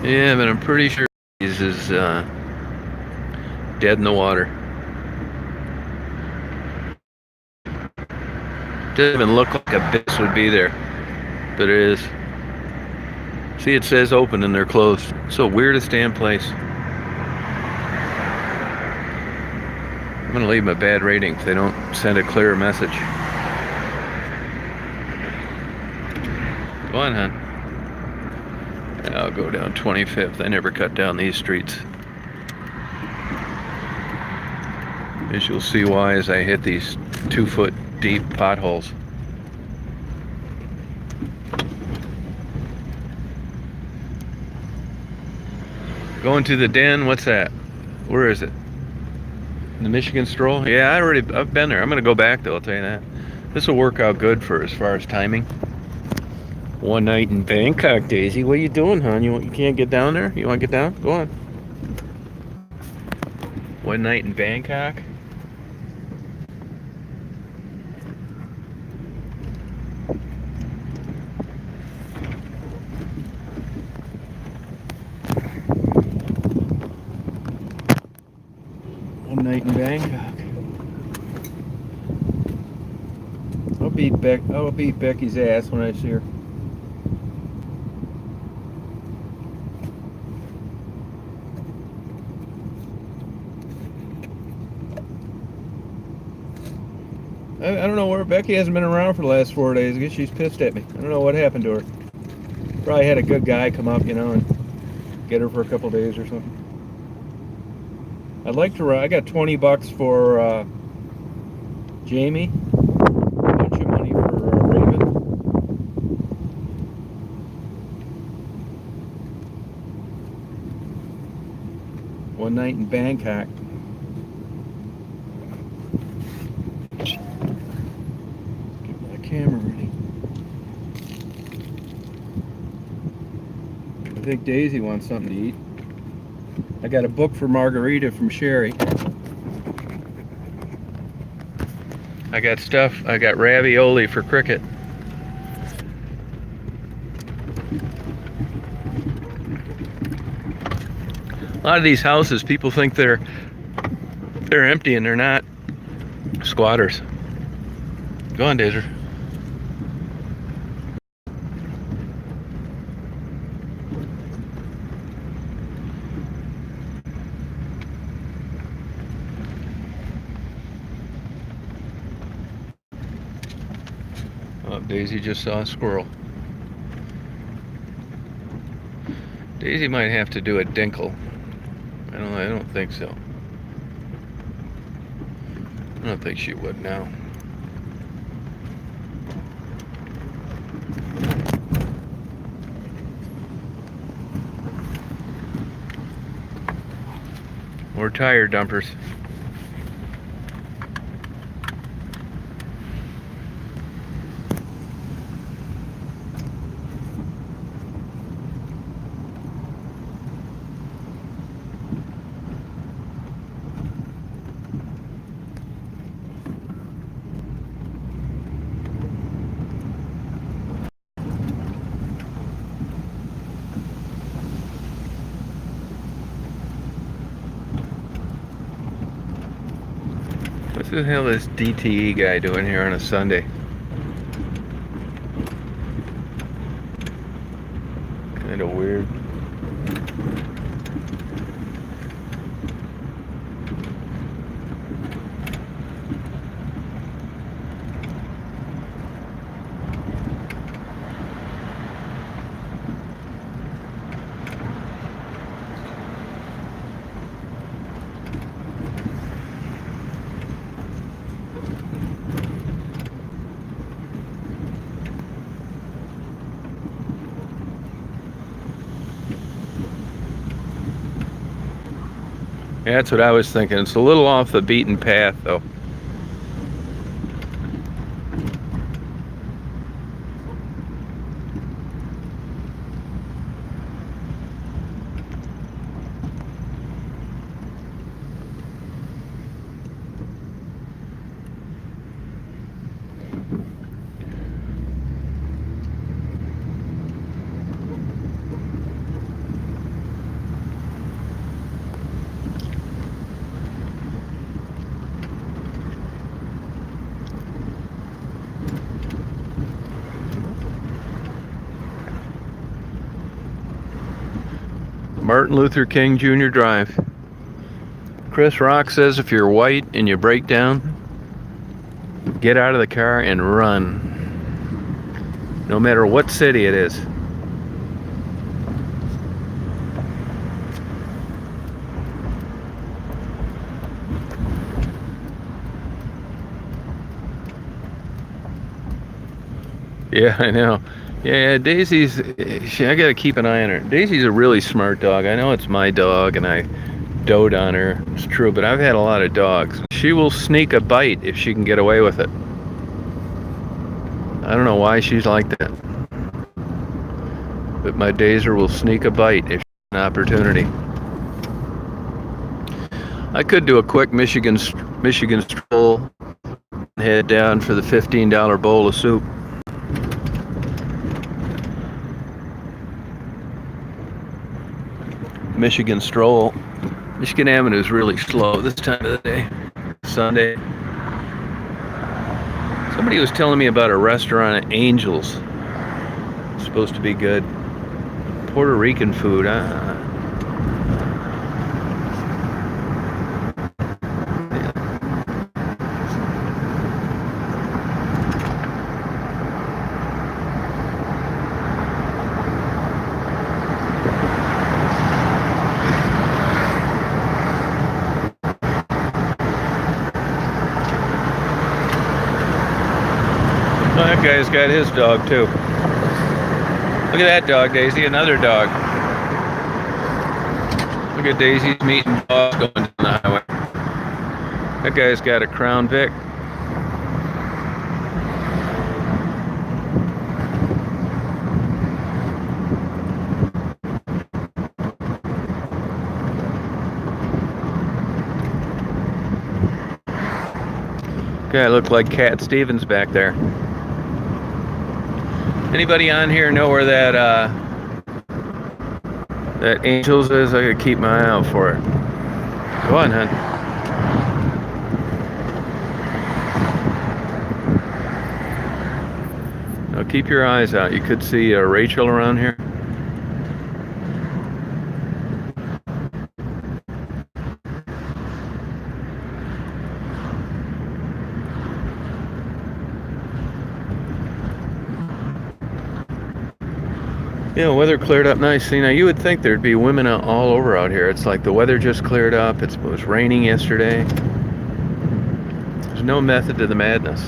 Yeah, but I'm pretty sure he's dead in the water. Doesn't even look like a bus would be there, but it is. See, it says open and they're closed. So weirdest damn place. I'm gonna leave them a bad rating if they don't send a clear message. Go on, hon. I'll go down 25th. I never cut down these streets. As you'll see why as I hit these 2-foot deep potholes. Going to the den, what's that? Where is it? The Michigan Stroll? Yeah, I've been there. I'm gonna go back though, I'll tell you that. This will work out good for as far as timing. One night in Bangkok, Daisy. What are you doing, hon? You can't get down there? You want to get down? Go on. One night in Bangkok. One night in Bangkok. I'll beat Becky's ass when I see her. I don't know where Becky hasn't been around for the last 4 days. I guess she's pissed at me. I don't know what happened to her. Probably had a good guy come up, and get her for a couple days or something. I'd like to. I got $20 for Jamie. A bunch of money for Raven. One night in Bangkok. Camera ready. I think Daisy wants something to eat. I got a book for margarita from Sherry. I got stuff. I got ravioli for Cricket. A lot of these houses, people think they're empty, and they're not. Squatters. Go on, Daisy. Oh, Daisy just saw a squirrel. Daisy might have to do a dinkle. I don't think so. I don't think she would now. We're tire dumpers. What the hell is DTE guy doing here on a Sunday? Kind of weird. Yeah, that's what I was thinking. It's a little off the beaten path, though. Martin Luther King Jr. Drive. Chris Rock says if you're white and you break down, get out of the car and run. No matter what city it is. Yeah, I know. Yeah, Daisy's, I gotta keep an eye on her. Daisy's a really smart dog. I know it's my dog and I dote on her. It's true, but I've had a lot of dogs. She will sneak a bite if she can get away with it. I don't know why she's like that. But my Dazer will sneak a bite if she's an opportunity. I could do a quick Michigan stroll and head down for the $15 bowl of soup. Michigan stroll. Michigan Avenue is really slow this time of the day. Sunday. Somebody was telling me about a restaurant at Angels. It's supposed to be good. Puerto Rican food. Oh, that guy's got his dog too. Look at that dog, Daisy, another dog. Look at Daisy's meeting dogs going down the highway. That guy's got a Crown Vic. Guy looked like Cat Stevens back there. Anybody on here know where that Angels is? I gotta keep my eye out for it. Go on, hon. Now keep your eyes out. You could see Rachel around here. Yeah, weather cleared up nice. See, now you would think there'd be women all over out here. It's like the weather just cleared up. It was raining yesterday. There's no method to the madness.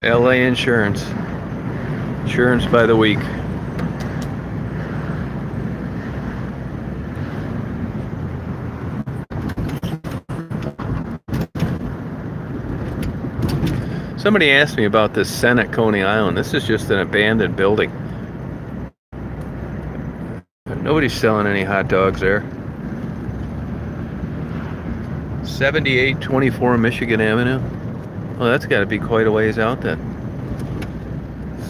LA Insurance. Insurance by the week. Somebody asked me about this Senate Coney Island. This is just an abandoned building. Nobody's selling any hot dogs there. 7824 Michigan Avenue. Well, that's got to be quite a ways out then.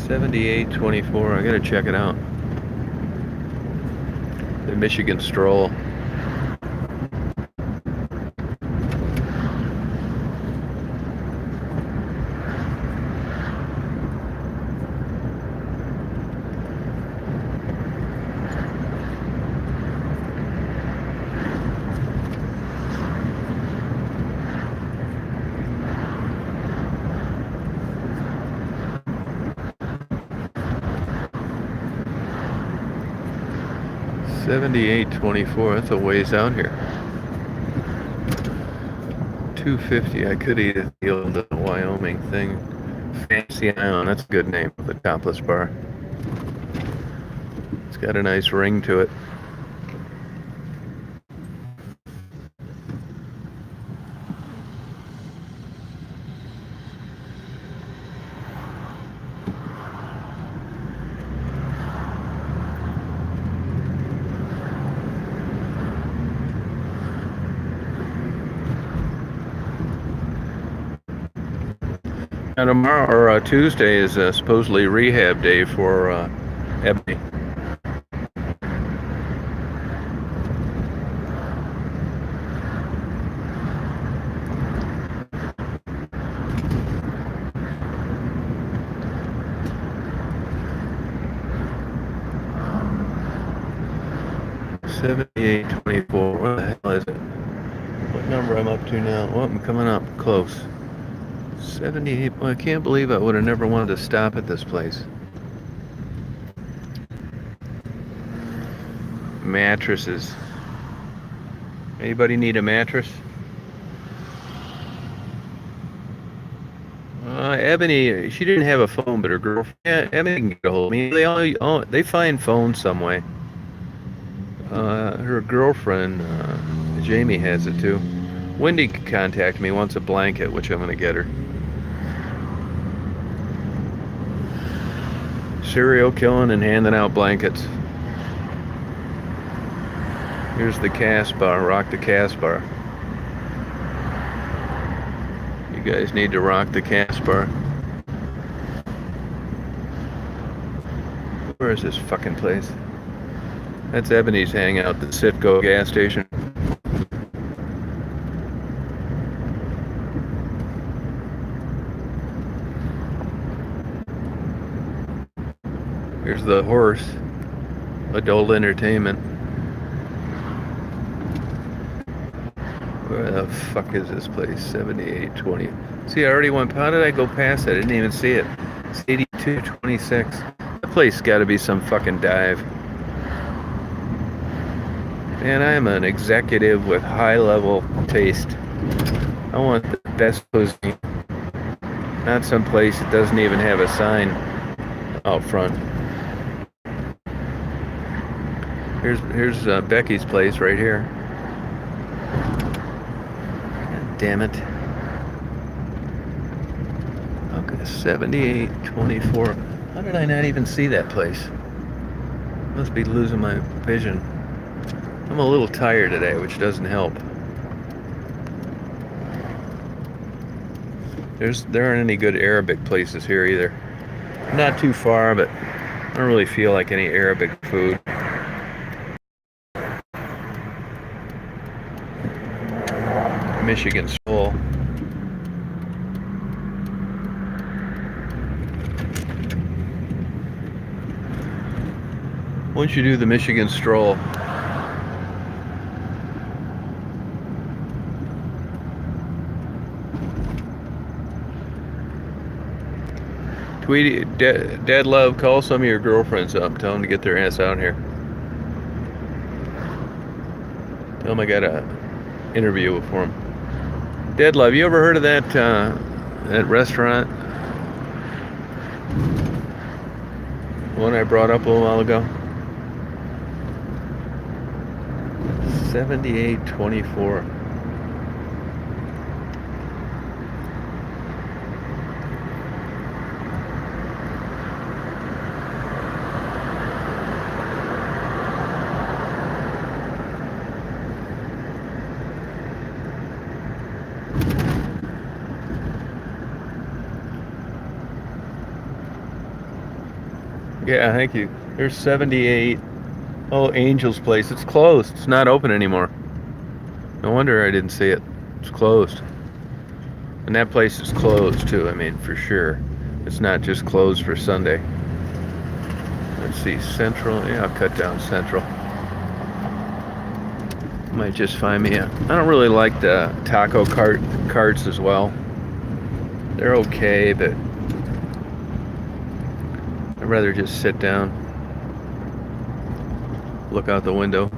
7824. I got to check it out. The Michigan Stroll. 78.24. That's a ways out here. 250. I could eat at the old Wyoming thing. Fancy Island. That's a good name for the topless bar. It's got a nice ring to it. Now tomorrow, or Tuesday, is supposedly rehab day for Ebony. $78.24. What the hell is it? What number I'm up to now? Well, I'm coming up close. 78. Well, I can't believe I would have never wanted to stop at this place. Mattresses. Anybody need a mattress? Ebony, she didn't have a phone, but her girlfriend, yeah, Ebony can get a hold of me. They find phones some way. Her girlfriend, Jamie, has it too. Wendy could contact me, wants a blanket, which I'm going to get her. Serial killing and handing out blankets. Here's the Casbah, rock the Casbah. You guys need to rock the Casbah. Where is this fucking place? That's Ebony's hangout, the Citgo gas station. Here's the horse. Adult entertainment. Where the fuck is this place? 7820. See, I already went. How did I go past that? I didn't even see it. It's 8226. That place got to be some fucking dive. Man, I am an executive with high-level taste. I want the best cuisine. Not some place that doesn't even have a sign out front. Here's Becky's place right here. God damn it. Okay, 7824. How did I not even see that place? Must be losing my vision. I'm a little tired today, which doesn't help. There aren't any good Arabic places here either. Not too far, but I don't really feel like any Arabic food. Michigan Stroll. Once you do the Michigan Stroll, Tweety, Dad Love, call some of your girlfriends up. Tell them to get their ass out here. Tell them I got a interview for them. Dad Love, you ever heard of that restaurant? One I brought up a little while ago. 7824. Yeah, thank you. There's 78. Oh, Angel's Place. It's closed. It's not open anymore. No wonder I didn't see it. It's closed. And that place is closed too, I mean, for sure. It's not just closed for Sunday. Let's see, Central. Yeah, I'll cut down Central. Might just find me a... I don't really like the taco carts as well. They're okay, but I'd rather just sit down. look out the window,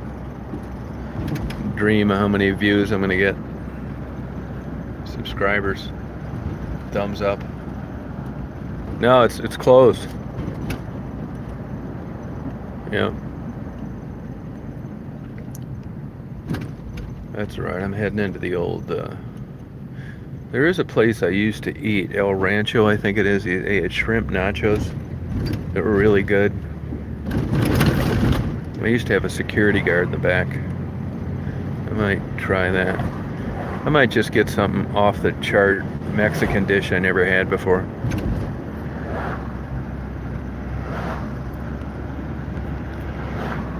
dream of how many views I'm gonna get, subscribers, thumbs up. No, it's closed. Yeah. That's right. I'm heading into the old. There is a place I used to eat, El Rancho, I think it is. They had shrimp nachos that were really good. I used to have a security guard in the back. I might try that. I might just get something off the chart Mexican dish I never had before.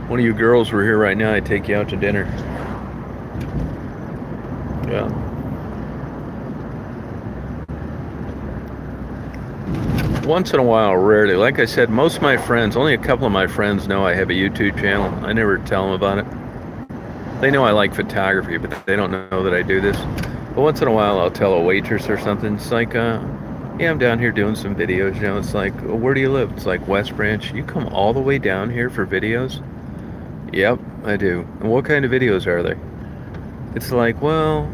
One of you girls were here right now, I'd take you out to dinner. Yeah. Once in a while, rarely. Like I said, most of my friends, only a couple of my friends know I have a YouTube channel. I never tell them about it. They know I like photography, but they don't know that I do this. But once in a while, I'll tell a waitress or something. It's like, yeah, I'm down here doing some videos. You know, it's like, well, where do you live? It's like West Branch. You come all the way down here for videos? Yep, I do. And what kind of videos are they? It's like, well,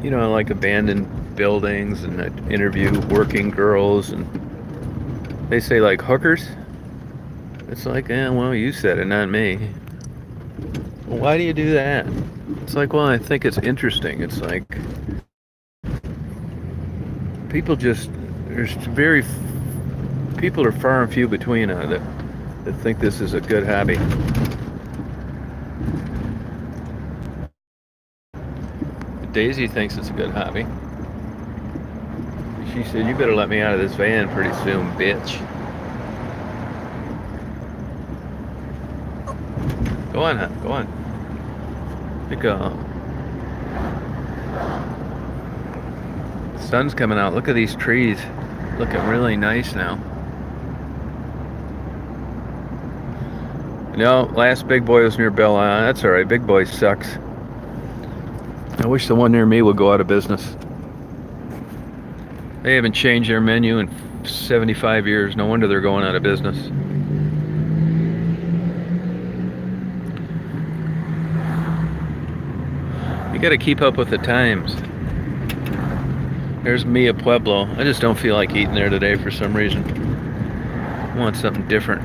you know, I like abandoned buildings, and I interview working girls, and they say like hookers. It's like, well, you said it, not me. Well, why do you do that? It's like, well, I think it's interesting. It's like people just, people are far and few between that think this is a good hobby. Daisy thinks it's a good hobby. She said, you better let me out of this van pretty soon, bitch. Go on, huh? Go on. Go. The sun's coming out. Look at these trees. Looking really nice now. No, last Big Boy was near Belle Isle. That's alright. Big Boy sucks. I wish the one near me would go out of business. They haven't changed their menu in 75 years. No wonder they're going out of business. You gotta keep up with the times. There's Mia Pueblo. I just don't feel like eating there today for some reason. I want something different.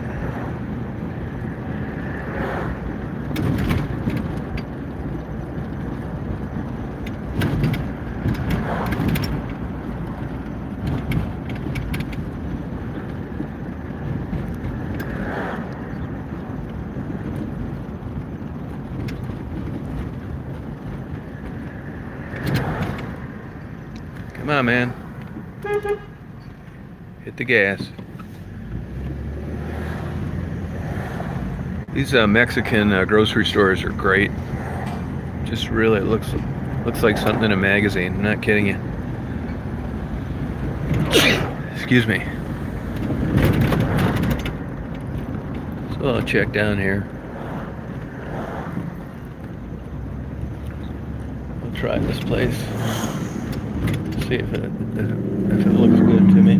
Come on, man. Hit the gas. These Mexican grocery stores are great. Just really, it looks like something in a magazine. I'm not kidding you. Excuse me. So I'll check down here. I'll try this place. See if it looks good to me.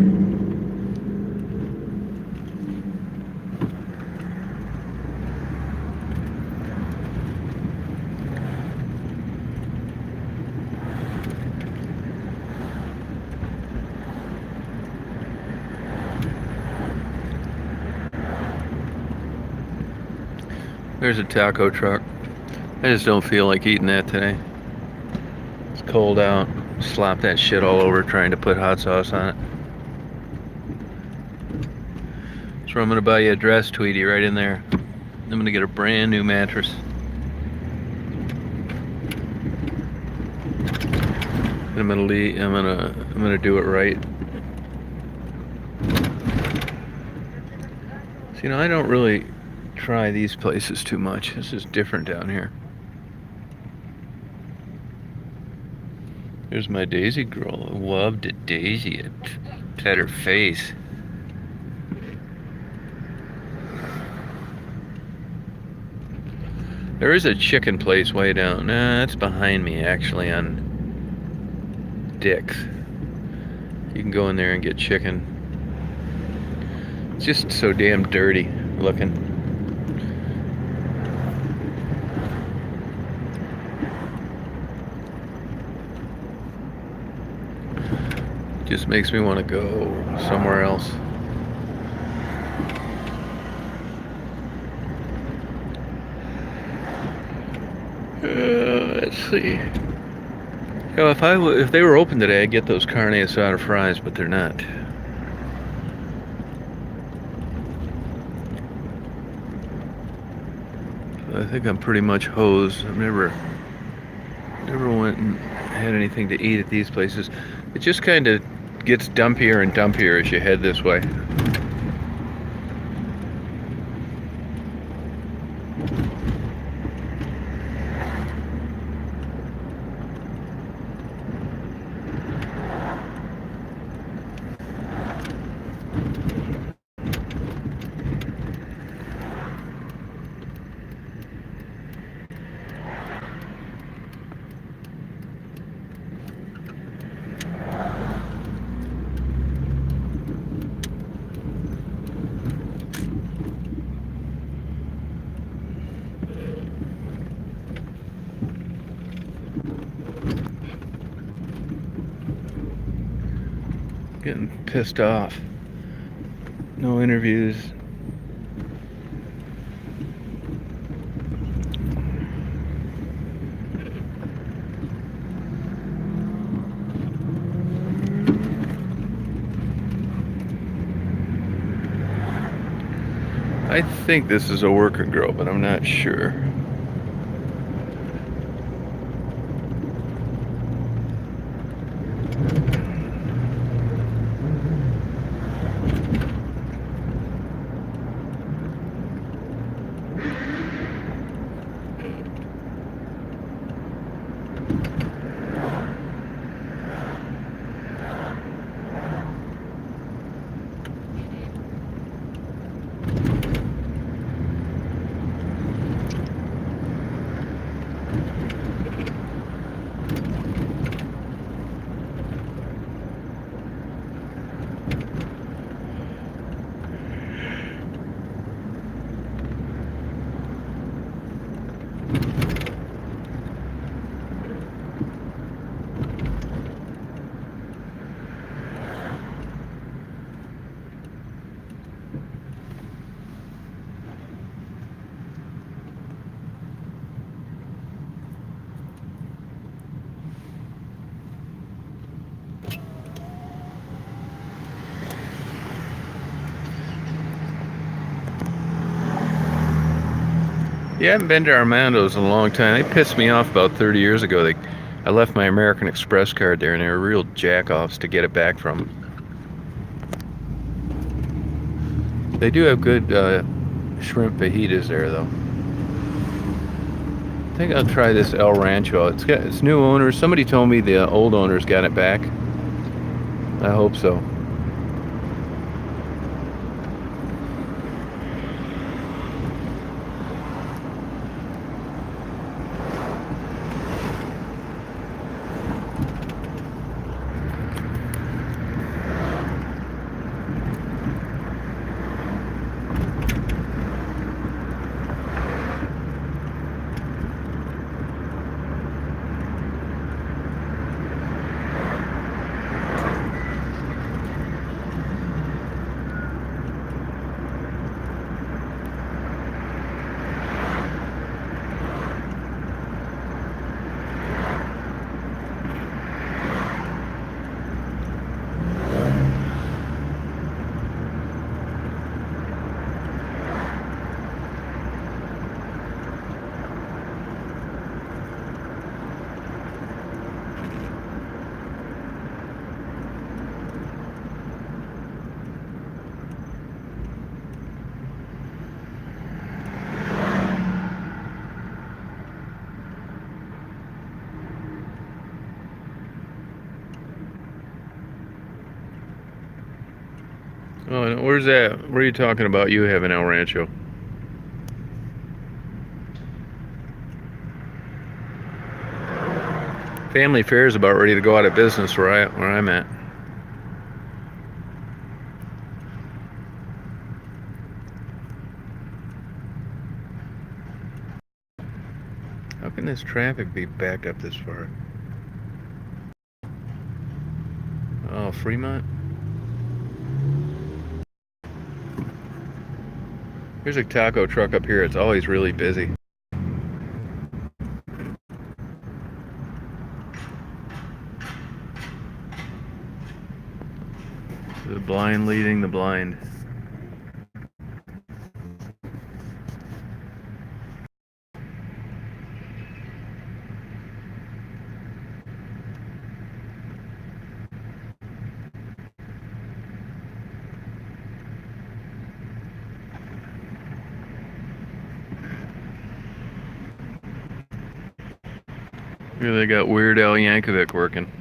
There's a taco truck. I just don't feel like eating that today. It's cold out. Slop that shit all over trying to put hot sauce on it. So I'm gonna buy you a dress, Tweety, right in there. I'm gonna get a brand new mattress. I'm gonna do it right. So, you know, I don't really try these places too much. This is different down here. There's my Daisy girl. I loved it, Daisy. I pet her face. There is a chicken place way down. Nah, that's behind me, actually, on Dick's. You can go in there and get chicken. It's just so damn dirty looking. Just makes me want to go somewhere else. Let's see. You know, if they were open today, I'd get those carne asada fries, but they're not. I think I'm pretty much hosed. I've never went and had anything to eat at these places. It just kind of gets dumpier and dumpier as you head this way. Getting pissed off. No interviews. I think this is a worker girl, but I'm not sure. Yeah, I haven't been to Armando's in a long time. They pissed me off about 30 years ago. I left my American Express card there, and they were real jack-offs to get it back from. They do have good shrimp fajitas there, though. I think I'll try this El Rancho. It's new owners. Somebody told me the old owners got it back. I hope so. Oh, where's that? Where are you talking about? You have an El Rancho. Family Fare is about ready to go out of business where I'm at. How can this traffic be backed up this far? Oh Oh, Fremont. There's a taco truck up here. It's always really busy. The blind leading the blind. Here they got Weird Al Yankovic working.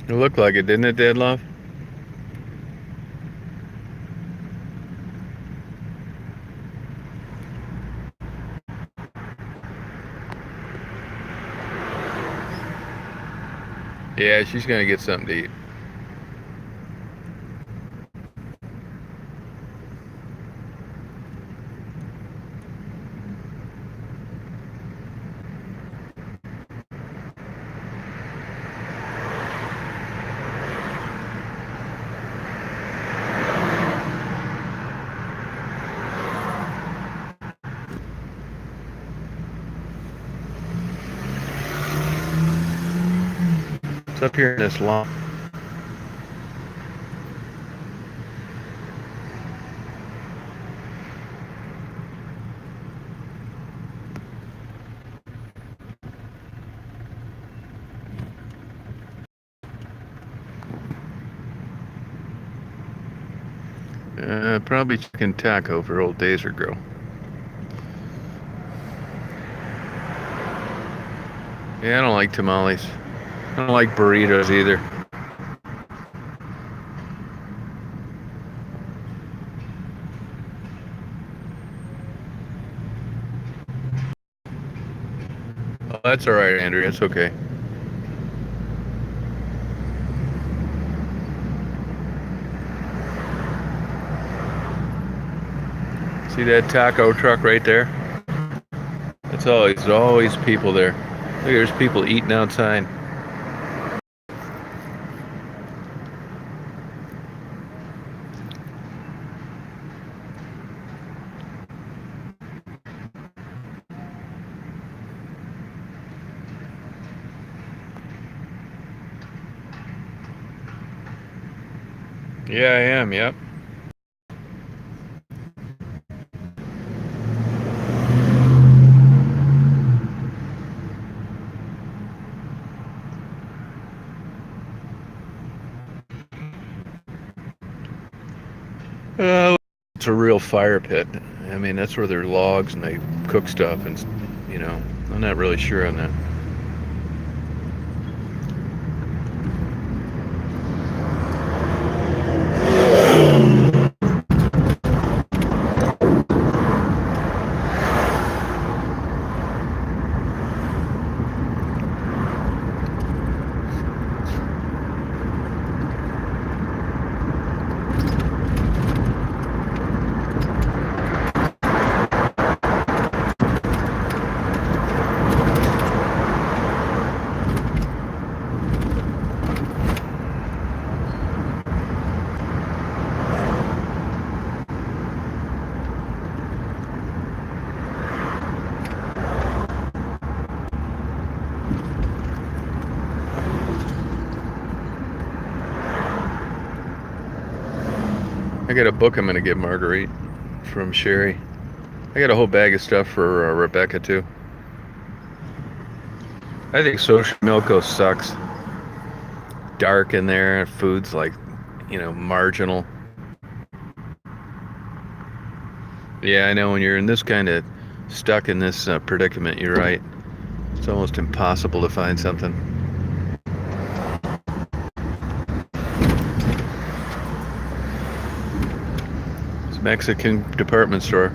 It looked like it, didn't it, Dead Love? Yeah, she's gonna get something to eat. It's up here in this lawn. Probably chicken taco for old Dazer Girl. Yeah, I don't like tamales. I don't like burritos either. Oh, that's all right, Andrew. It's okay. See that taco truck right there? There's always people there. Look, there's people eating outside. Yeah, I am, yep. It's a real fire pit. I mean, that's where there are logs and they cook stuff and, you know, I'm not really sure on that. I got a book I'm gonna give Marguerite from Sherry. I got a whole bag of stuff for Rebecca too. I think Social Milko sucks. Dark in there, food's like, you know, marginal. Yeah, I know when you're in this kind of stuck in this predicament, you're right. It's almost impossible to find something. It's a Mexican department store.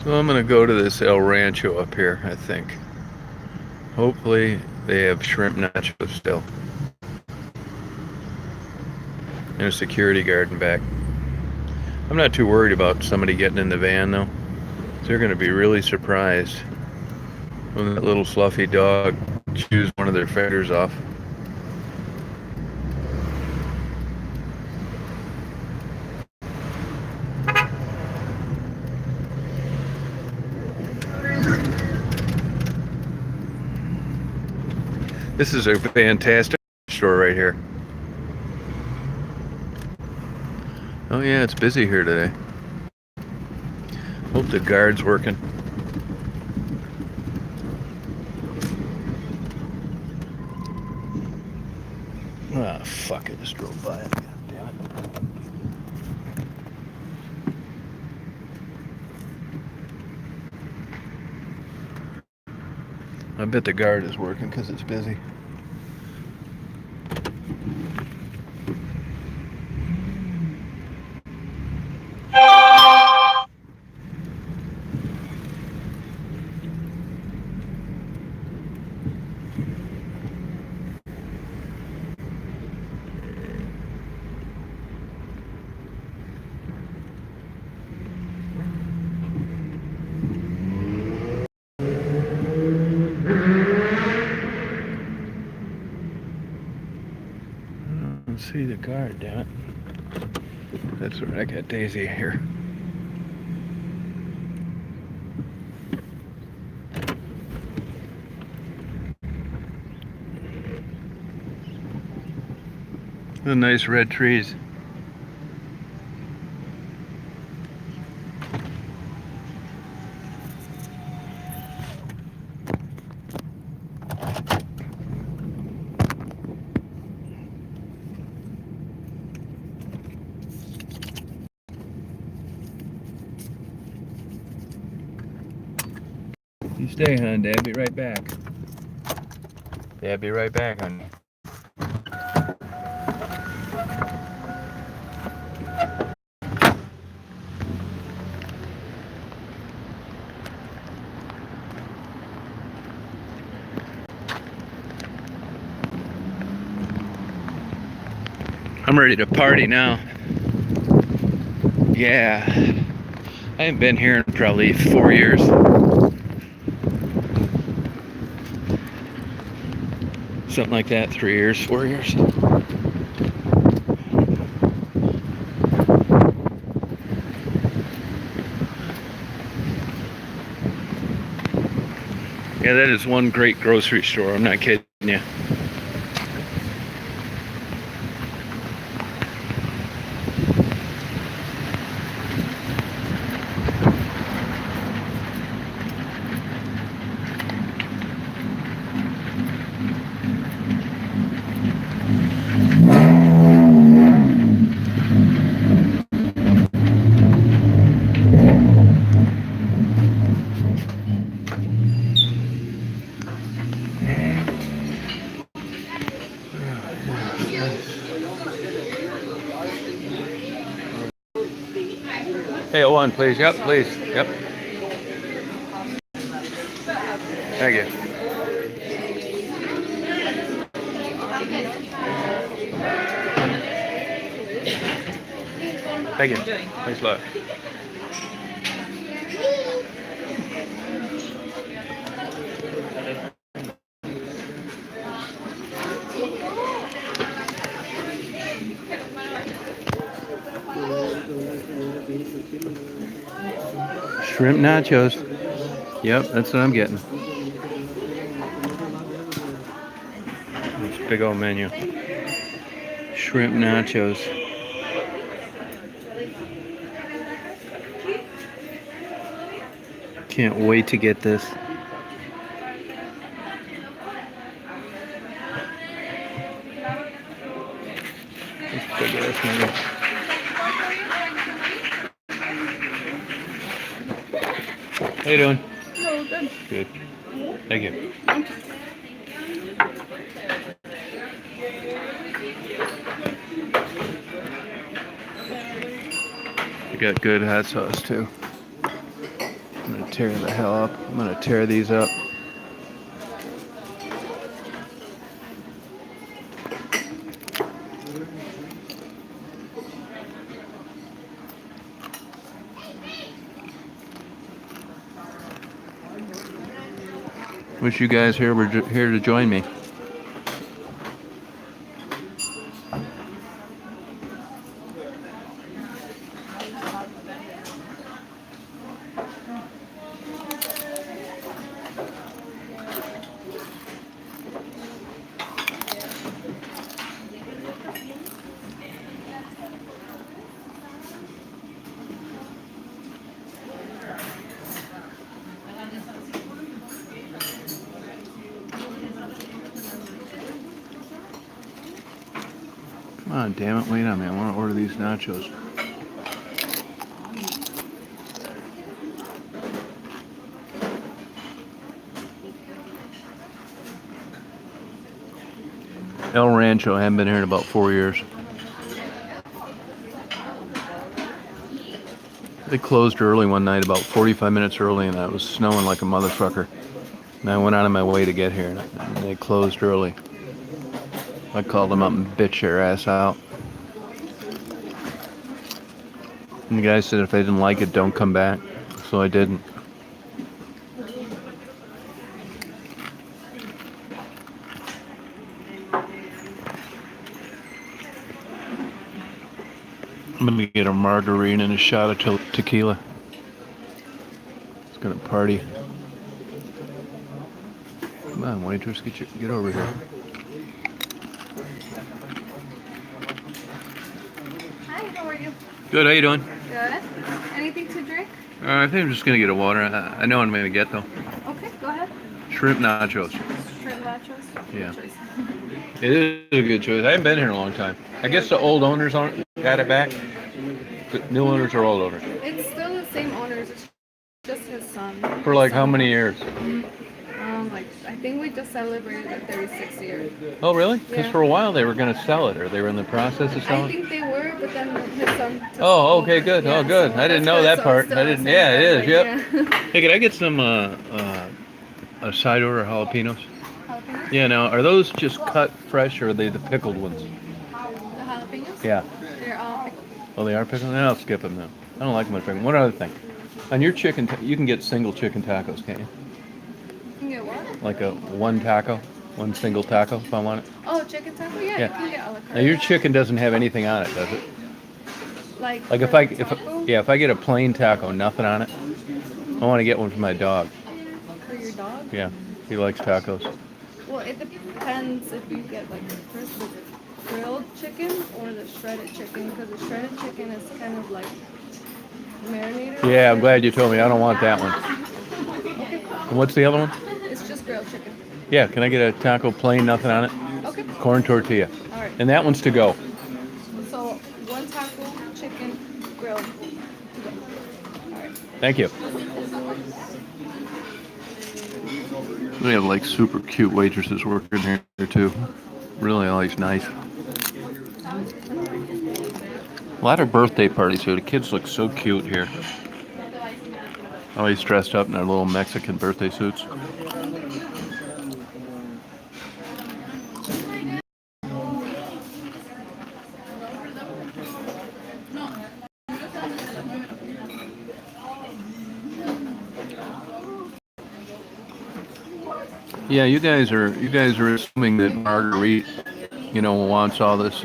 So I'm gonna go to this El Rancho up here, I think. Hopefully they have shrimp nachos still. And a security guard in back. I'm not too worried about somebody getting in the van though. They're gonna be really surprised when that little fluffy dog chews one of their feathers off. This is a fantastic store right here. Oh yeah, it's busy here today. Hope the guard's working. Ah, fuck, I just drove by it. God damn it. I bet the guard is working because it's busy. See the guard, damn it. That's right, I got Daisy here. The nice red trees. You stay, hon. Dad, be right back. Dad, be right back, honey. I'm ready to party now. Yeah. I haven't been here in probably 4 years. Something like that, 3 years, 4 years. Yeah, that is one great grocery store. I'm not kidding you. Hey, one, please. Yep, please. Yep. Thank you. Thank you. Thanks a lot. Shrimp nachos. Yep, that's what I'm getting. This big old menu. Shrimp nachos. Can't wait to get this. Let's big ass maybe. How you doing? No, good. Good. Thank you. You got good hot sauce too. I'm gonna tear the hell up. I'm gonna tear these up. Wish you guys here were here to join me. Come on, damn it, wait on me. I want to order these nachos. El Rancho, I haven't been here in about 4 years. They closed early one night, about 45 minutes early, and it was snowing like a motherfucker. And I went out of my way to get here, and they closed early. I called them up and bitched their ass out. And the guy said if they didn't like it, don't come back. So I didn't. I'm gonna get a margarita and a shot of tequila. It's gonna party. Come on, waitress, get over here. Hi, how are you? Good, how you doing? Good. Anything to drink? I think I'm just gonna get a water. I know what I'm gonna get though. Okay, go ahead. Shrimp nachos. Shrimp nachos. Yeah. Good choice. It is a good choice. I haven't been here in a long time. I guess the old owners got it back. The new owners are old owners. It's still the same owners. It's just his son. For like how many years? Like I think we just celebrated the 36th year. Oh, really? Because Yeah. for a while they were going to sell it, or they were in the process of I selling. think they were, but then his son. Took Oh, okay, over. good. Yeah, Oh, good. so I didn't that's know good. that So part. it's still I the didn't. same Yeah, it is. family, Yep. yeah. Hey, could I get some a side order of jalapenos? Jalapenos? Yeah. Now, are those just cut fresh, or are they the pickled ones? The jalapenos? Yeah. They're all pickled. Oh, they are pickled. No, I'll skip them then. I don't like them pickled. One other thing. On your chicken, you can get single chicken tacos, can't you? You can get what? Like a one taco, one single taco, if I want it. Oh, chicken taco? Yeah, Yeah. you can get a la carte. Now your chicken doesn't have anything on it, does it? Like Like for if I get a plain taco, nothing on it, I want to get one for my dog. For your dog? Yeah, he likes tacos. Well, it depends if you get like first the grilled chicken or the shredded chicken, because the shredded chicken is kind of like marinated. Yeah, I'm glad you told me. I don't want that one. Okay. And what's the other one? It's just grilled chicken. Yeah, can I get a taco plain, nothing on it? Okay. Corn tortilla. All right. And that one's to go. So one taco, chicken, grilled. To go. All right. Thank you. We have like super cute waitresses working here too. Really always nice. A lot of birthday parties here. The kids look so cute here. Always dressed up in their little Mexican birthday suits. Yeah, you guys are assuming that Marguerite, wants all this.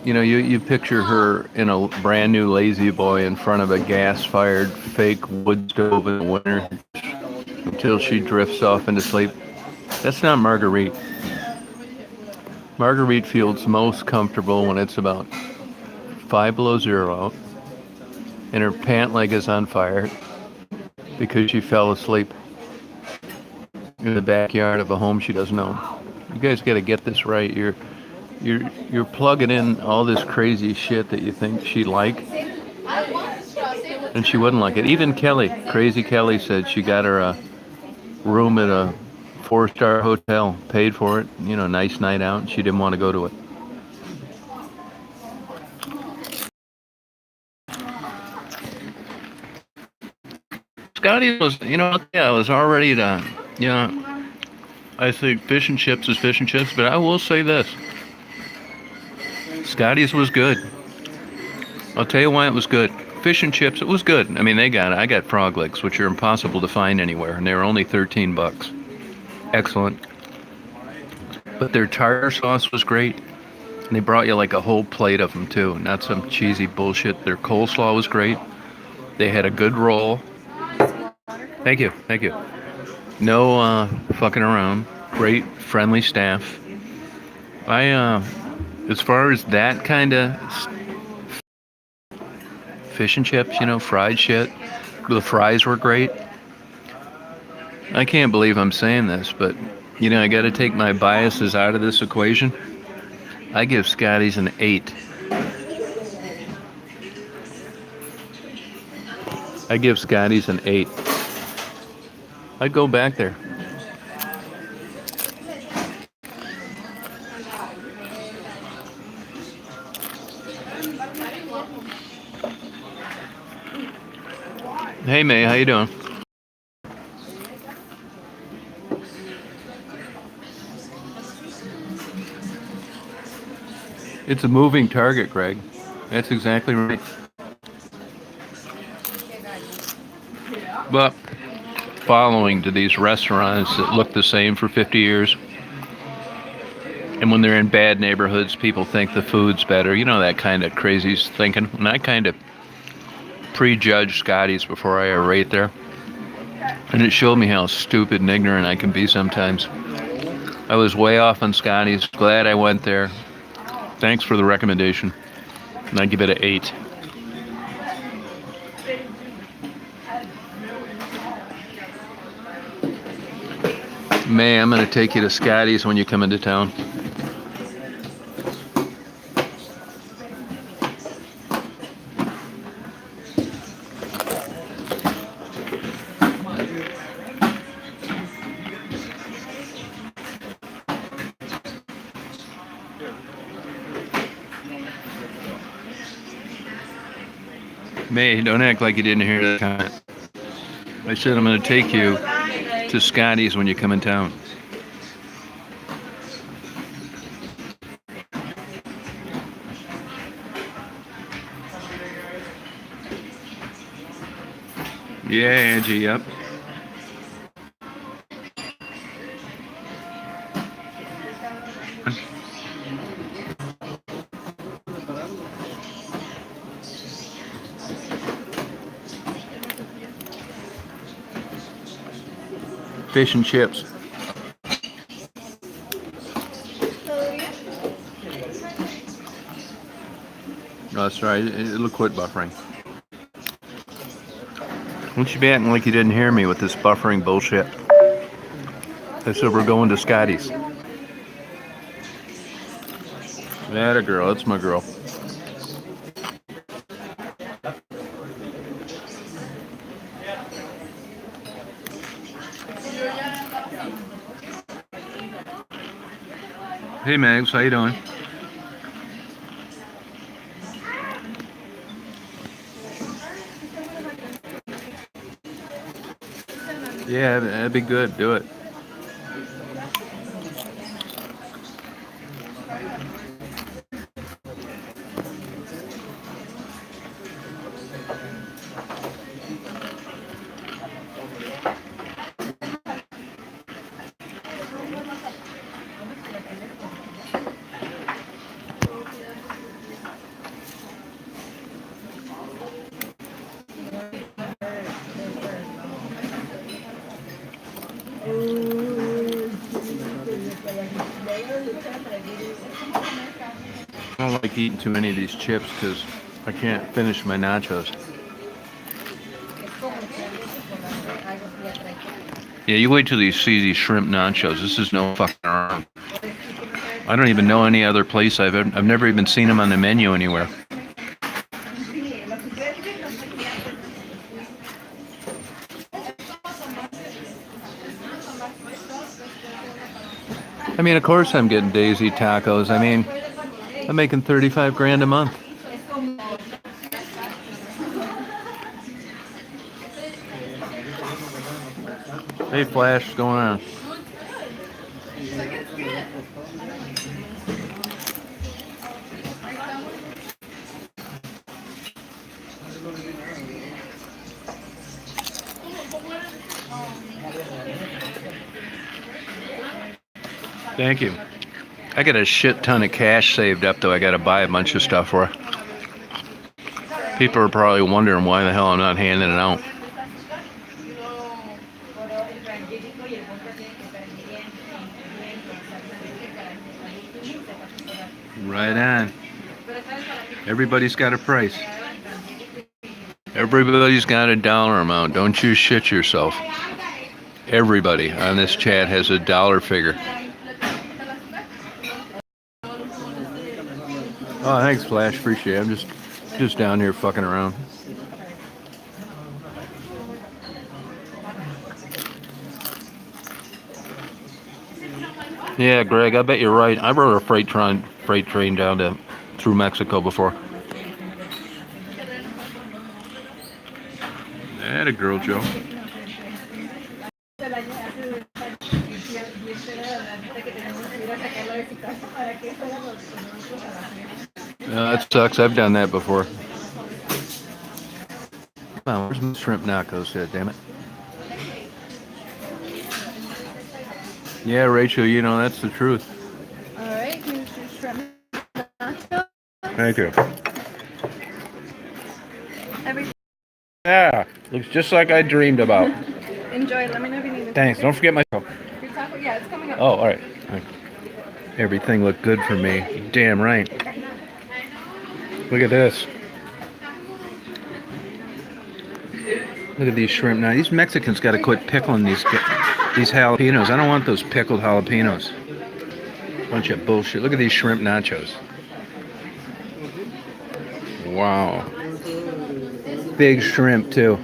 You picture her in a brand new Lazy Boy in front of a gas-fired fake wood stove in the winter until she drifts off into sleep. That's not Marguerite. Marguerite feels most comfortable when it's about 5 below 0 out and her pant leg is on fire because she fell asleep in the backyard of a home she doesn't own. You guys got to get this right. You're plugging in all this crazy shit that you think she'd like, and she wouldn't like it. Even Kelly, Crazy Kelly, said she got her a room at a 4-star hotel, paid for it, nice night out, and she didn't want to go to it. Scotty was, I was already done. I think fish and chips is fish and chips, but I will say this. Scotty's was good. I'll tell you why it was good. Fish and chips, it was good. I mean, I got frog legs, which are impossible to find anywhere, and they were only $13. Excellent. But their tartar sauce was great. And they brought you like a whole plate of them too, not some cheesy bullshit. Their coleslaw was great. They had a good roll. Thank you. No fucking around. Great, friendly staff. As far as that kind of fish and chips, fried shit, the fries were great. I can't believe I'm saying this, but, I got to take my biases out of this equation. I give Scotty's an 8. I give Scotty's an 8. I'd go back there. Hey May, how you doing? It's a moving target, Greg. That's exactly right. But following to these restaurants that look the same for 50 years, and when they're in bad neighborhoods, people think the food's better. That kind of crazy thinking. And I kind of prejudge Scotty's before I rate there. And it showed me how stupid and ignorant I can be sometimes. I was way off on Scotty's. Glad I went there. Thanks for the recommendation. And I give it an 8. May, I'm going to take you to Scotty's when you come into town. May, don't act like you didn't hear that comment. I said I'm going to take you to Scotty's when you come in town. Yeah, Angie, yep. Fish and chips. No, that's right. It'll quit buffering. Don't you be acting like you didn't hear me with this buffering bullshit. I said we're going to Scotty's. That a girl. That's my girl. Hey Mags, how you doing? Yeah, that'd be good. Do it. I don't like eating too many of these chips because I can't finish my nachos. Yeah, you wait till you see these shrimp nachos. This is no fucking around. I don't even know any other place I've never even seen them on the menu anywhere. I mean, of course I'm getting Daisy tacos. I mean, I'm making 35 grand a month. Hey, Flash, what's going on? Thank you. I got a shit ton of cash saved up, though. I got to buy a bunch of stuff for. People are probably wondering why the hell I'm not handing it out. Right on. Everybody's got a price. Everybody's got a dollar amount. Don't you shit yourself. Everybody on this chat has a dollar figure. Oh, thanks, Flash. Appreciate it. I'm just down here fucking around. Yeah, Greg, I bet you're right. I rode a freight train down through Mexico before. That a girl, Joe. That sucks. I've done that before. Come on, where's my shrimp nachos at, damn it? Yeah, Rachel, you know, that's the truth. Alright, here's your shrimp nacho. Thank you. Everything. Yeah, looks just like I dreamed about. Enjoy. Let me know if you need anything. Thanks. Don't forget my... Your taco? Yeah, it's coming up. Oh, all right. Everything looked good for me. Damn right. Look at this. Look at these shrimp now. These Mexicans got to quit pickling these jalapenos. I don't want those pickled jalapenos. Bunch of bullshit. Look at these shrimp nachos. Wow. Big shrimp too.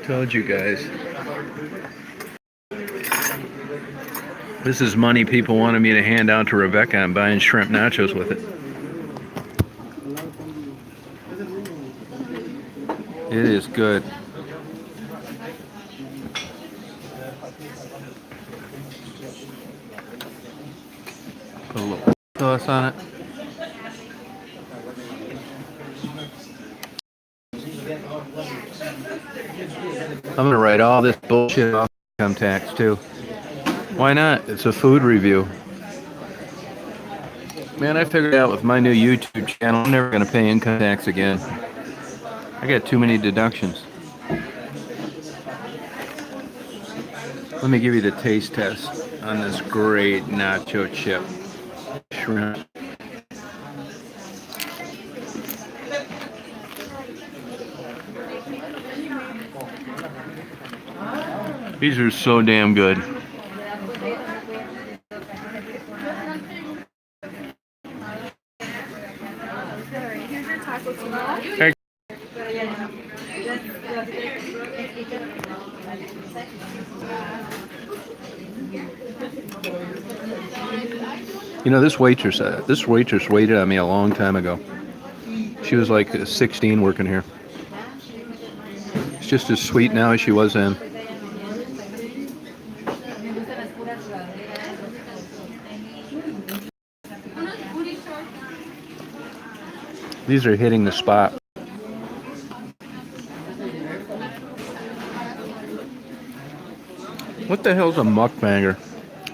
Told you guys. This is money people wanted me to hand out to Rebecca. I'm buying shrimp nachos with it. It is good. Put a little sauce on it. I'm gonna write all this bullshit off income tax too. Why not? It's a food review. Man, I figured out with my new YouTube channel, I'm never gonna pay income tax again. I got too many deductions. Let me give you the taste test on this great nacho chip shrimp. These are so damn good. Here's your taco tomorrow. Hey. You know, this waitress waited on me a long time ago. She was like 16 working here. She's just as sweet now as she was then. These are hitting the spot. What the hell's a mukbanger?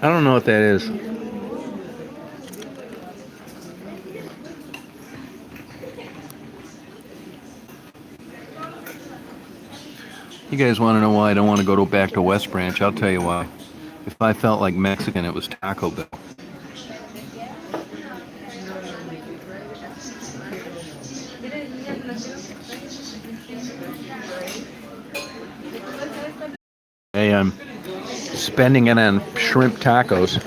I don't know what that is. You guys want to know why I don't want to go back to West Branch? I'll tell you why. If I felt like Mexican, it was Taco Bell. Hey, I'm spending it on shrimp tacos.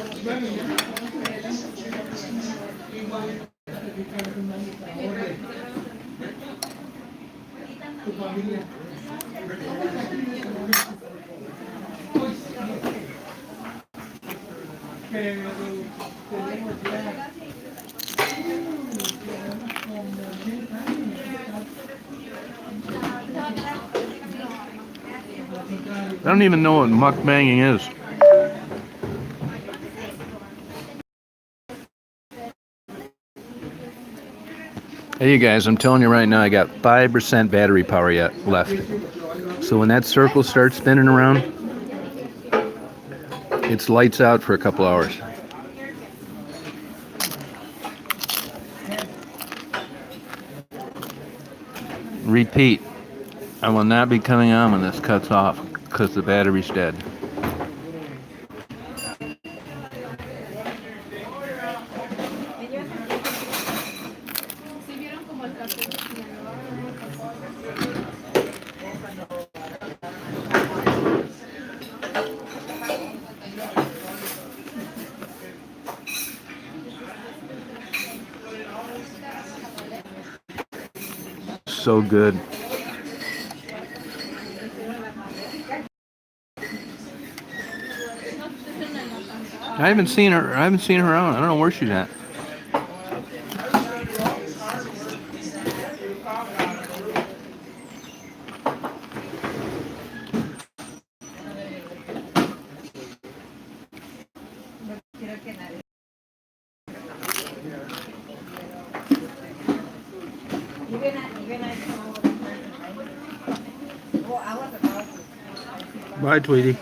I don't even know what mukbanging is. Hey, you guys, I'm telling you right now, I got 5% battery power yet left. So when that circle starts spinning around, it's lights out for a couple hours. Repeat, I will not be coming on when this cuts off because the battery's dead. So good. I haven't seen her around. I don't know where she's at. Bye, Tweety.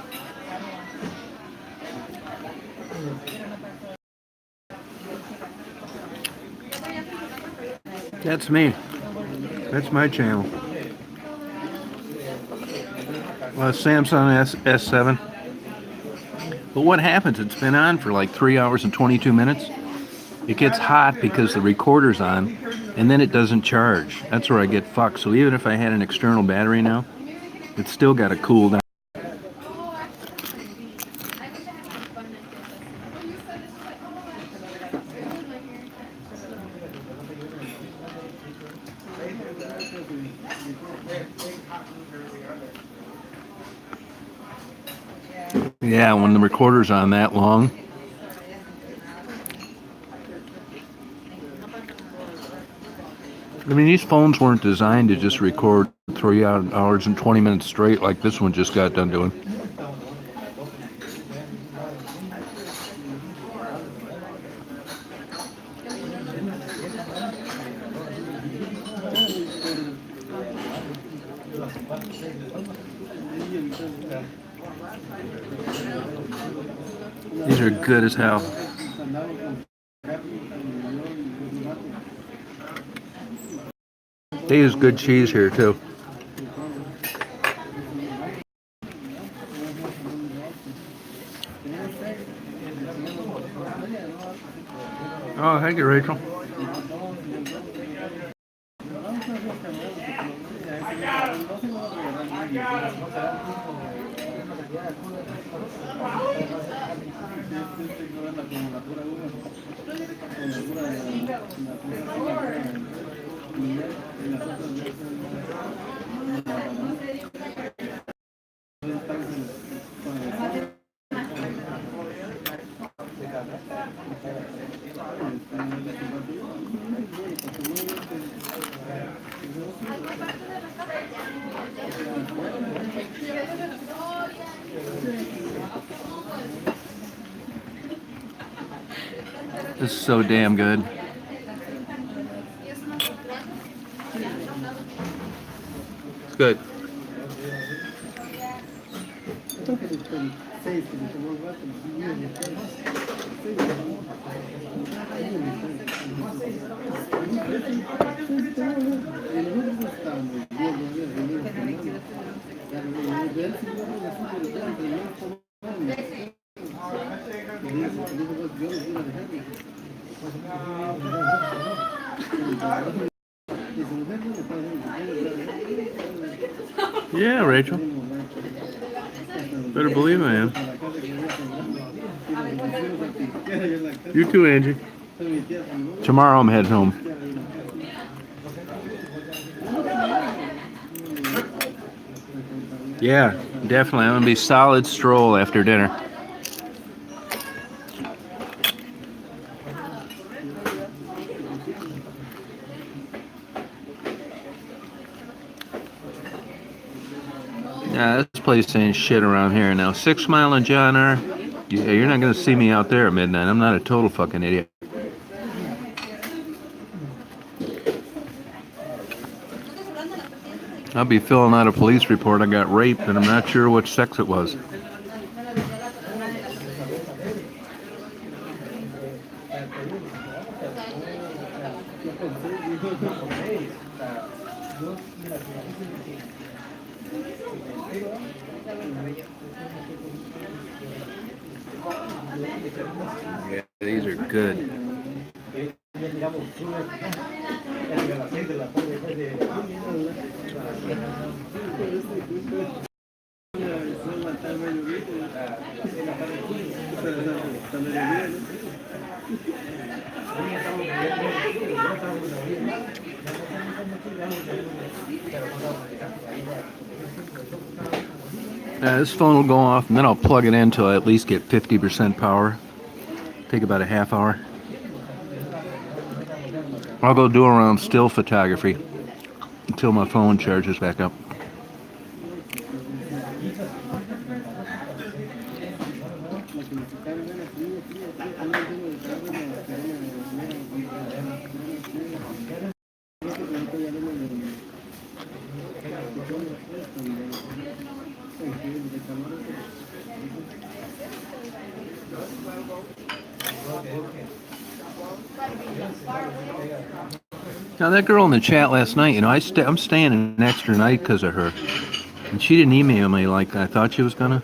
That's me. That's my channel. Samsung S7. But what happens? It's been on for like 3 hours and 22 minutes. It gets hot because the recorder's on, and then it doesn't charge. That's where I get fucked. So even if I had an external battery now, it's still got to cool down. Yeah, when the recorder's on that long. I mean, these phones weren't designed to just record 3 hours and 20 minutes straight like this one just got done doing. These are good as hell. They use good cheese here too. Oh, thank you, Rachel. This is so damn good. It's good. Yeah, Rachel. Better believe I am. You too, Angie. Tomorrow I'm heading home. Yeah, definitely. I'm gonna be solid stroll after dinner. Yeah, this place ain't shit around here now. 6 Mile and John R. Yeah, you're not gonna see me out there at midnight. I'm not a total fucking idiot. I'll be filling out a police report. I got raped, and I'm not sure which sex it was. Yeah, these are good. This phone will go off, and then I'll plug it in until I at least get 50% power. Take about a half hour. I'll go do around still photography until my phone charges back up. Now that girl in the chat last night, you know, I'm staying an extra night because of her, and she didn't email me like I thought she was gonna.